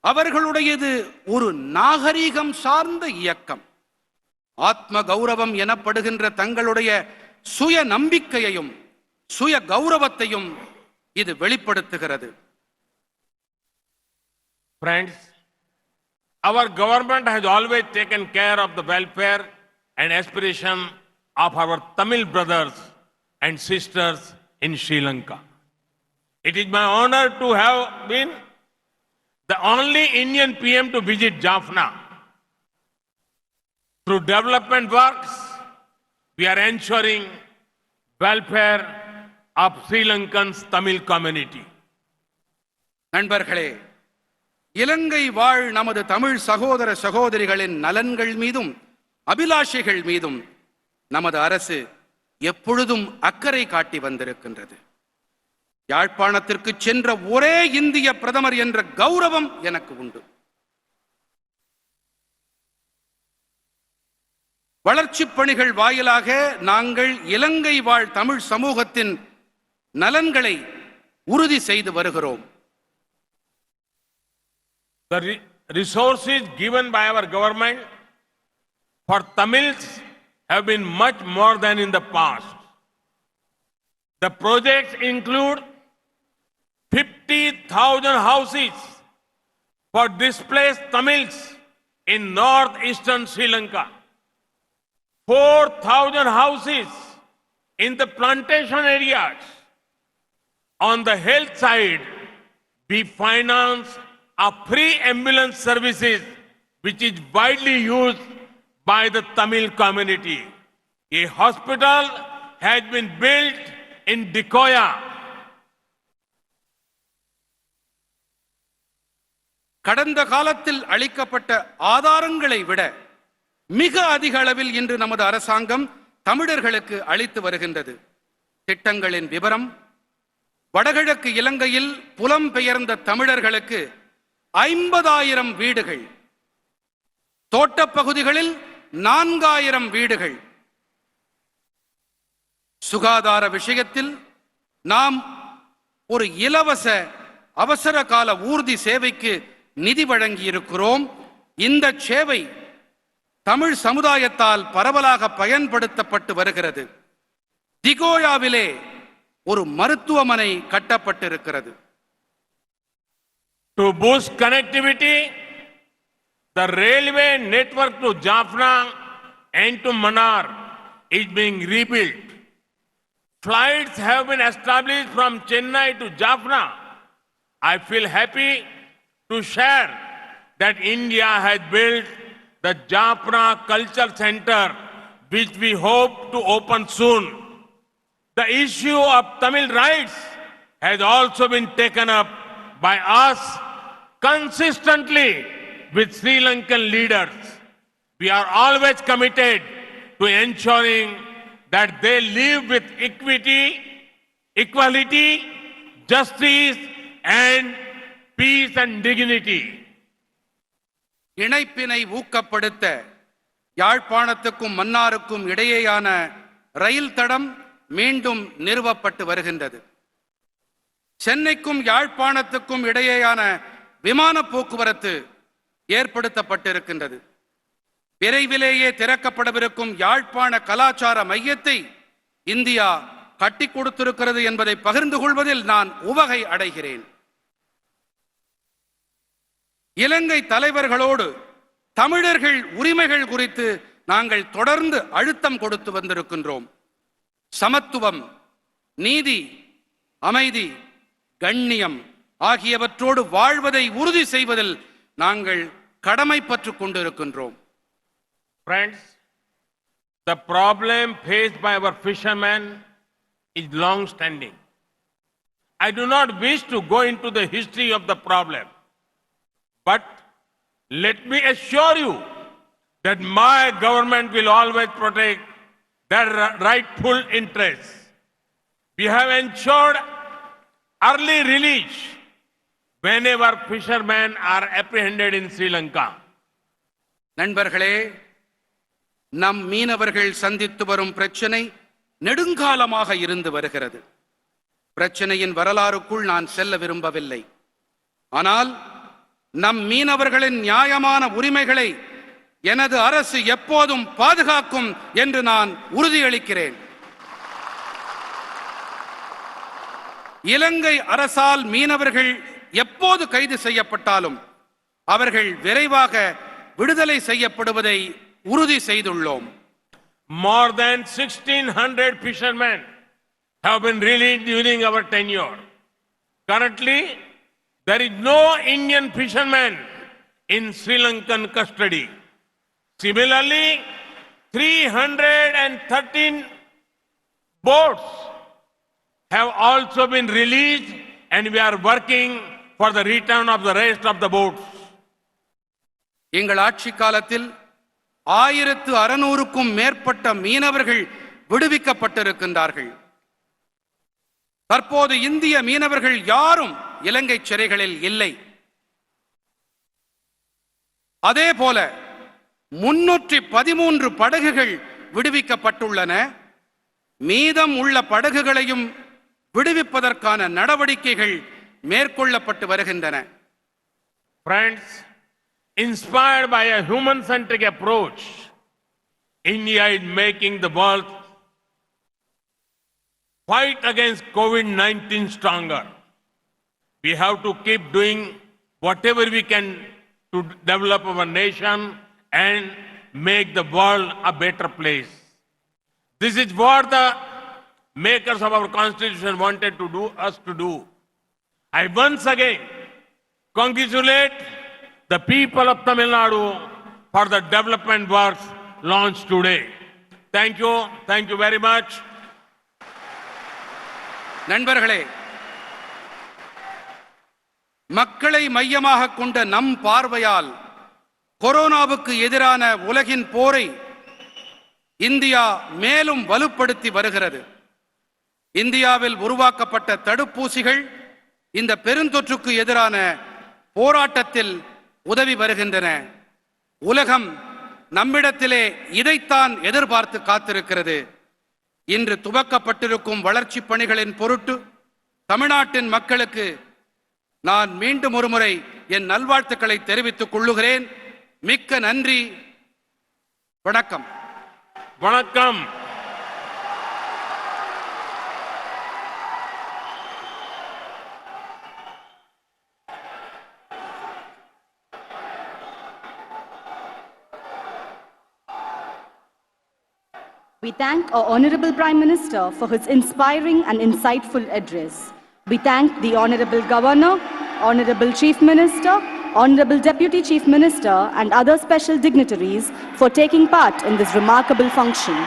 அவர்களுடையது ஒரு நாகரீகம் சார்ந்த இயக்கம். ஆத்ம கௌரவம் எனப்படுகின்ற தங்களுடைய சுய நம்பிக்கையையும் சுய கௌரவத்தையும் இது வெளிப்படுத்துகிறது. Friends, our government has always taken care of the welfare and aspiration of our Tamil brothers and sisters in Sri Lanka. It is my honor to have been the only Indian PM to visit Jaffna. Through development works, we are ensuring welfare of Sri Lankan's Tamil community. நண்பர்களே, இலங்கை வாழ் நமது தமிழ் சகோதர சகோதரிகளின் நலன்கள் மீதும் அபிலாஷைகள் மீதும் நமது அரசு எப்பொழுதும் அக்கறை காட்டி வந்திருக்கின்றது. யாழ்ப்பாணத்திற்கு சென்ற ஒரே இந்திய பிரதமர் என்ற கௌரவம் எனக்கு உண்டு. வளர்ச்சிப் பணிகள் வாயிலாக நாங்கள் இலங்கை வாழ் தமிழ் சமூகத்தின் நலன்களை உறுதி செய்து வருகிறோம். The resources given by our government for Tamils have been much more than in the past. The projects include 50,000 houses for displaced Tamils in northeastern Sri Lanka, 4,000 houses in the plantation areas. On the health side, we finance a free ambulance services which is widely used by the Tamil community. A hospital has been built in Dikoya. கடந்த காலத்தில் அளிக்கப்பட்ட ஆதாரங்களை விட மிக அதிக அளவில் இன்று நமது அரசாங்கம் தமிழர்களுக்கு அளித்து வருகின்றது. திட்டங்களின் விவரம்: வடகிழக்கு இலங்கையில் புலம்பெயர்ந்த தமிழர்களுக்கு 50,000 வீடுகள், தோட்டப்பகுதிகளில் 4,000 வீடுகள். சுகாதார விஷயத்தில் நாம் ஒரு இலவச அவசர கால ஊர்தி சேவைக்கு நிதி வழங்கியிருக்கிறோம். இந்த சேவை தமிழ் சமுதாயத்தால் பரவலாக பயன்படுத்தப்பட்டு வருகிறது. திகோயாவிலே ஒரு மருத்துவமனை கட்டப்பட்டிருக்கிறது. To boost connectivity, the railway network to Jaffna and to Mannar is being rebuilt. Flights have been established from Chennai to Jaffna. I feel happy to share that India has built the Jaffna Culture Center, which we hope to open soon. The issue of Tamil rights has also been taken up by us consistently with Sri Lankan leaders. We are always committed to ensuring that they live with equality, justice and peace and dignity. இணைப்பினை ஊக்கப்படுத்த யாழ்ப்பாணத்துக்கும் மன்னாருக்கும் இடையேயான ரயில் தடம் மீண்டும் நிறுவப்பட்டு வருகின்றது. சென்னைக்கும் யாழ்ப்பாணத்துக்கும் இடையேயான விமான போக்குவரத்து ஏற்படுத்தப்பட்டிருக்கின்றது. விரைவிலேயே திறக்கப்படவிருக்கும் யாழ்ப்பாண கலாச்சார மையத்தை இந்தியா கட்டிக் கொடுத்திருக்கிறது என்பதை பகிர்ந்து கொள்வதில் நான் உவகை அடைகிறேன். இலங்கை தலைவர்களோடு தமிழர்கள் உரிமைகள் குறித்து நாங்கள் தொடர்ந்து அழுத்தம் கொடுத்து வந்திருக்கின்றோம். சமத்துவம், நீதி, அமைதி, கண்ணியம் ஆகியவற்றோடு வாழ்வதை உறுதி செய்வதில் நாங்கள் கடமைப்பட்டுக் கொண்டிருக்கின்றோம். Friends, the problem faced by our fishermen is long standing. I do not wish to go into the history of the problem, but let me assure you that my government will always protect their rightful interests. We have ensured early release whenever fishermen are apprehended in Sri Lanka. நண்பர்களே, நம் மீனவர்கள் சந்தித்து வரும் பிரச்சனை நெடுங்காலமாக இருந்து வருகிறது. பிரச்சனையின் வரலாறுக்குள் நான் செல்ல விரும்பவில்லை. ஆனால் நம் மீனவர்களின் நியாயமான உரிமைகளை எனது அரசு எப்போதும் பாதுகாக்கும் என்று நான் உறுதியளிக்கிறேன். இலங்கை அரசால் மீனவர்கள் எப்போது கைது செய்யப்பட்டாலும் அவர்கள் விரைவாக விடுதலை செய்யப்படுவதை உறுதி செய்துள்ளோம். More than 1,600 fishermen have been released during our tenure. Currently, there is no Indian fisherman in Sri Lankan custody. Similarly, 313 boats have also been released and we are working for the return of the rest of the boats. எங்கள் ஆட்சி காலத்தில் 1600க்கும் மேற்பட்ட மீனவர்கள் விடுவிக்கப்பட்டிருக்கின்றார்கள். தற்போது இந்திய மீனவர்கள் யாரும் இலங்கை சிறைகளில் இல்லை. அதேபோல 313 படகுகள் விடுவிக்கப்பட்டுள்ளன. மீதம் உள்ள படகுகளையும் விடுவிப்பதற்கான நடவடிக்கைகள் மேற்கொள்ளப்பட்டு வருகின்றன. Friends, inspired by a human-centric approach, India is making the world fight against COVID-19 stronger. We have to keep doing whatever we can to develop our nation and make the world a better place. This is what the makers of our constitution wanted to do us to do. I once again congratulate the people of Tamil Nadu for the development works launched today. Thank you very much. நண்பர்களே, மக்களை மையமாக கொண்ட நம் பார்வையால் கொரோனாவுக்கு எதிரான உலகின் போரை இந்தியா மேலும் வலுப்படுத்தி வருகிறது. இந்தியாவில் உருவாக்கப்பட்ட தடுப்பூசிகள் இந்த பெருந்தொற்றுக்கு எதிரான போராட்டத்தில் உதவி வருகின்றன. உலகம் நம்மிடத்திலே இதைத்தான் எதிர்பார்த்து காத்திருக்கிறது. இன்று துவக்கப்பட்டிருக்கும் வளர்ச்சி பணிகளின் பொருட்டு தமிழ்நாட்டின் மக்களுக்கு நான் மீண்டும் ஒருமுறை என் நல்வாழ்த்துக்களை தெரிவித்துக் கொள்ளுகிறேன். மிக்க நன்றி. வணக்கம். வணக்கம். We thank our Honorable Prime Minister for his inspiring and insightful address. We thank the Honorable Governor, Honorable Chief Minister, Honorable Deputy Chief Minister and other special dignitaries for taking part in this remarkable function.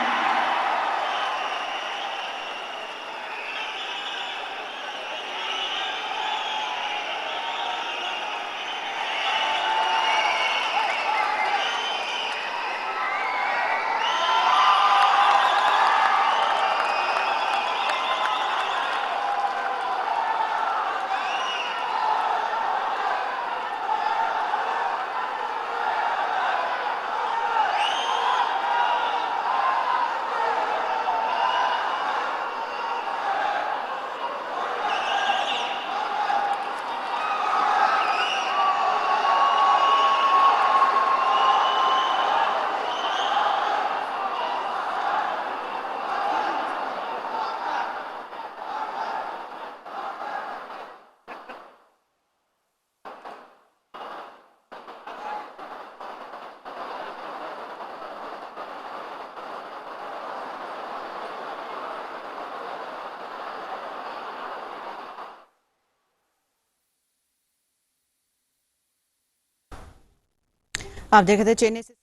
आप देख रहे थे चेन्नई से